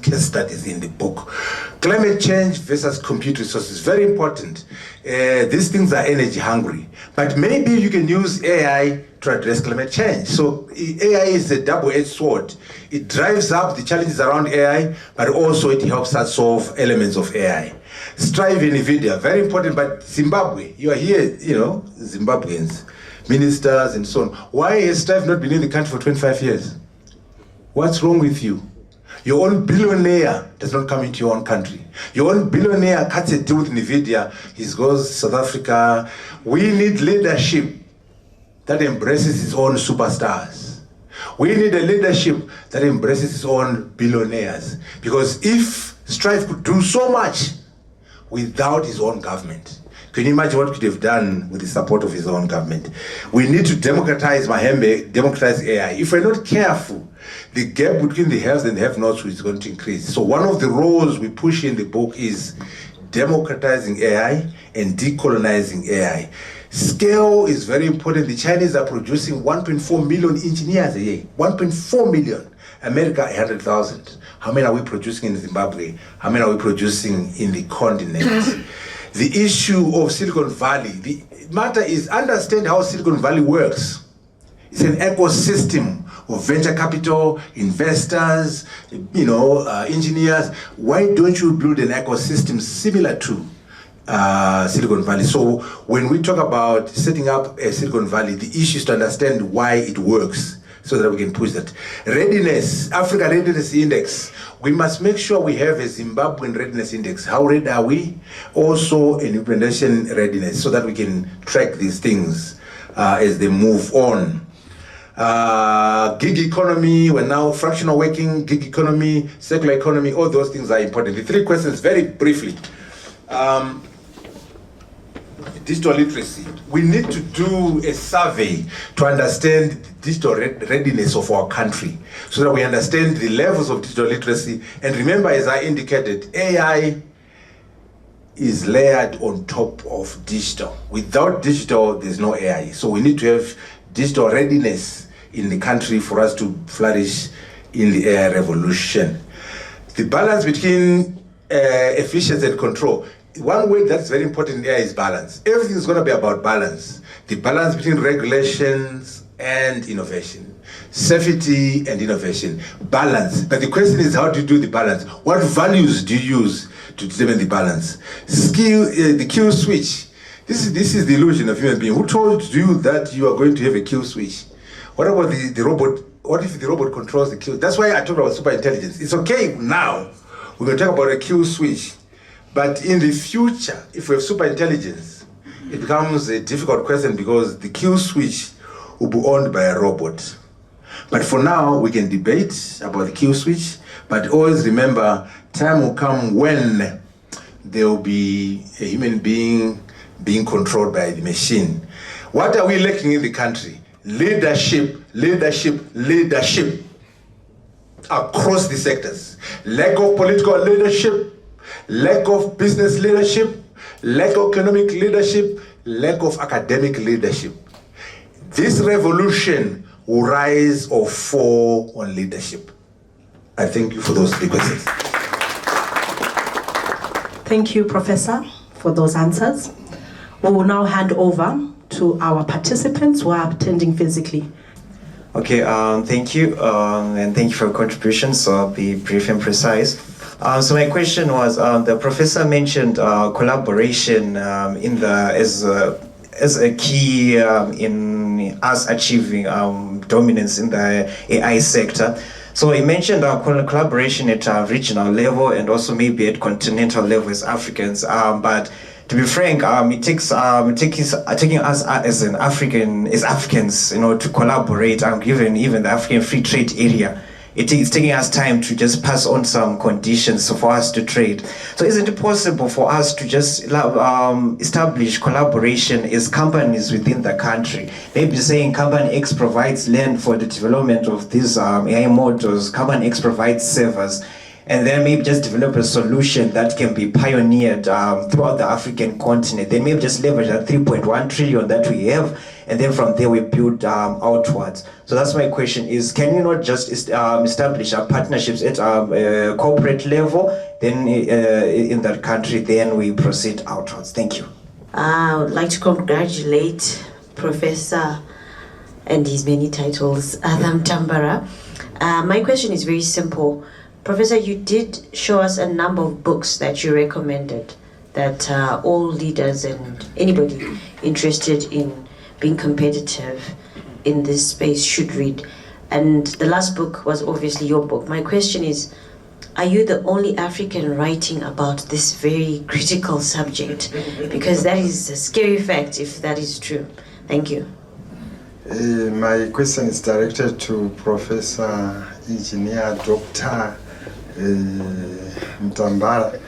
case studies in the book. Climate change versus compute resources, very important. These things are energy hungry, but maybe you can use AI to address climate change. So AI is a double-edged sword. It drives up the challenges around AI, but also it helps us solve elements of AI. Strive in NVIDIA, very important, but Zimbabwe, you are here, you know, Zimbabweans, ministers and so on. Why has Strive not been in the country for 25 years? What's wrong with you? Your own billionaire does not come into your own country. Your own billionaire cuts a deal with NVIDIA, he goes to South Africa. We need leadership that embraces its own superstars. We need a leadership that embraces its own billionaires. Because if Strive could do so much without his own government, can you imagine what he could have done with the support of his own government? We need to democratize Mahembe, democratize AI. If we're not careful, the gap between the haves and the have-nots is going to increase. So one of the roles we push in the book is democratizing AI and decolonizing AI. Scale is very important. The Chinese are producing 1.4 million engineers a year. 1.4 million. America, 100,000. How many are we producing in Zimbabwe? How many are we producing in the continent? The issue of Silicon Valley, the matter is understand how Silicon Valley works. It's an ecosystem of venture capital, investors, engineers. Why don't you build an ecosystem similar to Silicon Valley? So when we talk about setting up a Silicon Valley, the issue is to understand why it works so that we can push that. Readiness, Africa Readiness Index. We must make sure we have a Zimbabwean Readiness Index. How ready are we? Also an implementation readiness so that we can track these things as they move on. Gig economy, we're now fractional working, gig economy, circular economy, all those things are important. The 3 questions very briefly. Digital literacy. We need to do a survey to understand the digital readiness of our country so that we understand the levels of digital literacy. And remember, as I indicated, AI is layered on top of digital. Without digital, there's no AI. So we need to have digital readiness in the country for us to flourish in the AI revolution. The balance between efficiency and control. One way that's very important in AI is balance. Everything is going to be about balance. The balance between regulations and innovation. Safety and innovation. Balance. But the question is, how do you do the balance? What values do you use to determine the balance? The kill switch. This is the illusion of human being. Who told you that you are going to have a kill switch? What about the robot? What if the robot controls the kill? That's why I talked about super intelligence. It's okay now. We're going to talk about a kill switch. But in the future, if we have super intelligence, it becomes a difficult question because the kill switch will be owned by a robot. But for now, we can debate about the kill switch, but always remember, time will come when there will be a human being being controlled by the machine. What are we lacking in the country? Leadership, leadership, leadership across the sectors. Lack of political leadership, lack of business leadership, lack of economic leadership, lack of academic leadership. This revolution will rise or fall on leadership. I thank you for those 3 questions. Thank you, Professor, for those answers. We will now hand over to our participants who are attending physically. Okay, thank you, and thank you for your contribution, so I'll be brief and precise. So my question was, the professor mentioned collaboration as a key in us achieving dominance in the AI sector. So you mentioned our collaboration at a regional level and also maybe at continental level as Africans, but to be frank, it takes taking us as Africans, to collaborate. Given even the African Free Trade Area, it's taking us time to just pass on some conditions for us to trade. So isn't it possible for us to just establish collaboration as companies within the country? Maybe saying company X provides land for the development of these AI models, company X provides servers, and then maybe just develop a solution that can be pioneered throughout the African continent. Then maybe just leverage that 3.1 trillion that we have, and then from there we build outwards. So that's my question is, can you not just establish partnerships at corporate level, then in that country, then we proceed outwards? Thank you. I would like to congratulate Professor and his many titles, Mutambara. My question is very simple. Professor, you did show us a number of books that you recommended that all leaders and anybody interested in being competitive in this space should read. And the last book was obviously your book. My question is, are you the only African writing about this very critical subject? Because that is a scary fact if that is true. Thank you. My question is directed to Professor Engineer Dr. Mutambara.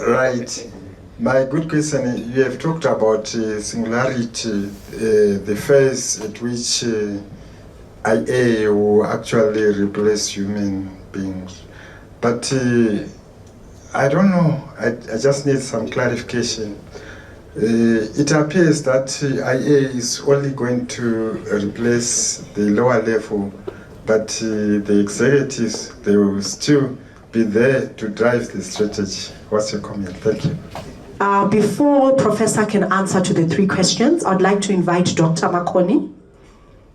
Right. My good question, you have talked about singularity, the phase at which IA will actually replace human beings. But I don't know, I just need some clarification. It appears that IA is only going to replace the lower level, but the executives, they will still be there to drive the strategy. What's your comment? Thank you. Before Professor can answer to the three questions, I'd like to invite Dr. Makoni.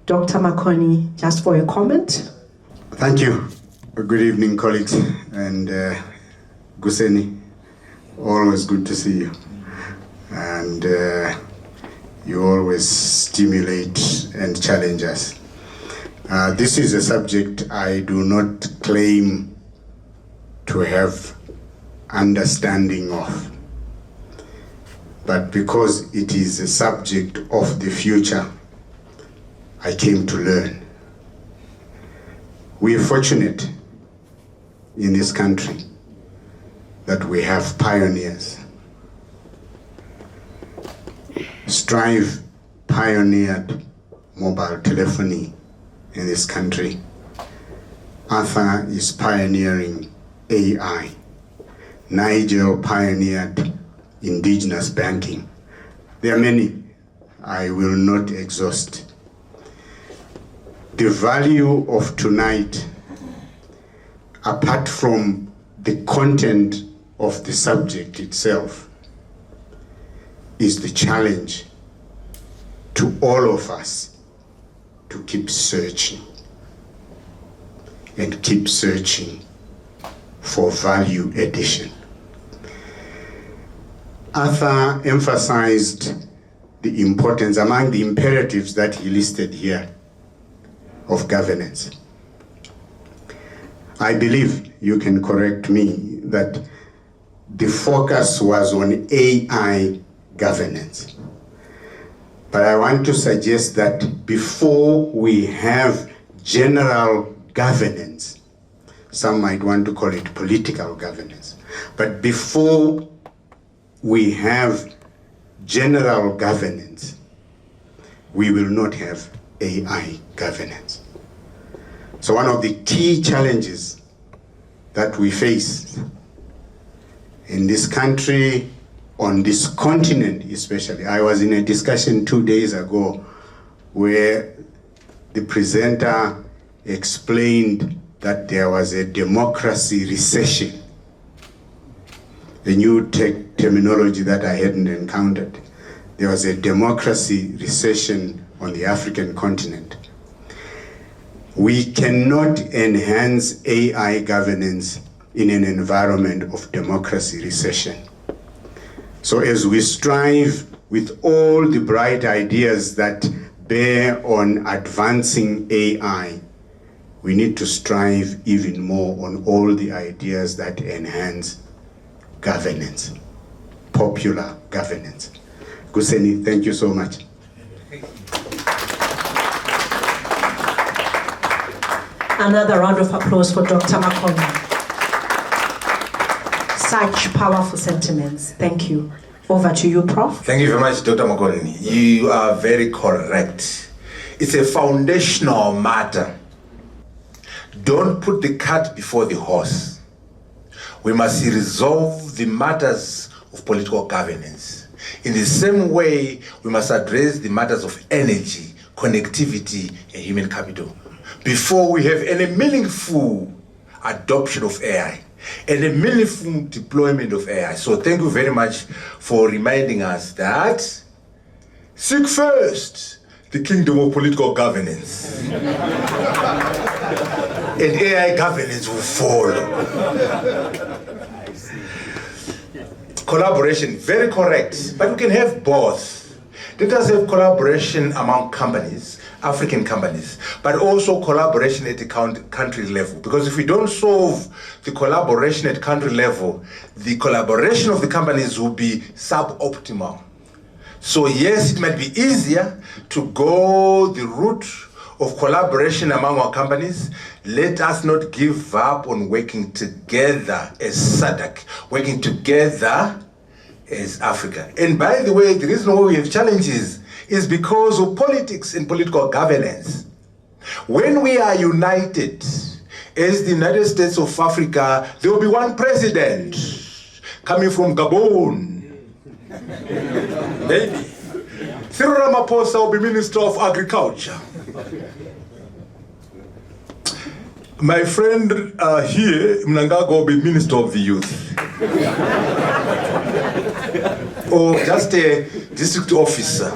Dr. Makoni, just for a comment. Thank you. Good evening, colleagues, and Guseni, always good to see you. And you always stimulate and challenge us. This is a subject I do not claim to have understanding of, but because it is a subject of the future, I came to learn. We are fortunate in this country that we have pioneers. Strive pioneered mobile telephony in this country. Arthur is pioneering AI. Nigel pioneered indigenous banking. There are many, I will not exhaust. The value of tonight, apart from the content of the subject itself, is the challenge to all of us to keep searching and keep searching for value addition. Arthur emphasized the importance among the imperatives that he listed here of governance. I believe you can correct me that the focus was on AI governance. But I want to suggest that before we have general governance, some might want to call it political governance, but before we have general governance, we will not have AI governance. So one of the key challenges that we face in this country, on this continent especially, I was in a discussion 2 days ago where the presenter explained that there was a democracy recession, a new terminology that I hadn't encountered. There was a democracy recession on the African continent. We cannot enhance AI governance in an environment of democracy recession. So as we strive with all the bright ideas that bear on advancing AI, we need to strive even more on all the ideas that enhance governance, popular governance. Kuseni, thank you so much. Another round of applause for Dr. Makoni. Such powerful sentiments. Thank you. Over to you, Prof. Thank you very much, Dr. Makoni. You are very correct. It's a foundational matter. Don't put the cart before the horse. We must resolve the matters of political governance. In the same way, we must address the matters of energy, connectivity, and human capital before we have any meaningful adoption of AI and a meaningful deployment of AI. So thank you very much for reminding us that seek first the kingdom of political governance. And AI governance will follow. Collaboration, very correct, but we can have both. Let us have collaboration among companies, African companies, but also collaboration at the country level. Because if we don't solve the collaboration at country level, the collaboration of the companies will be suboptimal. So yes, it might be easier to go the route of collaboration among our companies. Let us not give up on working together as SADC, working together as Africa. And by the way, the reason why we have challenges is because of politics and political governance. When we are united as the United States of Africa, there will be one president coming from Gabon. Maybe. Cyril Ramaphosa will be Minister of Agriculture. My friend here, Mnangagwa, will be Minister of the Youth. Or just a district officer.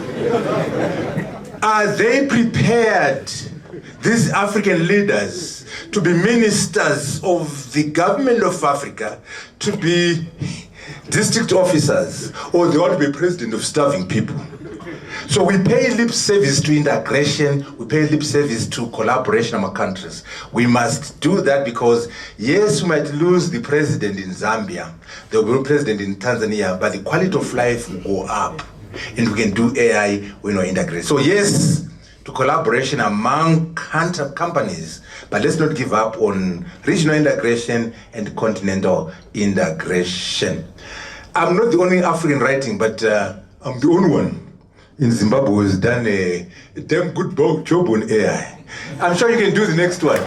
Are they prepared, these African leaders, to be ministers of the government of Africa, to be district officers, or they want to be president of starving people? So we pay lip service to integration, we pay lip service to collaboration among countries. We must do that because, yes, we might lose the president in Zambia, there will be a president in Tanzania, but the quality of life will go up. And we can do AI when we integrate. So yes, to collaboration among companies, but let's not give up on regional integration and continental integration. I'm not the only African writing, but I'm the only one in Zimbabwe who has done a damn good job on AI. I'm sure you can do the next one.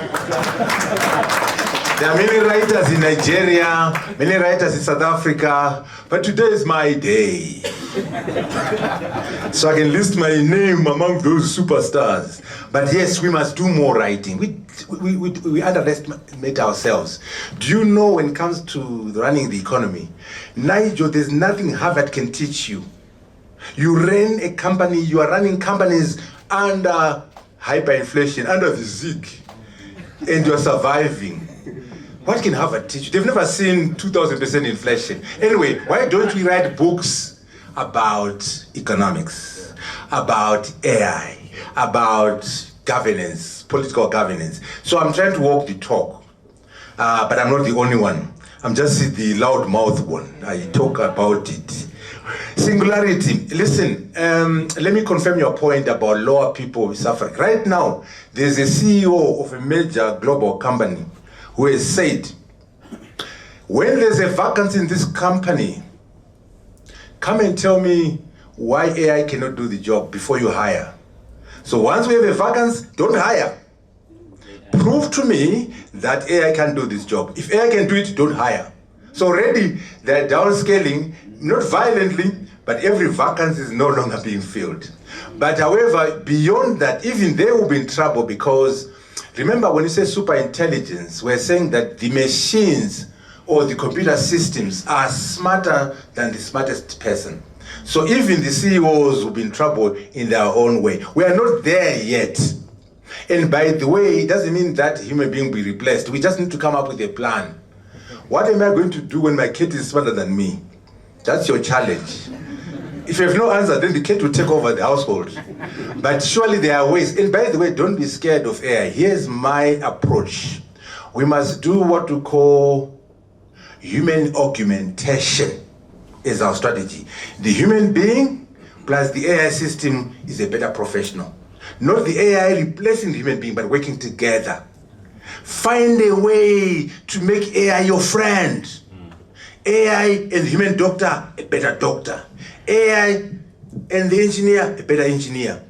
There are many writers in Nigeria, many writers in South Africa, but today is my day. So I can list my name among those superstars. But yes, we must do more writing. We underestimate ourselves. Do you know when it comes to running the economy, Nigel, there's nothing Harvard can teach you. You run a company, you are running companies under hyperinflation, under the ZEC, and you're surviving. What can Harvard teach you? They've never seen 2,000% inflation. Anyway, why don't we write books about economics, about AI, about governance, political governance? So I'm trying to walk the talk, but I'm not the only one. I'm just the loudmouth one. I talk about it. Singularity. Listen, let me confirm your point about lower people suffering. Right now, there's a CEO of a major global company who has said, when there's a vacancy in this company, come and tell me why AI cannot do the job before you hire. So once we have a vacancy, don't hire. Prove to me that AI can do this job. If AI can do it, don't hire. So already they're downscaling, not violently, but every vacancy is no longer being filled. But however, beyond that, even they will be in trouble because remember when you say super intelligence, we're saying that the machines or the computer systems are smarter than the smartest person. So even the CEOs will be in trouble in their own way. We are not there yet. And by the way, it doesn't mean that human being will be replaced. We just need to come up with a plan. What am I going to do when my kid is smarter than me? That's your challenge. If you have no answer, then the cat will take over the household. But surely there are ways. And by the way, don't be scared of AI. Here's my approach. We must do what we call human augmentation as our strategy. The human being plus the AI system is a better professional. Not the AI replacing the human being, but working together. Find a way to make AI your friend. AI and the human doctor, a better doctor. AI and the engineer, a better engineer.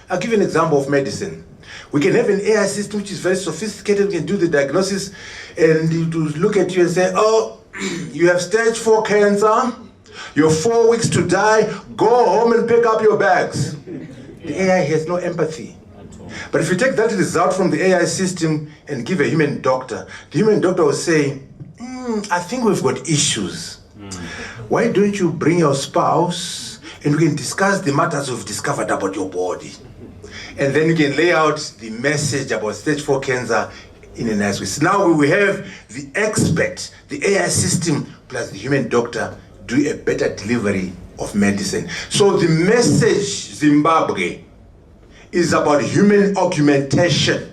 I'll give you an example of medicine. We can have an AI system which is very sophisticated. We can do the diagnosis and it will look at you and say, oh, you have stage 4 cancer. You're 4 weeks to die. Go home and pick up your bags. The AI has no empathy. But if you take that result from the AI system and give a human doctor, the human doctor will say, I think we've got issues. Why don't you bring your spouse and we can discuss the matters we've discovered about your body? And then you can lay out the message about stage 4 cancer in a nice way. So now we have the expert, the AI system, plus the human doctor do a better delivery of medicine. So the message, Zimbabwe, is about human augmentation.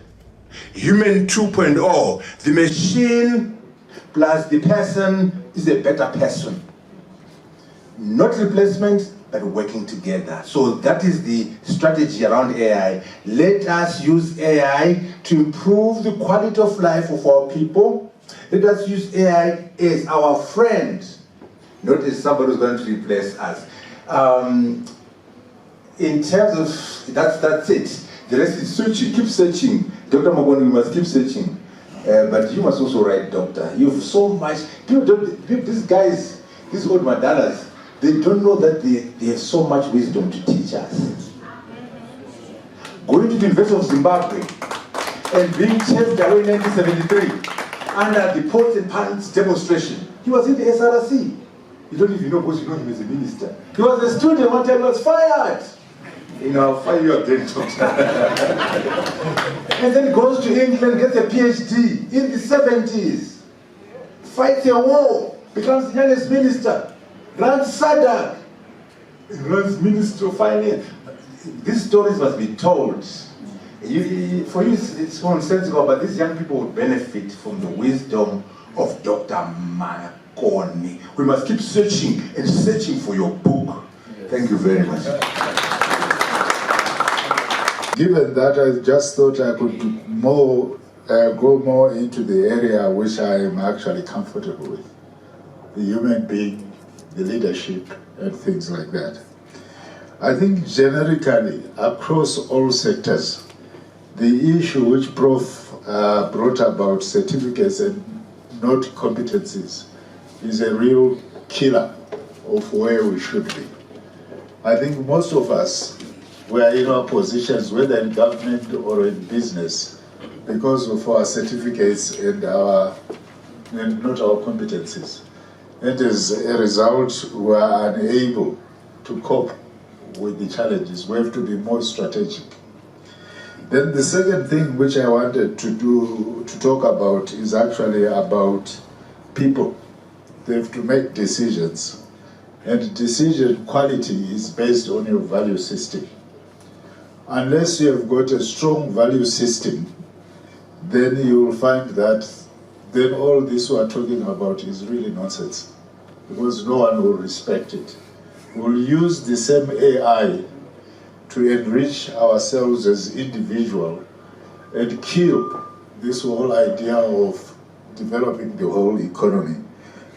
Human 2.0. The machine plus the person is a better person. Not replacement, but working together. So that is the strategy around AI. Let us use AI to improve the quality of life of our people. Let us use AI as our friend, not as somebody who's going to replace us. In terms of, that's it. The rest is searching, keep searching. Dr. Maboni, you must keep searching. But you must also write, doctor. You have so much, these guys, these old Madalas, they don't know that they have so much wisdom to teach us. Going to the University of Zimbabwe and being chased away in 1973 under the pots and pans demonstration. He was in the SRC. You don't even know because you know him as a minister. He was a student, one time he was fired. You know, I'll fire you again, doctor. And then he goes to England, gets a PhD in the 70s, fights a war, becomes the youngest minister, runs SADC, runs Ministry of Finance. These stories must be told. For you, it's nonsensical, but these young people would benefit from the wisdom of Dr. Makoni. We must keep searching and searching for your book. Thank you very much. Given that, I just thought I could go more into the area which I am actually comfortable with. The human being, the leadership, and things like that. I think generically, across all sectors, the issue which Prof brought about certificates and not competencies is a real killer of where we should be. I think most of us were in our positions, whether in government or in business, because of our certificates and not our competencies. And as a result, we are unable to cope with the challenges. We have to be more strategic. Then the second thing which I wanted to talk about is actually about people. They have to make decisions. And decision quality is based on your value system. Unless you have got a strong value system, then you will find that then all this we are talking about is really nonsense, because no one will respect it. We'll use the same AI to enrich ourselves as individuals and kill this whole idea of developing the whole economy.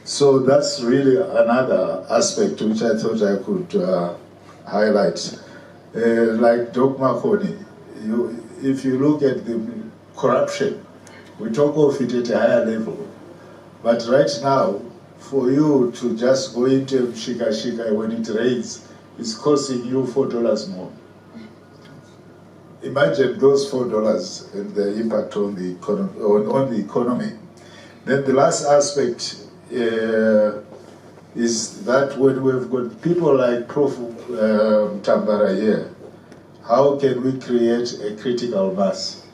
So that's really another aspect which I thought I could highlight. Like Dr. Makoni, if you look at the corruption, we talk of it at a higher level. But right now, for you to just go into Shika when it rains, it's costing you $4 more. Imagine those $4 and the impact on the economy. Then the last aspect is that when we've got people like Prof. Mutambara here, how can we create a critical mass?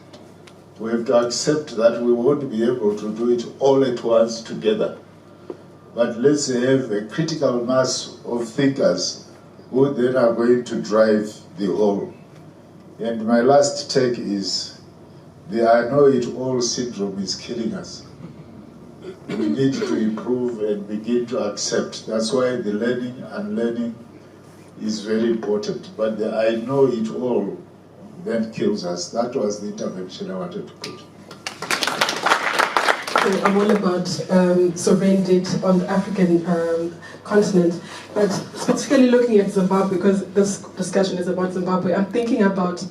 We have to accept that we won't be able to do it all at once together. But let's have a critical mass of thinkers who then are going to drive the whole. And my last take is the I know it all syndrome is killing us. We need to improve and begin to accept. That's why the learning and learning is very important. But the I know it all then kills us. That was the intervention I wanted to put. So I'm all about sovereign debt on the African continent, but specifically looking at Zimbabwe, because this discussion is about Zimbabwe, I'm thinking about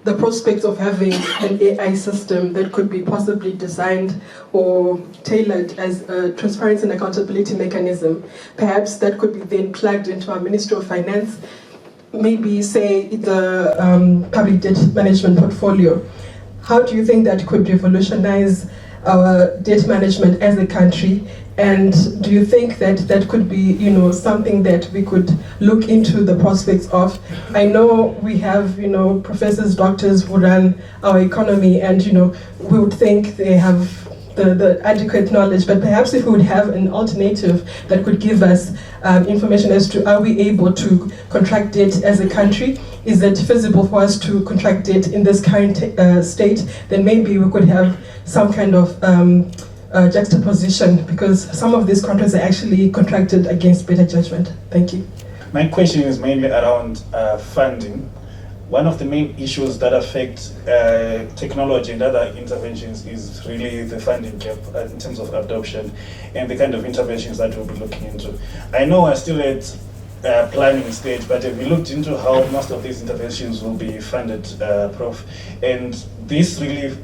the prospect of having an AI system that could be possibly designed or tailored as a transparency and accountability mechanism. Perhaps that could be then plugged into our Ministry of Finance, maybe say the public debt management portfolio. How do you think that could revolutionize our debt management as a country? And do you think that that could be, something that we could look into the prospects of? I know we have, professors, doctors who run our economy, and, we would think they have the adequate knowledge, but perhaps if we would have an alternative that could give us information as to are we able to contract debt as a country? Is it feasible for us to contract debt in this current state? Then maybe we could have some kind of juxtaposition, because some of these contracts are actually contracted against better judgment. Thank you. My question is mainly around funding. One of the main issues that affect technology and other interventions is really the funding gap in terms of adoption and the kind of interventions that we'll be looking into. I know we're still at planning stage, but have you looked into how most of these interventions will be funded, Prof? And this really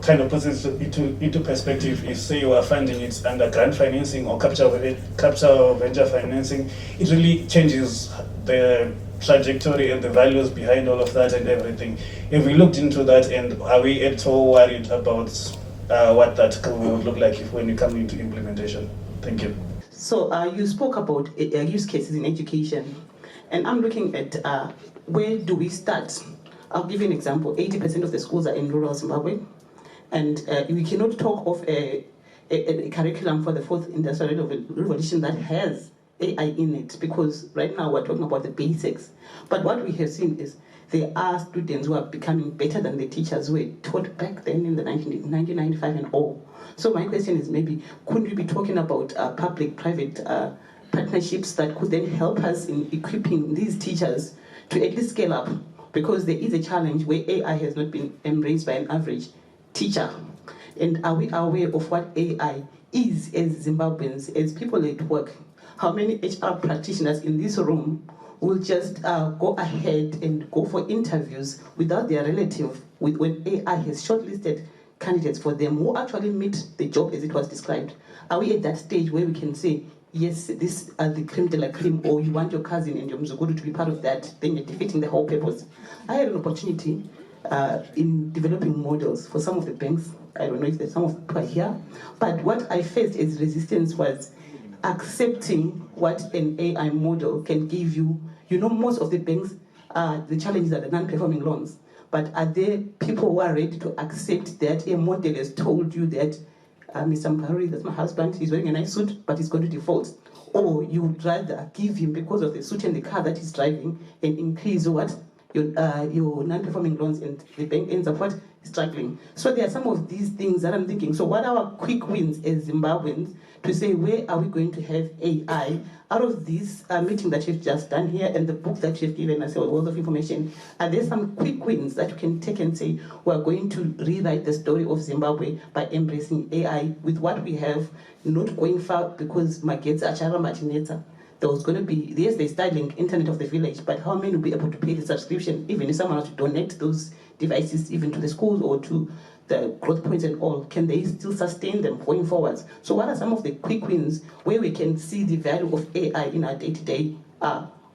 kind of puts it into perspective. If say you are funding it under grant financing or capital venture financing, it really changes the trajectory and the values behind all of that and everything. Have we looked into that, and are we at all worried about what that would look like when we come into implementation? Thank you. So you spoke about use cases in education, and I'm looking at where do we start? I'll give you an example. 80% of the schools are in rural Zimbabwe, and we cannot talk of a curriculum for the fourth industrial revolution that has AI in it, because right now we're talking about the basics. But what we have seen is there are students who are becoming better than the teachers who were taught back then in the 1995 and all. So my question is, maybe could we be talking about public-private partnerships that could then help us in equipping these teachers to at least scale up? Because there is a challenge where AI has not been embraced by an average teacher. And are we aware of what AI is as Zimbabweans, as people at work? How many HR practitioners in this room will just go ahead and go for interviews without their relative when AI has shortlisted candidates for them who actually meet the job as it was described? Are we at that stage where we can say, yes, this are the creme de la creme, or you want your cousin and your mzukuru to be part of that, then you're defeating the whole purpose? I had an opportunity in developing models for some of the banks. I don't know if there's some of the people here, but what I faced as resistance was accepting what an AI model can give you. Most of the banks, the challenges are the non-performing loans. But are there people who are ready to accept that a model has told you that Mr. Mpari, that's my husband, he's wearing a nice suit, but he's going to default? Or you would rather give him, because of the suit and the car that he's driving, and increase what? Your non-performing loans, and the bank ends up what? Struggling. So there are some of these things that I'm thinking. So what are our quick wins as Zimbabweans to say, where are we going to have AI out of this meeting that you've just done here and the book that you've given us, a wealth of information? Are there some quick wins that you can take and say, we're going to rewrite the story of Zimbabwe by embracing AI with what we have, not going far, because Magetsa Achara Machineta, there was going to be, yes, they're styling Internet of the Village, but how many will be able to pay the subscription, even if someone has to donate those devices even to the schools or to the growth points and all? Can they still sustain them going forwards? So what are some of the quick wins where we can see the value of AI in our day-to-day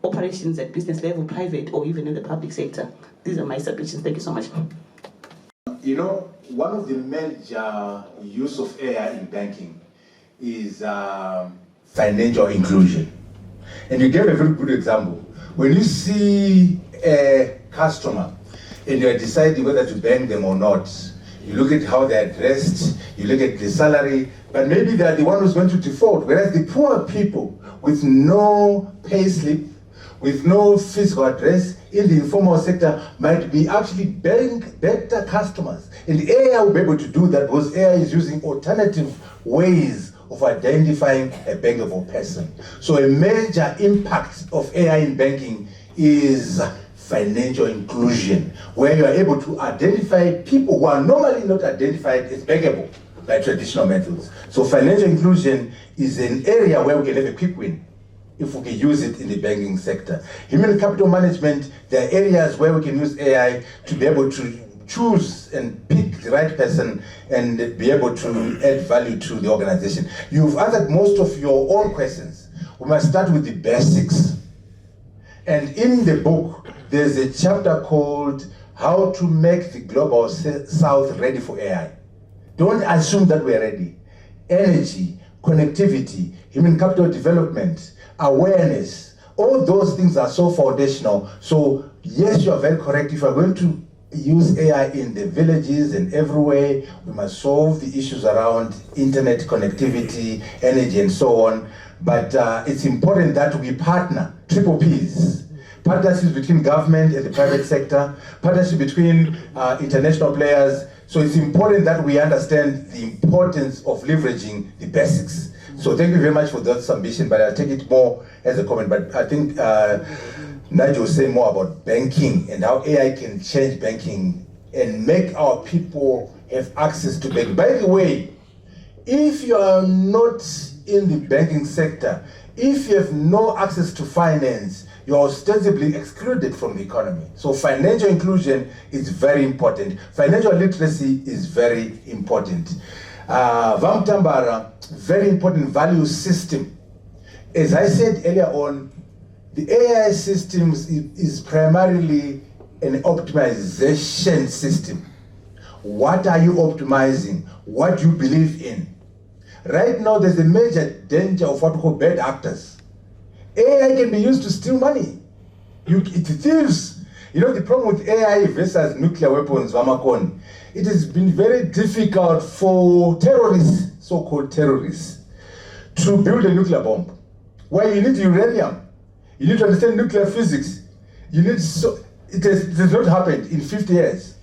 operations at business level, private, or even in the public sector? These are my submissions. Thank you so much. One of the major use of AI in banking is financial inclusion. And you gave a very good example. When you see a customer and you are deciding whether to bank them or not, you look at how they are dressed, you look at the salary, but maybe they are the one who's going to default. Whereas the poor people with no pay slip, with no physical address in the informal sector might be actually better customers. And AI will be able to do that because AI is using alternative ways of identifying a bankable person. So a major impact of AI in banking is financial inclusion, where you are able to identify people who are normally not identified as bankable by traditional methods. So financial inclusion is an area where we can have a quick win if we can use it in the banking sector. Human capital management, there are areas where we can use AI to be able to choose and pick the right person and be able to add value to the organization. You've answered most of your own questions. We must start with the basics. And in the book, there's a chapter called How to Make the Global South Ready for AI. Don't assume that we're ready. Energy, connectivity, human capital development, awareness, all those things are so foundational. So yes, you are very correct. If we're going to use AI in the villages and everywhere, we must solve the issues around internet connectivity, energy, and so on. But it's important that we partner, triple Ps. Partnerships between government and the private sector, partnership between international players. So it's important that we understand the importance of leveraging the basics. So thank you very much for that submission, but I'll take it more as a comment. But I think Nigel will say more about banking and how AI can change banking and make our people have access to banking. By the way, if you are not in the banking sector, if you have no access to finance, you are ostensibly excluded from the economy. So financial inclusion is very important. Financial literacy is very important. Mutambara, very important value system. As I said earlier on, the AI systems is primarily an optimization system. What are you optimizing? What do you believe in? Right now, there's a major danger of what we call bad actors. AI can be used to steal money. It thieves. You know, the problem with AI versus nuclear weapons, Vamakon, it has been very difficult for terrorists, so-called terrorists, to build a nuclear bomb. Where you need uranium, you need to understand nuclear physics. It has not happened in 50 years.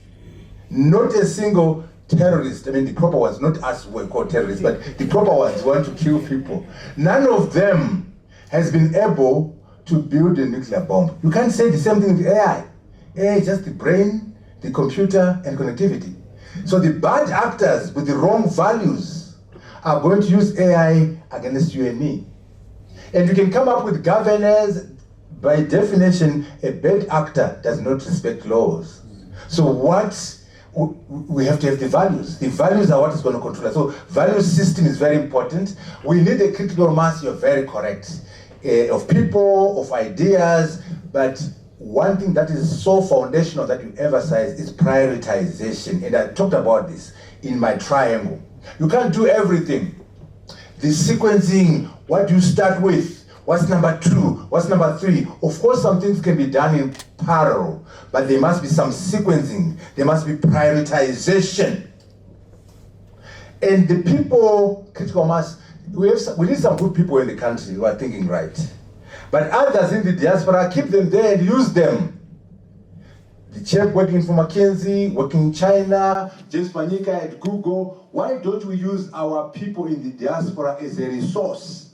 Not a single terrorist, I mean the proper ones, not us who are called terrorists, but the proper ones want to kill people. None of them has been able to build a nuclear bomb. You can't say the same thing with AI. AI is just the brain, the computer, and connectivity. So the bad actors with the wrong values are going to use AI against you and me. And you can come up with governors. By definition, a bad actor does not respect laws. So we have to have the values. The values are what is going to control us. So value system is very important. We need a critical mass, you're very correct, of people, of ideas, but one thing that is so foundational that you emphasize is prioritization. And I talked about this in my triangle. You can't do everything. The sequencing, what do you start with? What's number 2? What's number 3? Of course, some things can be done in parallel, but there must be some sequencing. There must be prioritization. And the people, critical mass, we need some good people in the country who are thinking right. But others in the diaspora, keep them there and use them. The chef working for McKinsey, working in China, James Panika at Google. Why don't we use our people in the diaspora as a resource?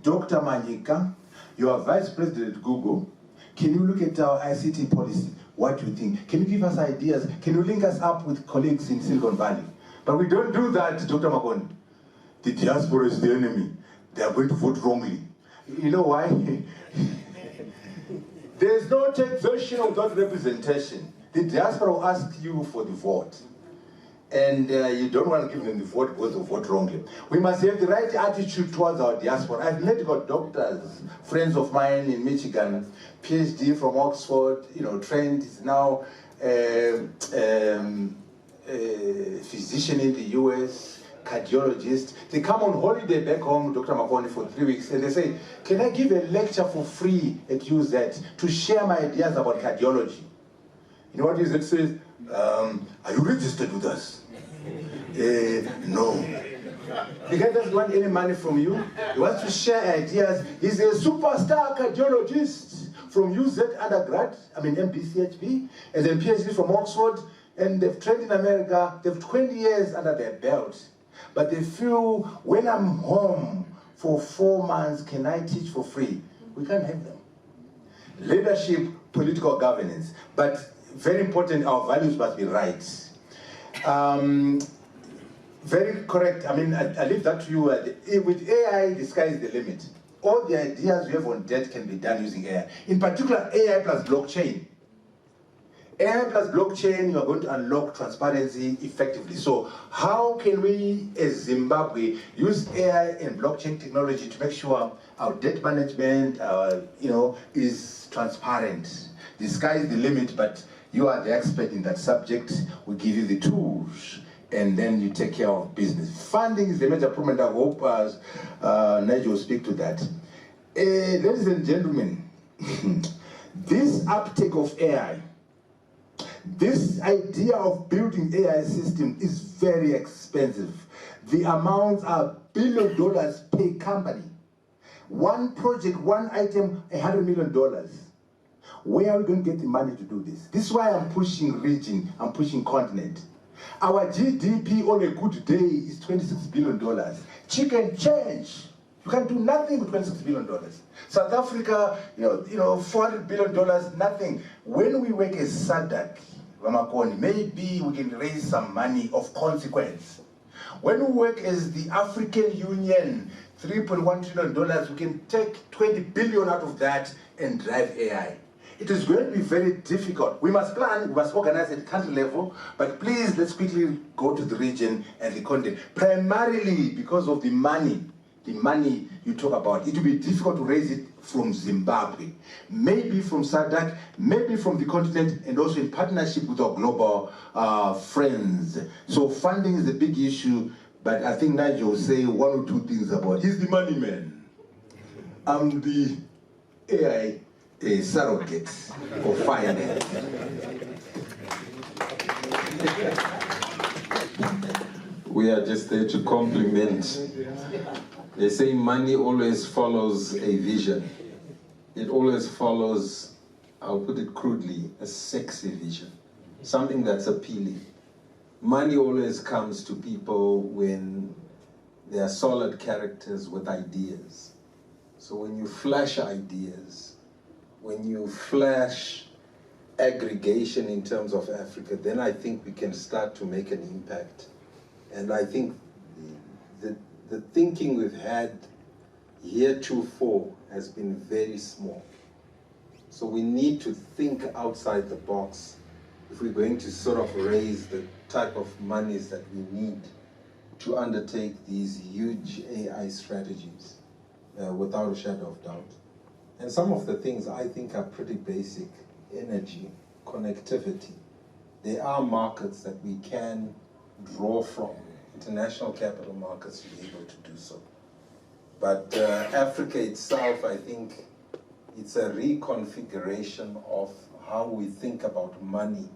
Dr. Manyika, you are Vice President at Google. Can you look at our ICT policy? What do you think? Can you give us ideas? Can you link us up with colleagues in Silicon Valley? But we don't do that, Dr. Makoni. The diaspora is the enemy. They are going to vote wrongly. You know why? There's no tech version of that representation. The diaspora will ask you for the vote. And you don't want to give them the vote because they vote wrongly. We must have the right attitude towards our diaspora. I've medical doctors, friends of mine in Michigan, PhD from Oxford, trained, is now a physician in the US, cardiologist. They come on holiday back home, Dr. Makoni, for 3 weeks, and they say, can I give a lecture for free at UZ to share my ideas about cardiology? You know what UZ says? Are you registered with us? No. The guy doesn't want any money from you. He wants to share ideas. He's a superstar cardiologist from UZ undergrad, MBCHB, and then PhD from Oxford, and they've trained in America. They've 20 years under their belt. But they feel, when I'm home for 4 months, can I teach for free? We can't have them. Leadership, political governance, but very important, our values must be right. Very correct. I leave that to you. With AI, the sky is the limit. All the ideas we have on debt can be done using AI. In particular, AI plus blockchain. AI plus blockchain, you are going to unlock transparency effectively. So how can we, as Zimbabwe, use AI and blockchain technology to make sure our debt management, is transparent? The sky is the limit, but you are the expert in that subject. We give you the tools, and then you take care of business. Funding is the major problem. I hope Nigel will speak to that. Ladies and gentlemen, this uptake of AI, this idea of building AI system is very expensive. The amounts are $1 billion per company. One project, one item, $100 million. Where are we going to get the money to do this? This is why I'm pushing region, I'm pushing continent. Our GDP on a good day is $26 billion. Chicken change. You can do nothing with $26 billion. South Africa, $400 billion, nothing. When we work as SADC, maybe we can raise some money of consequence. When we work as the African Union, $3.1 trillion, we can take 20 billion out of that and drive AI. It is going to be very difficult. We must plan, we must organize at country level, but please, let's quickly go to the region and the continent. Primarily because of the money you talk about. It will be difficult to raise it from Zimbabwe, maybe from SADC, maybe from the continent, and also in partnership with our global friends. So funding is a big issue, but I think Nigel will say one or two things about it. He's the money man. I'm the AI surrogate for finance. We are just there to complement. They say money always follows a vision. It always follows, I'll put it crudely, a sexy vision. Something that's appealing. Money always comes to people when they are solid characters with ideas. So when you flash ideas, when you flash aggregation in terms of Africa, then I think we can start to make an impact. And I think the thinking we've had heretofore has been very small. So we need to think outside the box if we're going to sort of raise the type of monies that we need to undertake these huge AI strategies, without a shadow of doubt. And some of the things I think are pretty basic: energy, connectivity. There are markets that we can draw from, international capital markets, to be able to do so. But Africa itself, I think it's a reconfiguration of how we think about money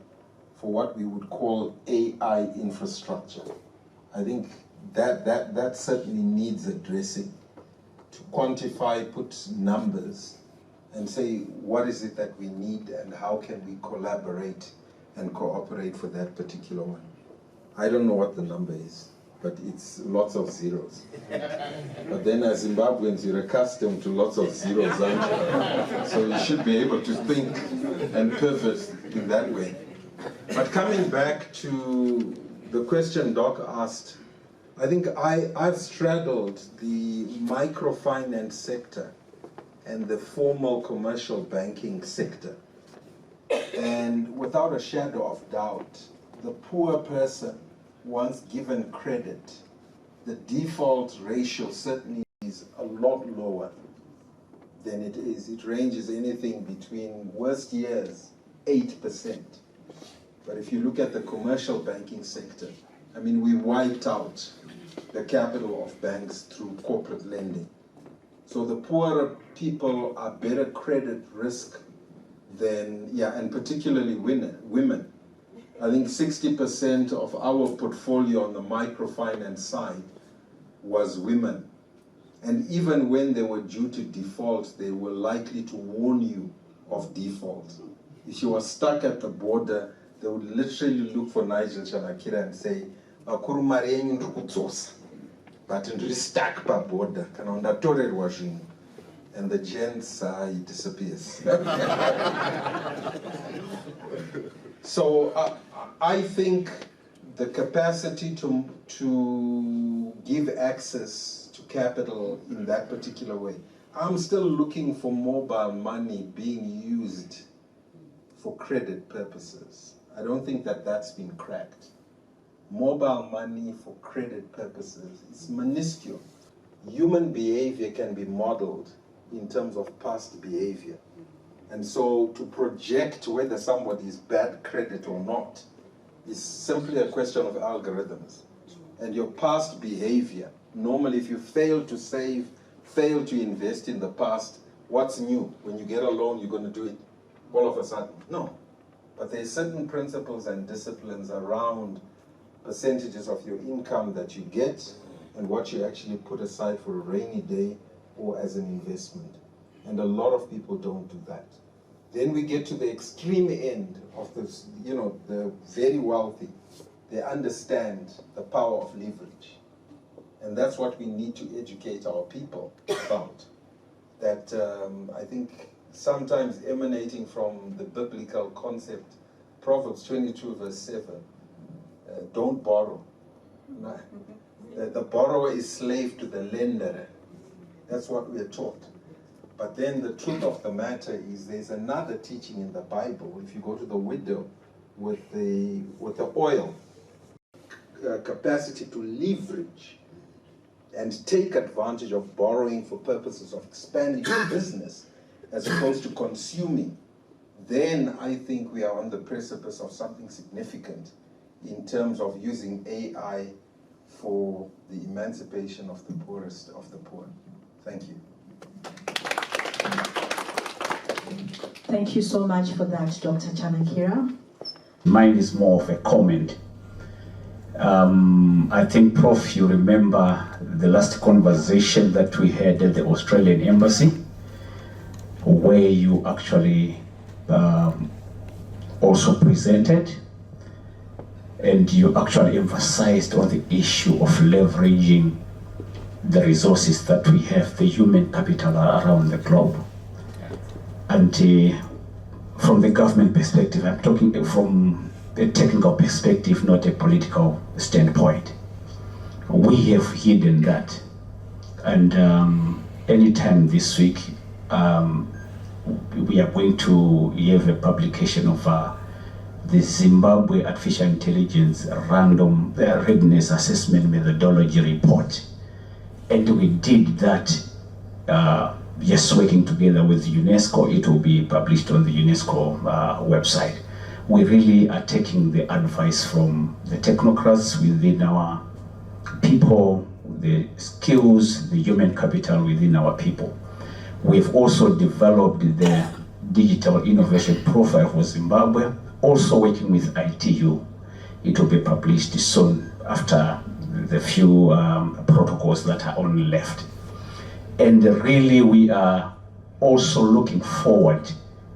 for what we would call AI infrastructure. I think that certainly needs addressing, to quantify, put numbers, and say what is it that we need and how can we collaborate and cooperate for that particular one. I don't know what the number is, but it's lots of zeros. But then as Zimbabweans, you're accustomed to lots of zeros, aren't you? So you should be able to think and pivot in that way. But coming back to the question Doc asked, I think I've straddled the microfinance sector and the formal commercial banking sector. And without a shadow of doubt, the poor person, once given credit, the default ratio certainly is a lot lower than it is. It ranges anything between, worst years, 8%. But if you look at the commercial banking sector, I mean, we wiped out the capital of banks through corporate lending. So the poorer people are better credit risk than, and particularly women. I think 60% of our portfolio on the microfinance side was women. And even when they were due to default, they were likely to warn you of default. If you were stuck at the border, they would literally look for Nigel Chanakira and say, but in stuck by border, and the gents, he disappears. So I think the capacity to give access to capital in that particular way. I'm still looking for mobile money being used for credit purposes. I don't think that that's been cracked. Mobile money for credit purposes is minuscule. Human behavior can be modeled in terms of past behavior. And so to project whether somebody is bad credit or not is simply a question of algorithms. And your past behavior, normally if you fail to save, fail to invest in the past, what's new? When you get a loan, you're going to do it all of a sudden. No. But there are certain principles and disciplines around percentages of your income that you get and what you actually put aside for a rainy day or as an investment. And a lot of people don't do that. Then we get to the extreme end of this, the very wealthy. They understand the power of leverage. And that's what we need to educate our people about. That I think sometimes emanating from the biblical concept, Proverbs 22 verse 7, don't borrow. No. The borrower is slave to the lender. That's what we are taught. But then the truth of the matter is there's another teaching in the Bible. If you go to the widow with the oil, capacity to leverage and take advantage of borrowing for purposes of expanding your business as opposed to consuming, then I think we are on the precipice of something significant in terms of using AI for the emancipation of the poorest of the poor. Thank you. Thank you so much for that, Dr. Chanakira. Mine is more of a comment. I think, Prof, you remember the last conversation that we had at the Australian Embassy, where you actually also presented, and you actually emphasized on the issue of leveraging the resources that we have, the human capital around the globe. And from the government perspective, I'm talking from a technical perspective, not a political standpoint. We have hidden that. And anytime this week, we are going to have a publication of the Zimbabwe Artificial Intelligence Random Readiness Assessment Methodology Report. And we did that, yes, working together with UNESCO. It will be published on the UNESCO website. We really are taking the advice from the technocrats within our people, the skills, the human capital within our people. We've also developed the digital innovation profile for Zimbabwe, also working with ITU. It will be published soon after the few protocols that are only left. And really we are also looking forward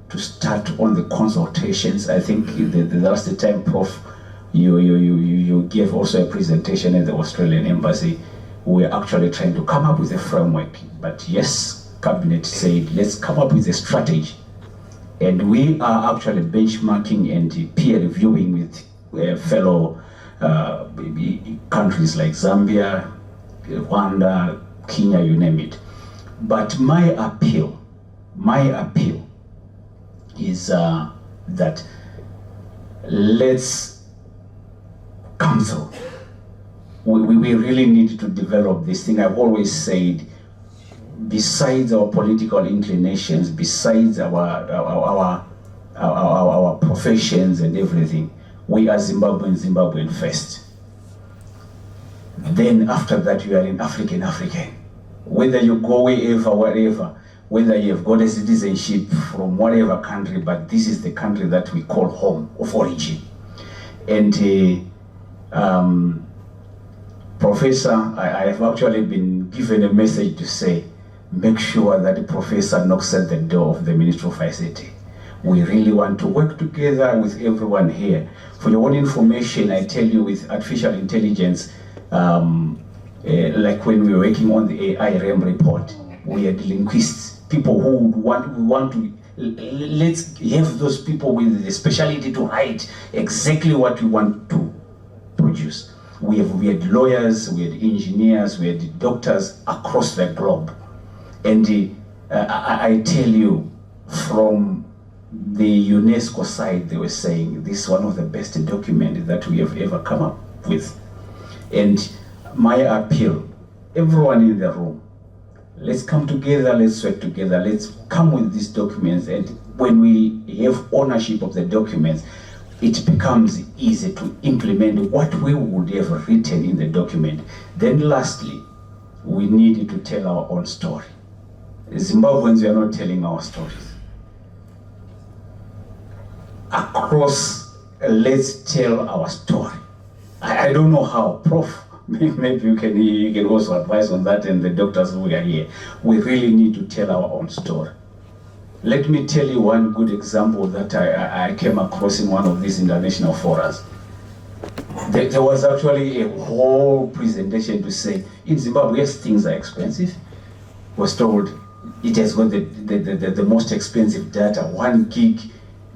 to start on the consultations. I think the last time, Prof, you gave also a presentation at the Australian Embassy. We're actually trying to come up with a framework. But yes, Cabinet said, let's come up with a strategy. And we are actually benchmarking and peer reviewing with fellow countries like Zambia, Rwanda, Kenya, you name it. But my appeal is that let's counsel. We really need to develop this thing. I've always said, besides our political inclinations, besides our professions and everything, we are Zimbabwean first. Then after that, you are an African. Whether you go wherever, whether you have got a citizenship from whatever country, but this is the country that we call home of origin. And Professor, I have actually been given a message to say, make sure that the professor knocks at the door of the Ministry of ICT. We really want to work together with everyone here. For your own information, I tell you with artificial intelligence, like when we were working on the AI REM report, we had linguists, people who want to, let's have those people with the specialty to write exactly what we want to produce. We had lawyers, we had engineers, we had doctors across the globe. And I tell you, from the UNESCO side, they were saying this is one of the best documents that we have ever come up with. And my appeal, everyone in the room, let's come together, let's work together, let's come with these documents, and when we have ownership of the documents, it becomes easy to implement what we would have written in the document. Then lastly, we need to tell our own story. Zimbabweans, we are not telling our stories. Across, let's tell our story. I don't know how, Prof. Maybe you can also advise on that, and the doctors who are here. We really need to tell our own story. Let me tell you one good example that I came across in one of these international forums. There was actually a whole presentation to say, in Zimbabwe, yes, things are expensive. Was told it has got the most expensive data, 1 gig.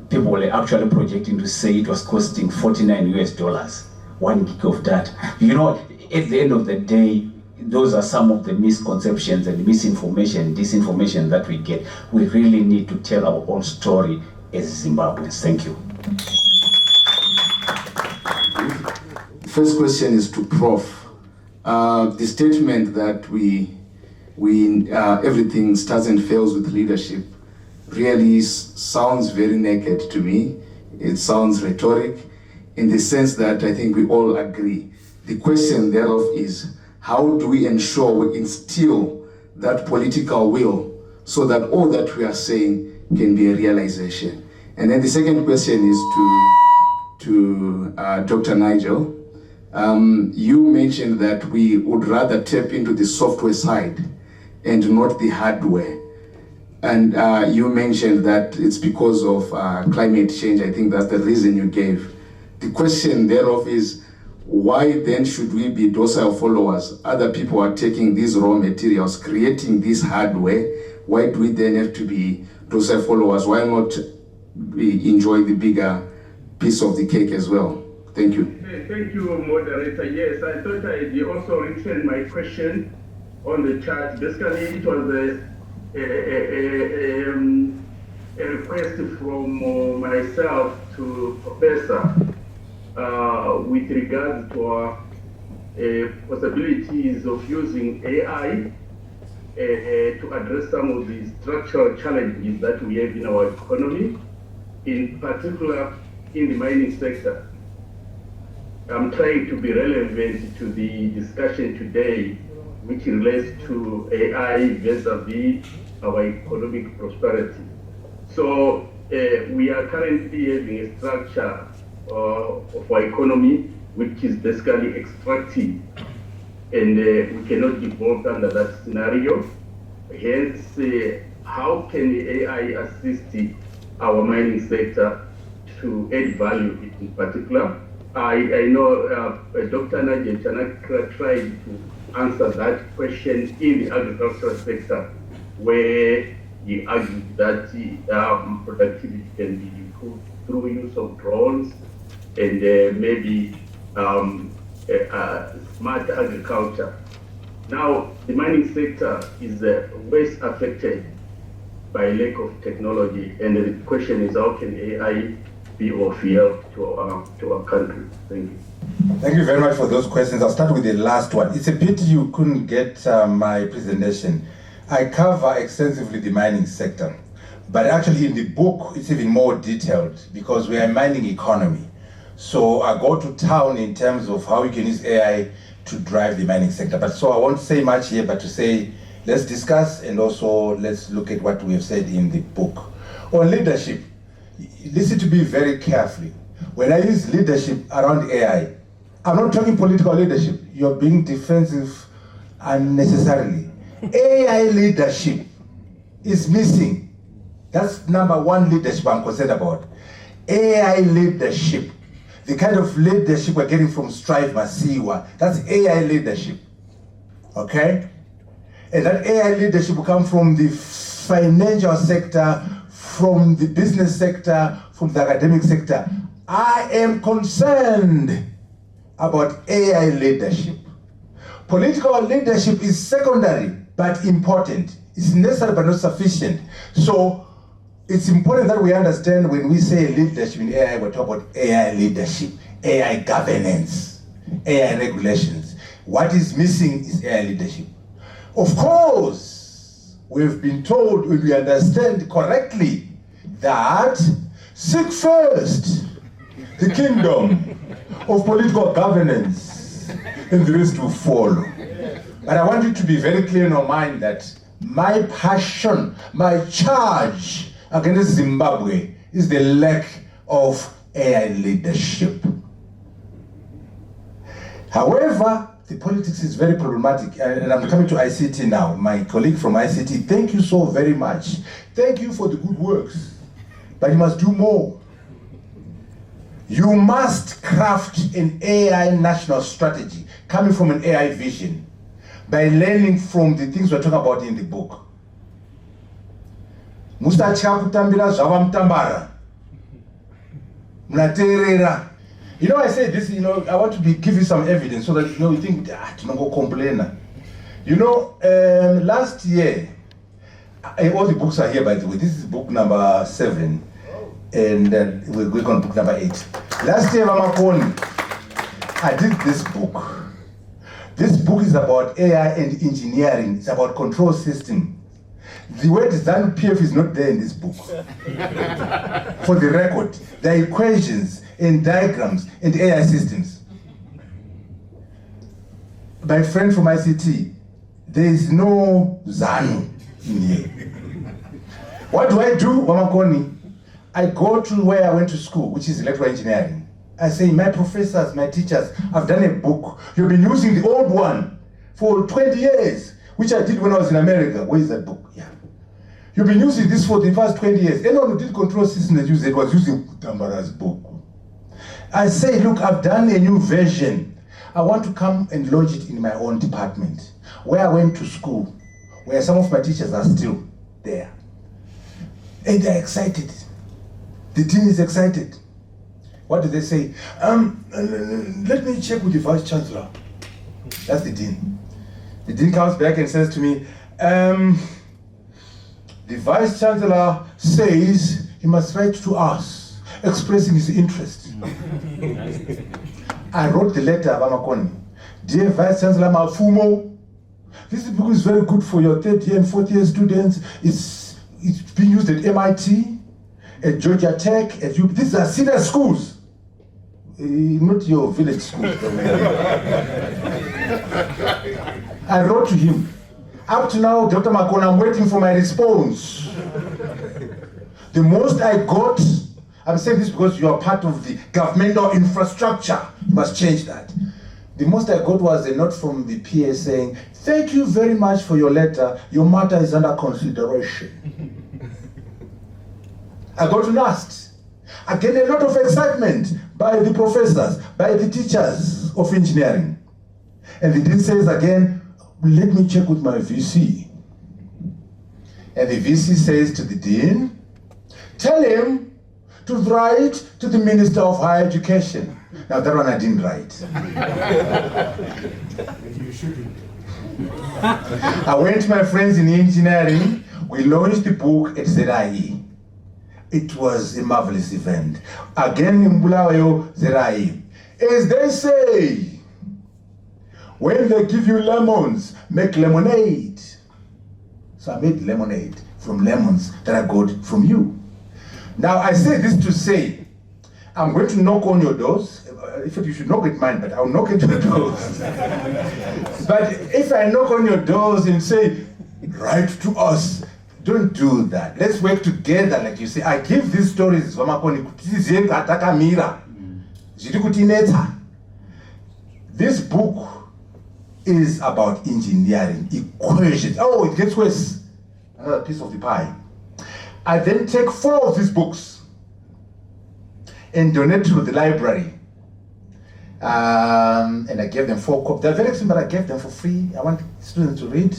People were actually projecting to say it was costing $49, 1 gig of data. You know, at the end of the day, those are some of the misconceptions and misinformation, disinformation that we get. We really need to tell our own story as Zimbabweans. Thank you. First question is to Prof. The statement that we everything starts and fails with leadership really sounds very naked to me. It sounds rhetoric in the sense that I think we all agree. The question thereof is, how do we ensure we instill that political will so that all that we are saying can be a realization? And then the second question is to Dr. Nigel. You mentioned that we would rather tap into the software side and not the hardware. And you mentioned that it's because of climate change. I think that's the reason you gave. The question thereof is, why then should we be docile followers? Other people are taking these raw materials, creating this hardware. Why do we then have to be docile followers? Why not enjoy the bigger piece of the cake as well? Thank you. Thank you, moderator. Yes, I thought I had also written my question on the chat. Basically, it was a request from myself to Professor with regards to our possibilities of using AI to address some of the structural challenges that we have in our economy, in particular in the mining sector. I'm trying to be relevant to the discussion today, which relates to AI vis-a-vis our economic prosperity. So we are currently having a structure of our economy which is basically extractive, and we cannot evolve under that scenario. Hence, how can AI assist our mining sector to add value in particular? I know Dr. Nadia Chanakra tried to answer that question in the agricultural sector, where he argued that productivity can be improved through use of drones and maybe smart agriculture. Now, the mining sector is worst affected by lack of technology, and the question is, how can AI be of help to our country? Thank you. Thank you very much for those questions. I'll start with the last one. It's a pity you couldn't get my presentation. I cover extensively the mining sector, but actually in the book it's even more detailed because we are a mining economy. So I go to town in terms of how you can use AI to drive the mining sector. But so I won't say much here, but to say let's discuss and also let's look at what we have said in the book. On leadership, listen to me very carefully. When I use leadership around AI, I'm not talking political leadership. You're being defensive unnecessarily. AI leadership is missing. That's number one leadership I'm concerned about. AI leadership. The kind of leadership we're getting from Strive Masiwa, that's AI leadership. Okay? And that AI leadership will come from the financial sector, from the business sector, from the academic sector. I am concerned about AI leadership. Political leadership is secondary but important. It's necessary but not sufficient. So it's important that we understand when we say leadership in AI, we're talking about AI leadership, AI governance, AI regulations. What is missing is AI leadership. Of course, we've been told, when we understand correctly, that seek first the kingdom of political governance, and the rest will follow. But I want you to be very clear in your mind that my passion, my charge against Zimbabwe is the lack of AI leadership. However, the politics is very problematic, and I'm coming to ICT now. My colleague from ICT, thank you so very much. Thank you for the good works, but you must do more. You must craft an AI national strategy coming from an AI vision by learning from the things we're talking about in the book. Musatya kutambira zvava Mutambara. Munateerera. You know, I say this, I want to give you some evidence so that you think, don't complain. You know, last year, all the books are here, by the way. This is book number 7, and we're going on book number 8. Last year, Vamakoni, I did this book. This book is about AI and engineering. It's about control system. The word ZANU-PF is not there in this book. For the record, there are equations and diagrams and AI systems. My friend from ICT, there is no ZANU in here. What do, Wamakoni? I go to where I went to school, which is electrical engineering. I say, my professors, my teachers, I've done a book. You've been using the old one for 20 years, which I did when I was in America. Where is that book? Yeah. You've been using this for the past 20 years. Anyone who did control system that used it was using Mutambara's book. I say, look, I've done a new version. I want to come and launch it in my own department, where I went to school, where some of my teachers are still there. And they're excited. The team is excited. What do they say? Let me check with the Vice Chancellor. That's the dean. The dean comes back and says to me, the Vice Chancellor says he must write to us, expressing his interest. I wrote the letter, Vamakoni. Dear Vice Chancellor Mafumo, this book is very good for your 3rd year and 4th year students. It's being used at MIT, at Georgia Tech, at UP. These are senior schools, not your village schools. I wrote to him. Up to now, Dr. Makona, I'm waiting for my response. The most I got, I'm saying this because you are part of the governmental infrastructure. You must change that. The most I got was a note from the PA saying, thank you very much for your letter. Your matter is under consideration. I got last. Again, a lot of excitement by the professors, by the teachers of engineering. And the dean says again, let me check with my VC. And the VC says to the dean, tell him to write to the Minister of Higher Education. Now that one I didn't write. You shouldn't. I went to my friends in engineering. We launched the book at ZES. It was a marvelous event. Again in Bulawayo, ZES. As they say, when they give you lemons, make lemonade. So I made lemonade from lemons that I got from you. Now I say this to say, I'm going to knock on your doors. In fact, you should knock at mine, but I'll knock at your doors. But if I knock on your doors and say, write to us, don't do that. Let's work together, like you say. I give these stories, This book is about engineering, equations. Oh, it gets worse. Another piece of the pie. I then take 4 of these books and donate to the library. And I gave them 4 copies. They're very expensive, but I gave them for free. I want students to read.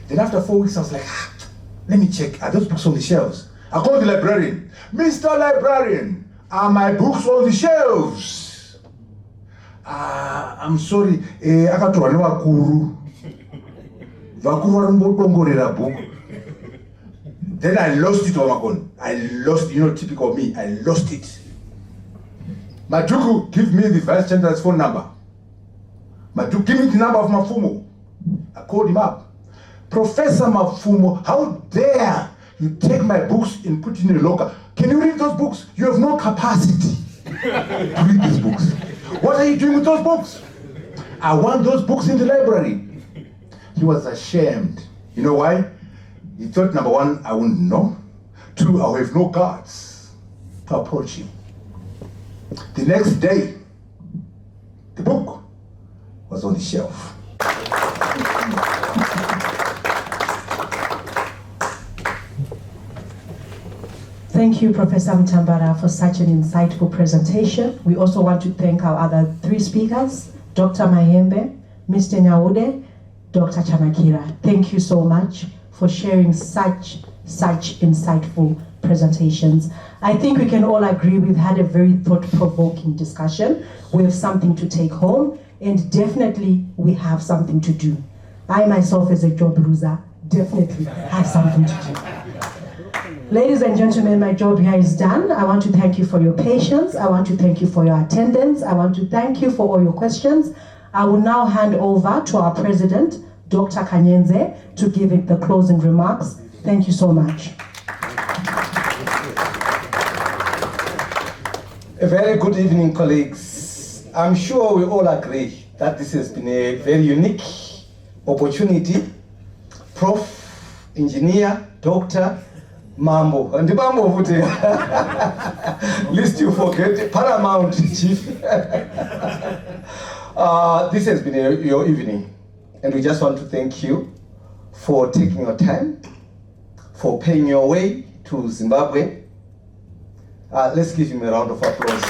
Then after 4 weeks, I was like, let me check. Are those books on the shelves? I called the librarian. Mr. Librarian, are my books on the shelves? I'm sorry. Akatorwa nevakuru. Vakuru varimbotongorera book. Then I lost it, Omakon. I lost, typical of me. I lost it. Maduku, give me the vice chancellor's phone number. Maduku, give me the number of Mafumo. I called him up. Professor Mafumo, how dare you take my books and put it in a locker? Can you read those books? You have no capacity to read these books. What are you doing with those books? I want those books in the library. He was ashamed. You know why? He thought, number 1, I wouldn't know. 2, I have no guards to approach him. The next day, the book was on the shelf. Thank you, Professor Mutambara, for such an insightful presentation. We also want to thank our other 3 speakers, Dr. Mayembe, Mr. Nyaude, Dr. Chanakira. Thank you so much for sharing such insightful presentations. I think we can all agree we've had a very thought-provoking discussion. We have something to take home, and definitely we have something to do. I myself, as a job loser, definitely have something to do. Ladies and gentlemen, my job here is done. I want to thank you for your patience. I want to thank you for your attendance. I want to thank you for all your questions. I will now hand over to our president, Dr. Kanyenze, to give it the closing remarks. Thank you so much. A very good evening, colleagues. I'm sure we all agree that this has been a very unique opportunity. Prof, engineer, doctor, Mambo, and the Mambo, lest you forget, Paramount Chief. This has been your evening, and we just want to thank you for taking your time, for paying your way to Zimbabwe. Let's give him a round of applause.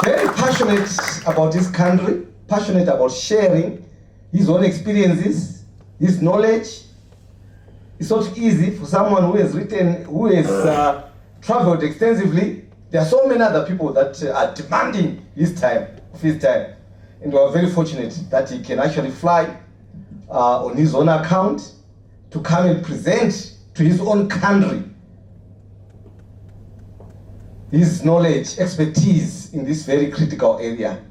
Very passionate about this country, passionate about sharing his own experiences, his knowledge. It's not easy for someone who has traveled extensively. There are so many other people that are demanding his time. And we are very fortunate that he can actually fly on his own account to come and present to his own country his knowledge, expertise in this very critical area.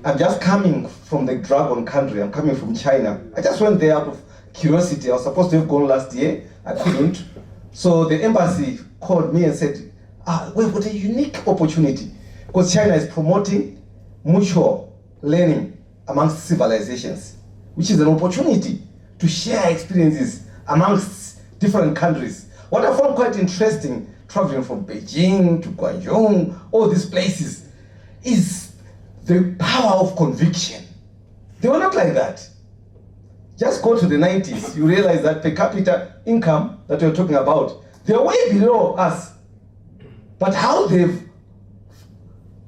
I'm just coming from the dragon country. I'm coming from China. I just went there out of curiosity. I was supposed to have gone last year. I couldn't. So the embassy called me and said, we've got a unique opportunity because China is promoting mutual learning amongst civilizations, which is an opportunity to share experiences amongst different countries. What I found quite interesting, traveling from Beijing to Guangzhou, all these places, is the power of conviction. They were not like that. Just go to the 90s, you realize that per capita income that we're talking about, they're way below us. But how they've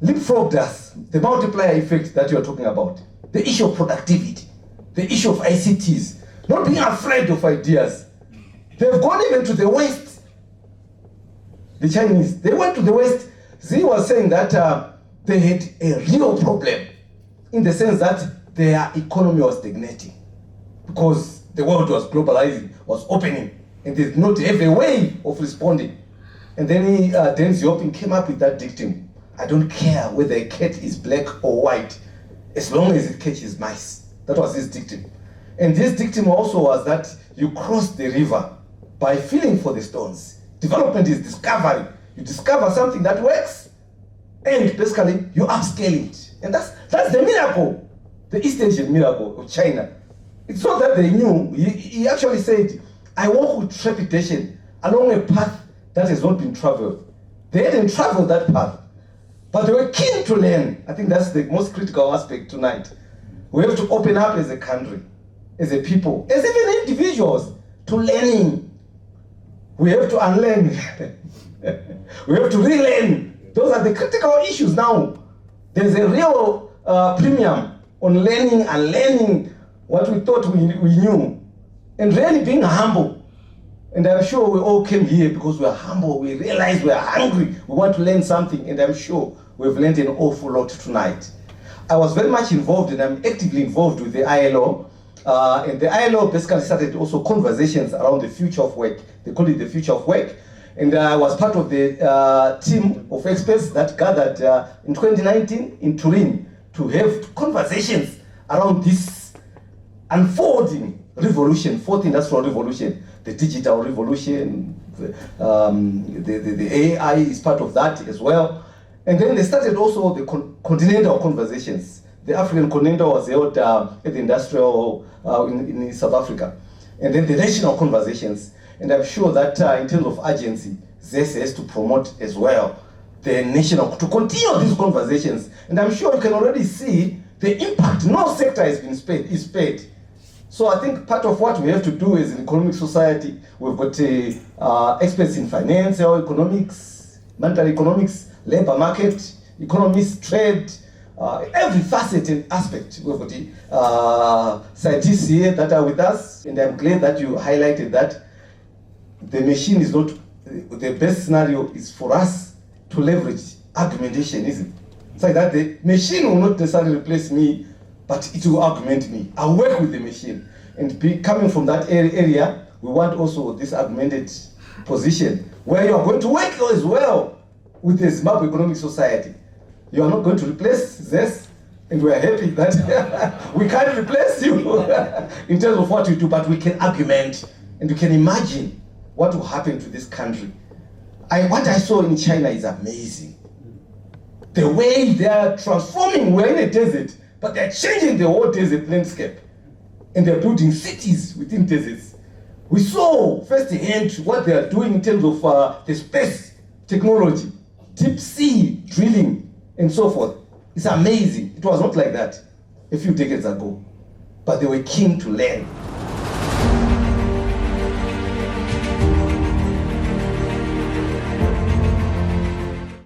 leapfrogged us, the multiplier effect that you're talking about, the issue of productivity, the issue of ICTs, not being afraid of ideas. They've gone even to the West. The Chinese, they went to the West. Xi was saying that they had a real problem in the sense that their economy was stagnating because the world was globalizing, was opening, and they did not have a way of responding. And then Deng Xiaoping came up with that dictum: I don't care whether a cat is black or white, as long as it catches mice. That was his dictum. And this dictum also was that you cross the river by feeling for the stones. Development is discovery. You discover something that works, and basically you upscale it. And that's the miracle, the East Asian miracle of China. It's not that they knew. He actually said, I walk with trepidation along a path that has not been traveled. They hadn't traveled that path, But they were keen to learn. I think that's the most critical aspect tonight. We have to open up as a country, as a people, as even individuals, to learning. We have to unlearn. We have to relearn. Those are the critical issues now. There's a real premium on learning and learning what we thought we knew. And really being humble. And I'm sure we all came here because we are humble. We realize we are hungry. We want to learn something. And I'm sure we've learned an awful lot tonight. I was very much involved, and I'm actively involved with the ILO. And the ILO basically started also conversations around the future of work. They call it the future of work. And I was part of the team of experts that gathered in 2019 in Turin to have conversations around this unfolding revolution, fourth industrial revolution, the digital revolution, the AI is part of that as well. And then they started also the continental conversations. The African continental was held at the industrial in South Africa. And then the national conversations. And I'm sure that in terms of urgency, ZES has to promote as well the national, to continue these conversations. And I'm sure you can already see the impact. No sector has been spared. So I think part of what we have to do as an economic society, we've got experts in finance, economics, monetary economics, labor market, economists, trade, every facet and aspect. We've got the scientists here that are with us, and I'm glad that you highlighted that the machine is not, the best scenario is for us to leverage argumentation, isn't it? It's like that the machine will not necessarily replace me, but it will augment me. I'll work with the machine. And coming from that area, we want also this augmented position where you are going to work as well with the Zimbabwe Economic Society. You are not going to replace ZES, and we are happy that we can't replace you in terms of what you do, but we can argument, and you can imagine what will happen to this country. What I saw in China is amazing. The way they are transforming, we're in a desert, but they're changing the whole desert landscape. And they're building cities within deserts. We saw firsthand what they are doing in terms of the space technology, deep sea drilling, and so forth. It's amazing. It was not like that a few decades ago. But they were keen to learn.